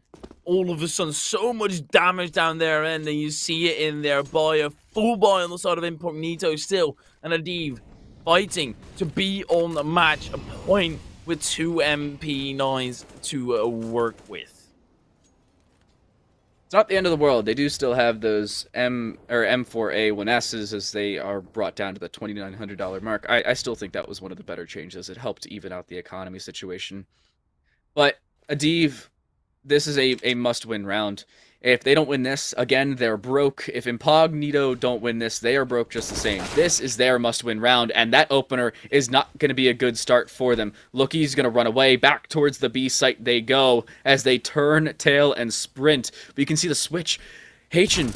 All of a sudden, so much damage down there, and then you see it in there by a full buy on the side of Incognito still, and Adiv fighting to be on the match, a point with 2 MP9s to work with. It's not the end of the world. They do still have those M4A1Ss as they are brought down to the $2,900 mark. I still think that was one of the better changes. It helped even out the economy situation. But Adiv, this is a must-win round. If they don't win this, again, they're broke. If Incognito don't win this, they are broke just the same. This is their must-win round, and that opener is not going to be a good start for them. Loki's going to run away. Back towards the B site they go as they turn, tail, and sprint. But you can see the switch. Hachen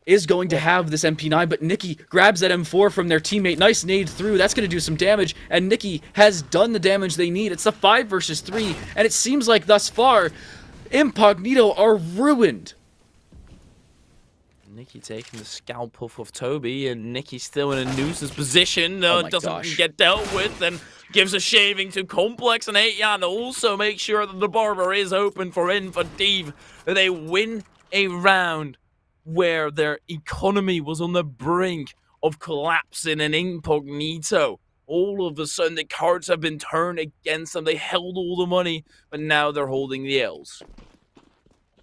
is going to have this MP9, but Nikki grabs that M4 from their teammate. Nice nade through. That's going to do some damage, and Nikki has done the damage they need. It's the 5 versus 3, and it seems like thus far, Incognito are ruined. Nikki taking the scalp off of Toby, and Nikki still in a nuisance position. Doesn't get dealt with, and gives a shaving to Complex and 8yan. Also make sure that the barber is open for Adiv. They win a round where their economy was on the brink of collapsing and Incognito. All of a sudden, the cards have been turned against them. They held all the money, but now they're holding the L's.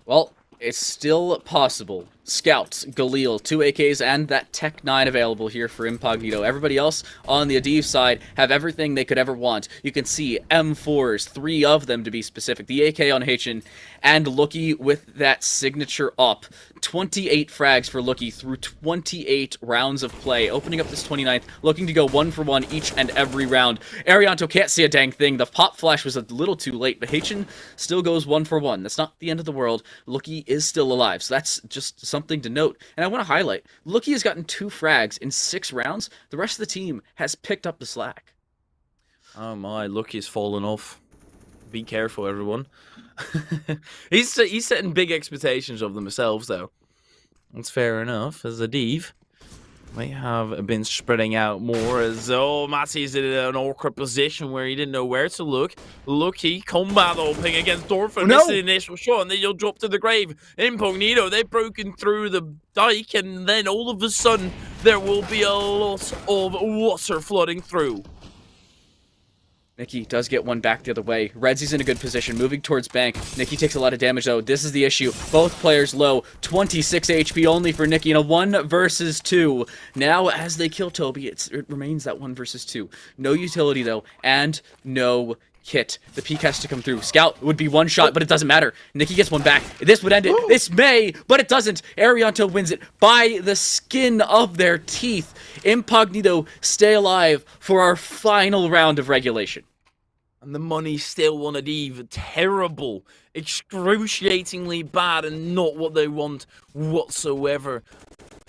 Well, it's still possible. Scouts, Galil, 2 AKs, and that Tech 9 available here for Incognito. Everybody else on the Adiv side have everything they could ever want. You can see M4s, 3 of them to be specific. The AK on Haitian, and Lucky with that signature up. 28 frags for Lucky through 28 rounds of play. Opening up this 29th, looking to go 1 for 1 each and every round. Arianto can't see a dang thing. The pop flash was a little too late, but Haitian still goes 1 for 1. That's not the end of the world. Lucky is still alive, so that's just something to note. And I want to highlight, Lucky has gotten 2 frags in 6 rounds. The rest of the team has picked up the slack. Oh my, Lucky's fallen off. Be careful, everyone. he's setting big expectations of themselves, though. That's fair enough. As Adiv might have been spreading out more, as Matty's in an awkward position where he didn't know where to look. Lucky combat opening against Dorfin, missing the initial shot, and then you'll drop to the grave. Incognito, they've broken through the dike, and then all of a sudden there will be a lot of water flooding through. Nikki does get one back the other way. Redsy's in a good position, moving towards Bank. Nikki takes a lot of damage, though. This is the issue. Both players low. 26 HP only for Nikki in a 1 versus 2. Now, as they kill Toby, it remains that 1 versus 2. No utility, though, and no kit. The peek has to come through. Scout would be 1 shot, but it doesn't matter. Nikki gets 1 back. This would end it. This may, but it doesn't. Arianto wins it by the skin of their teeth. Incognito stay alive for our final round of regulation. And the money still on Adiv. Terrible. Excruciatingly bad and not what they want whatsoever.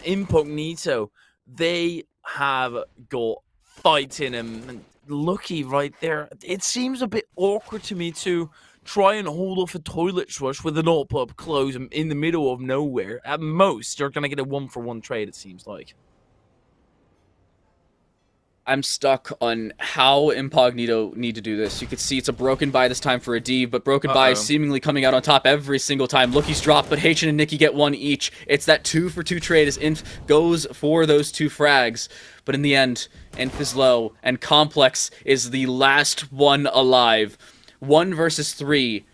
Incognito, they have got fight in them. And Lucky right there. It seems a bit awkward to me to try and hold off a toilet rush with an up close in the middle of nowhere. At most, you're going to get a 1 for 1 trade, it seems like. I'm stuck on how Incognito need to do this. You can see it's a broken buy this time for Adiv, but broken buy seemingly coming out on top every single time. Lucky's dropped, but Haitian and Nikki get 1 each. It's that 2 for 2 trade as Inf goes for those 2 frags. But in the end, Inf is low, and Complex is the last one alive. 1 versus 3.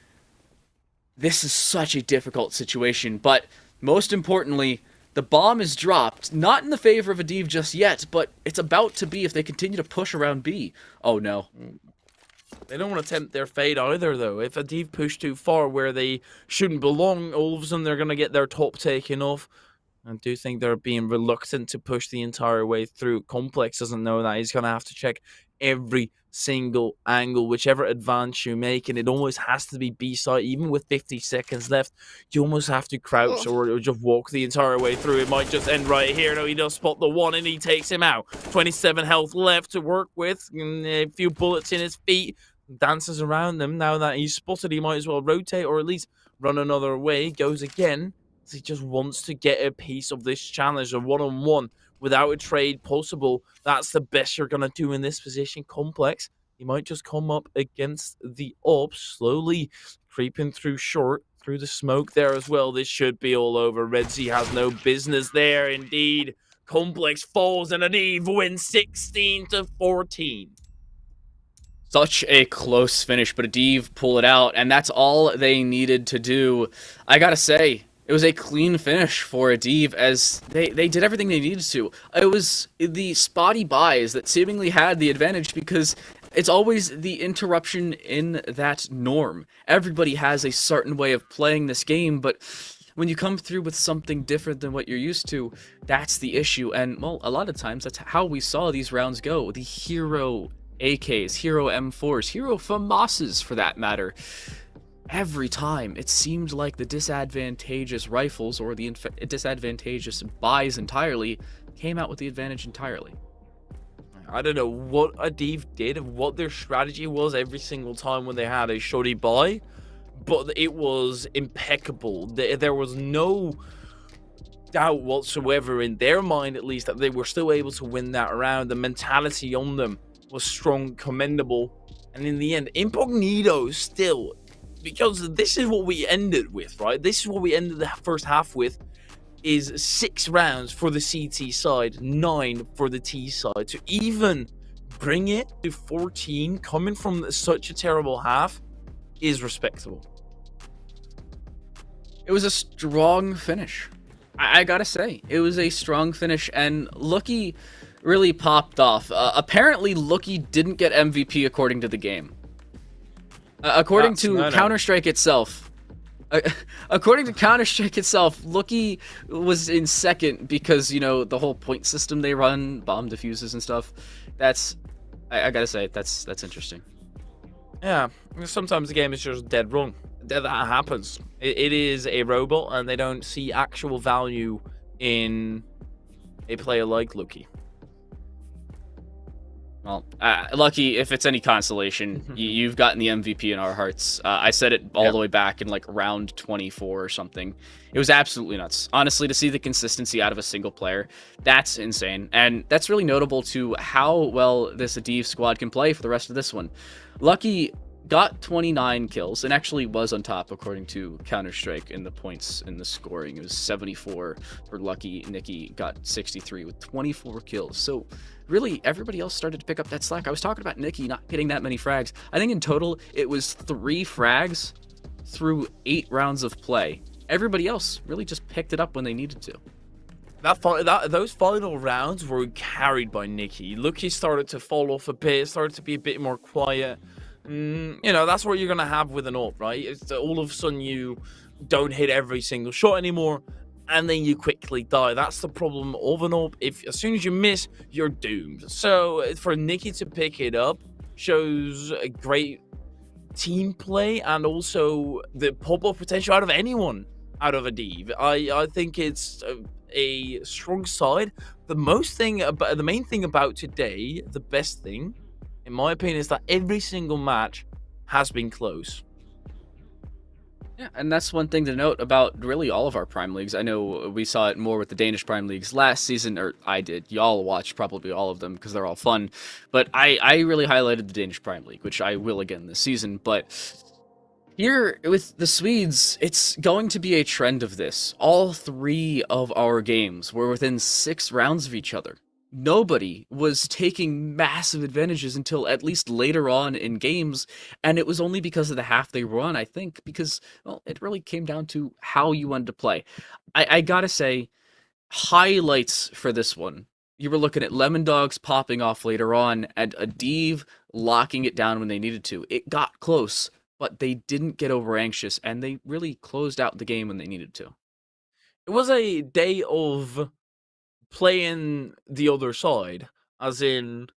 This is such a difficult situation, but most importantly, the bomb is dropped, not in the favor of Adiv just yet, but it's about to be if they continue to push around B. Oh no. They don't want to tempt their fate either, though. If Adiv push too far where they shouldn't belong, all of a sudden they're going to get their top taken off. I do think they're being reluctant to push the entire way through. Complex doesn't know that. He's going to have to check every single angle, whichever advance you make, and it almost has to be B-side. Even with 50 seconds left, you almost have to crouch or just walk the entire way through. It might just end right here. No, he does spot the 1 and he takes him out. 27 health left to work with, and a few bullets in his feet. Dances around them. Now that he's spotted, he might as well rotate or at least run another way. Goes again. He just wants to get a piece of this challenge, a 1-on-1 without a trade possible. That's the best you're going to do in this position. Complex, he might just come up against the ops, slowly creeping through short, through the smoke there as well. This should be all over. Redsy has no business there, indeed. Complex falls and Adiv wins 16-14. Such a close finish, but Adiv pull it out, and that's all they needed to do. I gotta say, it was a clean finish for Adiv as they did everything they needed to. It was the spotty buys that seemingly had the advantage because it's always the interruption in that norm. Everybody has a certain way of playing this game, but when you come through with something different than what you're used to, that's the issue. And, well, a lot of times that's how we saw these rounds go. The hero AKs, hero M4s, hero FAMASs for that matter. Every time, it seemed like the disadvantageous rifles or the disadvantageous buys entirely came out with the advantage entirely. I don't know what Adiv did, what their strategy was every single time when they had a shoddy buy, but it was impeccable. There was no doubt whatsoever in their mind, at least, that they were still able to win that round. The mentality on them was strong, commendable, and in the end, Incognito still, because this is what we ended with, right? This is what we ended the first half with. is 6 rounds for the CT side, 9 for the T side. To even bring it to 14 coming from such a terrible half is respectable. It was a strong finish. I gotta say, it was a strong finish, and Lucky really popped off. Apparently, Lucky didn't get MVP according to the game. According to Counter-Strike itself, Lucky was in second because, you know, the whole point system they run, bomb diffuses and stuff. That's, I gotta say, that's interesting. Yeah, sometimes the game is just dead wrong. That happens. It is a robot, and they don't see actual value in a player like Lucky. Well, Lucky, if it's any consolation, you've gotten the MVP in our hearts. I said it all the way back in like round 24 or something. It was absolutely nuts. Honestly, to see the consistency out of a single player, that's insane. And that's really notable to how well this Adiv squad can play for the rest of this one. Lucky got 29 kills and actually was on top according to Counter-Strike in the points in the scoring. It was 74 for Lucky. Nikki got 63 with 24 kills. So really, everybody else started to pick up that slack. I was talking about Nikki not getting that many frags. I think in total, it was 3 frags through 8 rounds of play. Everybody else really just picked it up when they needed to. Those final rounds were carried by Nikki. Lucky started to fall off a bit, started to be a bit more quiet. You know, that's what you're going to have with an AWP, right? It's all of a sudden you don't hit every single shot anymore, and then you quickly die. That's the problem of an AWP. If as soon as you miss, you're doomed. So for Nikki to pick it up shows a great team play and also the pop-up potential out of anyone out of Adiv. I think it's a strong side. The main thing about today, the best thing, in my opinion, is that every single match has been close. Yeah, and that's one thing to note about really all of our Prime Leagues. I know we saw it more with the Danish Prime Leagues last season, or I did. Y'all watched probably all of them because they're all fun. But I really highlighted the Danish Prime League, which I will again this season. But here with the Swedes, it's going to be a trend of this. All 3 of our games were within 6 rounds of each other. Nobody was taking massive advantages until at least later on in games, and it was only because of the half they won, I think, because, well, it really came down to how you wanted to play. I gotta say, highlights for this one. You were looking at Lemon Dogs popping off later on, and Adiv locking it down when they needed to. It got close, but they didn't get over anxious, and they really closed out the game when they needed to. It was a day of playing the other side, as in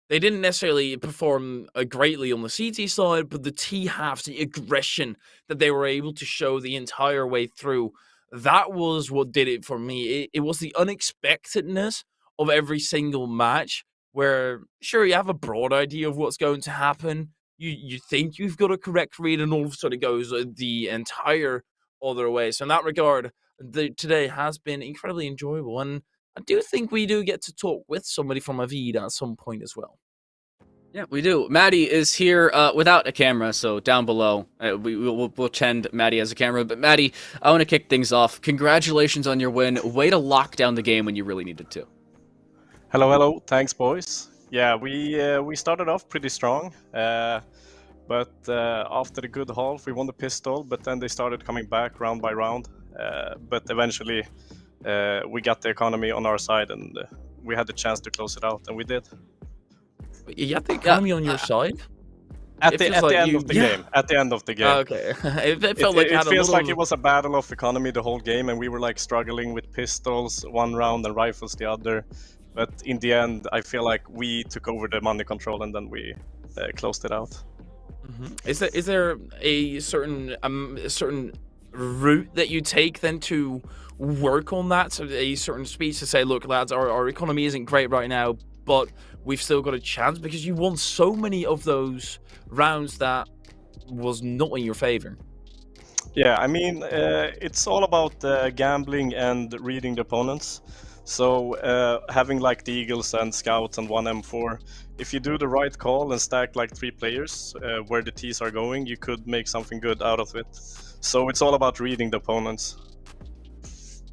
they didn't necessarily perform greatly on the CT side, but the T halves, the aggression that they were able to show the entire way through, that was what did it for me. It was the unexpectedness of every single match where, sure, you have a broad idea of what's going to happen. You think you've got a correct read, and all of a sudden it goes the entire other way. So in that regard, today has been incredibly enjoyable, and I do think we do get to talk with somebody from Avid at some point as well. Yeah, we do. Maddie is here without a camera, so down below we'll pretend Maddie has a camera. But Maddie, I want to kick things off. Congratulations on your win. Way to lock down the game when you really needed to. Hello. Thanks, boys. Yeah, we started off pretty strong, but after the good half, we won the pistol. But then they started coming back round by round. But eventually, we got the economy on our side, and we had the chance to close it out, and we did. You have the economy on your side? At the end of the game. At the end of the game. Okay. it felt like it feels like it was a battle of economy the whole game, and we were like struggling with pistols one round and rifles the other. But in the end, I feel like we took over the money control, and then we closed it out. Mm-hmm. Is there a certain route that you take then to work on that? So a certain speech to say, look, lads, our economy isn't great right now, but we've still got a chance, because you won so many of those rounds that was not in your favor. Yeah, I mean, it's all about gambling and reading the opponents. So having like the Eagles and Scouts and one M4, if you do the right call and stack like 3 players where the Ts are going, you could make something good out of it. So it's all about reading the opponents.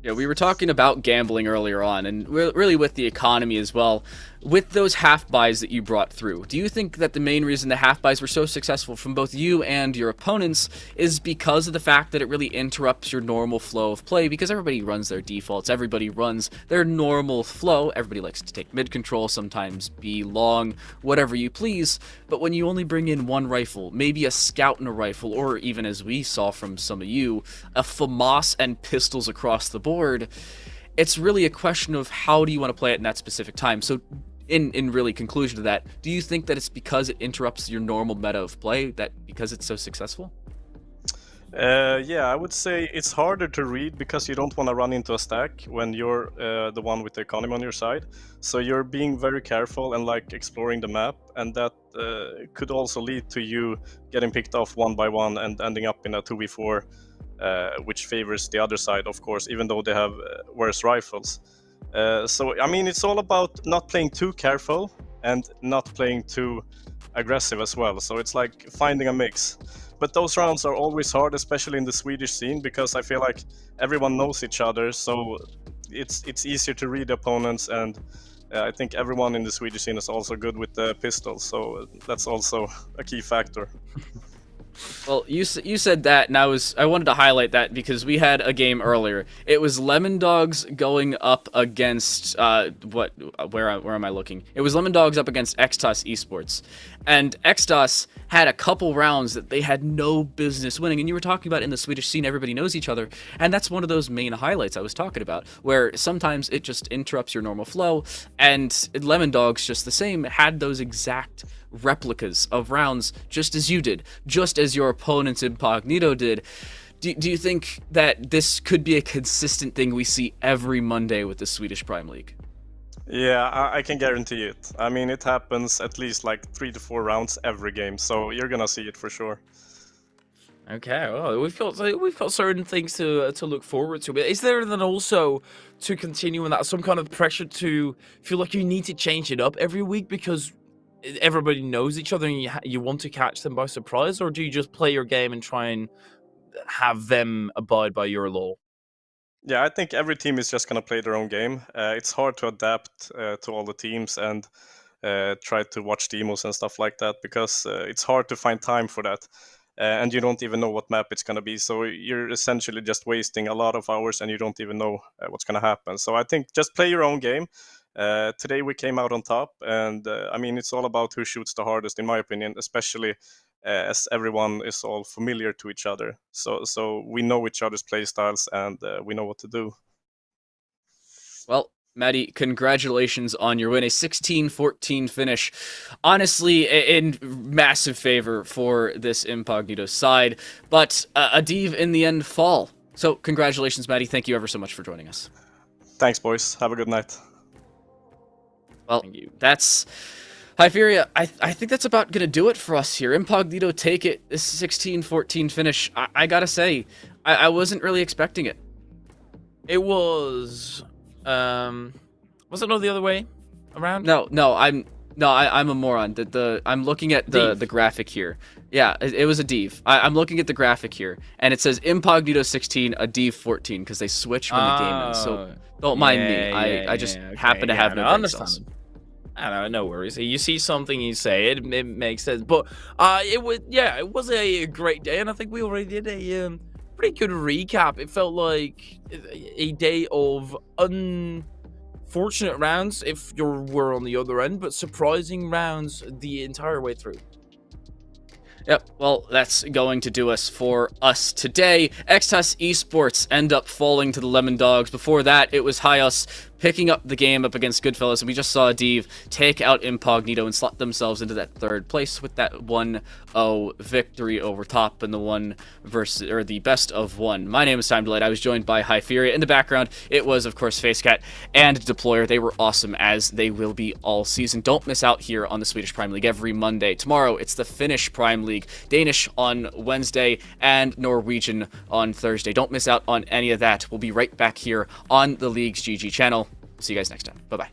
Yeah, we were talking about gambling earlier on, and really with the economy as well. With those half buys that you brought through, do you think that the main reason the half buys were so successful from both you and your opponents is because of the fact that it really interrupts your normal flow of play? Because everybody runs their defaults, everybody runs their normal flow, everybody likes to take mid control, sometimes be long, whatever you please. But when you only bring in one rifle, maybe a scout and a rifle, or even as we saw from some of you, a FAMAS and pistols across the board, it's really a question of how do you want to play it in that specific time. So in really conclusion to that, do you think that it's because it interrupts your normal meta of play, that because it's so successful? Yeah, I would say it's harder to read because you don't want to run into a stack when you're the one with the economy on your side. So you're being very careful and like exploring the map, and that could also lead to you getting picked off one by one and ending up in a 2v4, which favors the other side, of course, even though they have worse rifles. So I mean, it's all about not playing too careful and not playing too aggressive as well. So it's like finding a mix. But those rounds are always hard, especially in the Swedish scene, because I feel like everyone knows each other, so it's easier to read opponents, and I think everyone in the Swedish scene is also good with the pistols, so that's also a key factor. Well, you said that, and I wanted to highlight that because we had a game earlier. It was Lemon Dogs going up against where am I looking? It was Lemon Dogs up against Xtos Esports, and Xtos had a couple rounds that they had no business winning. And you were talking about in the Swedish scene, everybody knows each other, and that's one of those main highlights I was talking about, where sometimes it just interrupts your normal flow. And Lemon Dogs, just the same, had those exact replicas of rounds, just as you did, just as your opponent's Incognito did. Do you think that this could be a consistent thing we see every Monday with the Swedish Prime League? Yeah, I can guarantee it. I mean, it happens at least like 3 to 4 rounds every game, so you're gonna see it for sure. Okay, well, we've got certain things to look forward to. But is there then also, to continue in that, some kind of pressure to feel like you need to change it up every week because everybody knows each other and you want to catch them by surprise, or do you just play your game and try and have them abide by your law? Yeah, I think every team is just gonna play their own game. It's hard to adapt to all the teams and try to watch demos and stuff like that because it's hard to find time for that. And you don't even know what map it's going to be. So you're essentially just wasting a lot of hours and you don't even know what's going to happen. So I think just play your own game. Today we came out on top, and I mean, it's all about who shoots the hardest, in my opinion, especially as everyone is all familiar to each other. So we know each other's play styles and we know what to do. Well, Maddie, congratulations on your win. A 16-14 finish. Honestly, in massive favor for this Incognito side. But a Div in the end fall. So congratulations, Maddie. Thank you ever so much for joining us. Thanks, boys. Have a good night. Well, that's... Hyperia, I think that's about going to do it for us here. Incognito take it. This 16-14 finish. I gotta say, I wasn't really expecting it. It was... was it not the other way around? No, I'm a moron. I'm looking at the graphic here. Yeah, it was a Div. I'm looking at the graphic here, and it says Incognito 16, a Div 14, because they switch when the game ends. So don't mind me. I just happen to have no brain cells. I don't know, no worries. You see something, you say it. It makes sense. But it was a great day, and I think we already did a pretty good recap. It felt like a day of unfortunate rounds if you were on the other end, but surprising rounds the entire way through. Yep, well, that's going to do us for us today. Xtos Esports end up falling to the Lemon Dogs. Before that, it was Hyos picking up the game up against Goodfellas, and we just saw a Div take out Incognito and slot themselves into that third place with that 1-0 victory over top in the best of one. My name is Time Delight. I was joined by Hyperia. In the background, it was, of course, Facecat and Deployer. They were awesome, as they will be all season. Don't miss out here on the Swedish Prime League every Monday. Tomorrow, it's the Finnish Prime League, Danish on Wednesday, and Norwegian on Thursday. Don't miss out on any of that. We'll be right back here on the League's GG channel. See you guys next time. Bye-bye.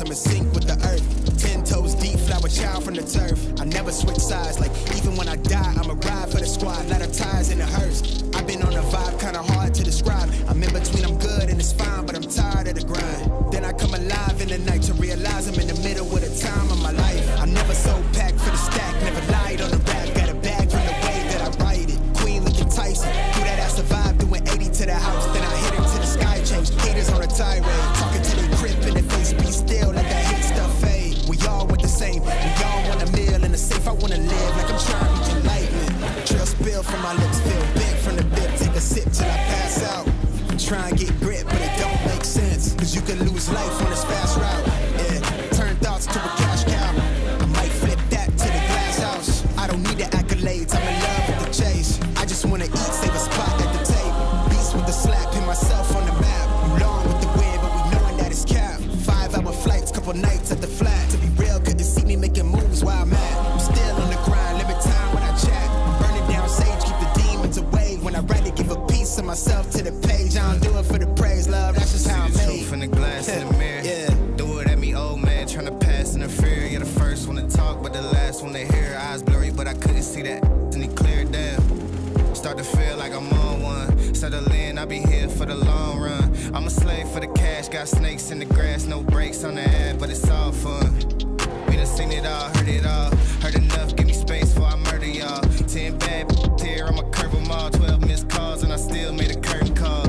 I'm in sync with the earth. 10 toes deep, flower child from the turf. I never switch sides, like even when I die, I'ma ride for the squad. Ladder ties in the hearse. I've been on a vibe, kinda hard to describe. I'm in between, I'm good and it's fine, but I'm tired of the grind. Then I come alive in the night to realize I'm in the middle of the time of my life. I never sold pack for the stack, never lied on the rap. Got a bag from the way that I write it. Queen looking Tyson, do that ass survive, doing 80 to the house. Then I hit it to the sky change. Haters on a tirade, talking to the grip in the face, be still, let that hate stuff fade. We all want the same, we all want a meal in the safe. I wanna live like I'm trying to reach enlightenment. Trail spill from my lips, feel big from the bip. Take a sip till I pass out. Try and get grit, but it don't make sense. Cause you can lose life on this fast route. Yeah, turn thoughts to a cash cow. I might flip that to the glass house. I don't need the accolades, I'm in love with the chase. I just wanna eat, save a spot at the table. Beast with the slap, pin myself on the map. You long with the wind, but we knowing that it's cap. 5-hour flights, couple nights at the flat. To be real, couldn't see me making moves while I'm at. I'm still on the grind, limit time when I chat. I'm burning down sage, keep the demons away. When I write it, give a piece of myself to the page. I don't do it for the praise, love, that's just how I'm made. Truth in the glass in the mirror. Yeah. Do it at me, old man, tryna pass in the fear. You're the first one to talk, but the last one to hear. Eyes blurry, but I couldn't see that. Then he cleared down. Start to feel like I'm on one. Settle in, I'll be here for the long run. I'm a slave for the cash, got snakes in the grass, no brakes on the ad, but it's all fun. We done seen it all, heard it all. Heard enough, give me space before I murder y'all. 10 bad here, I'ma curve them all. 12 missed calls, and I still made a curtain call.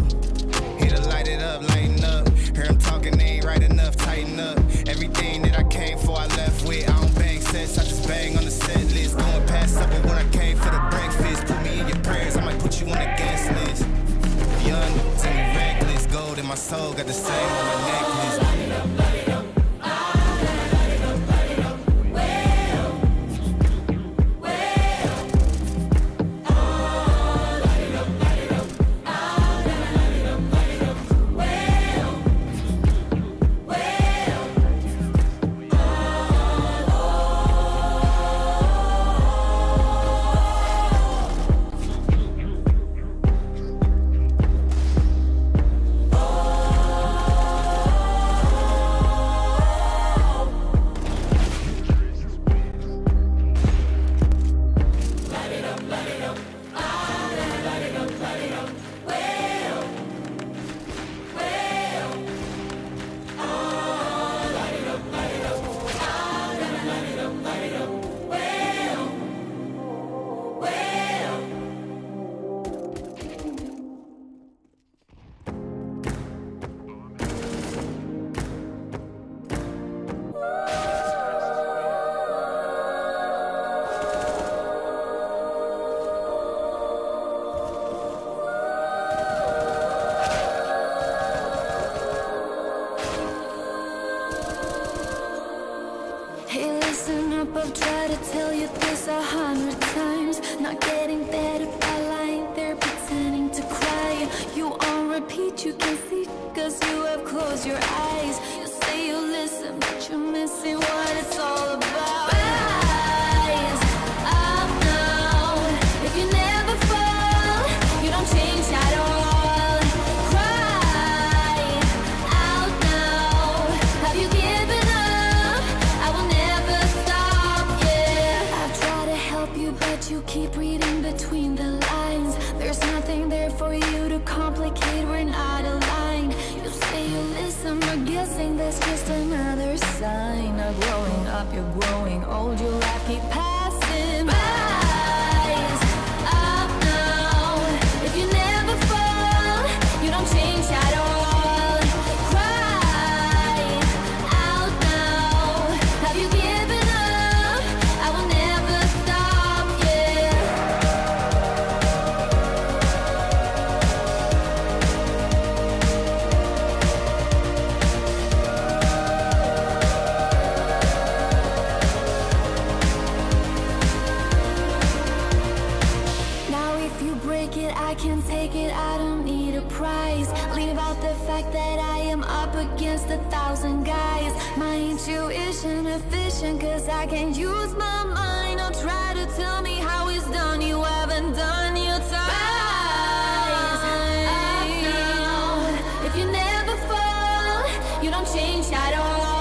Here to light it up, lighten up. Hear him talking, they ain't right enough, tighten up. Everything that I came for, I left with. I don't bang sets, I just bang on the set list. Going past supper when I came for the breakfast. Put me in your prayers, I might put you on the guest list. Young, tell me reckless. Gold in my soul, got the same on my necklace. Hey, listen up, I've tried to tell you this 100 times. Not getting better by lying there pretending to cry. You on repeat, you can see, cause you have closed your eyes. You say you listen, but you're missing what it's all about. Rise up now. If you never fall, you don't change at all. Cry out now. Have you given up? I will never stop, yeah. I've tried to help you, but you keep reading between the lines. There's nothing there for you to complicate, we're not aligned. You say you listen, but guessing that's just another sign of growing up. You're growing old, your life keep passing by. Rise up now. If you never fall, you don't change at all. Cry out now. Have you given up? I will never stop, yeah. Now if you break it, I can take it, I don't need a prize. Leave out the fact that I am up against 1,000 guys. My intuition efficient, cause I can't use my mind. Don't try to tell me how it's done, you haven't done your time. Rise up now. If you never fall, you don't change at all.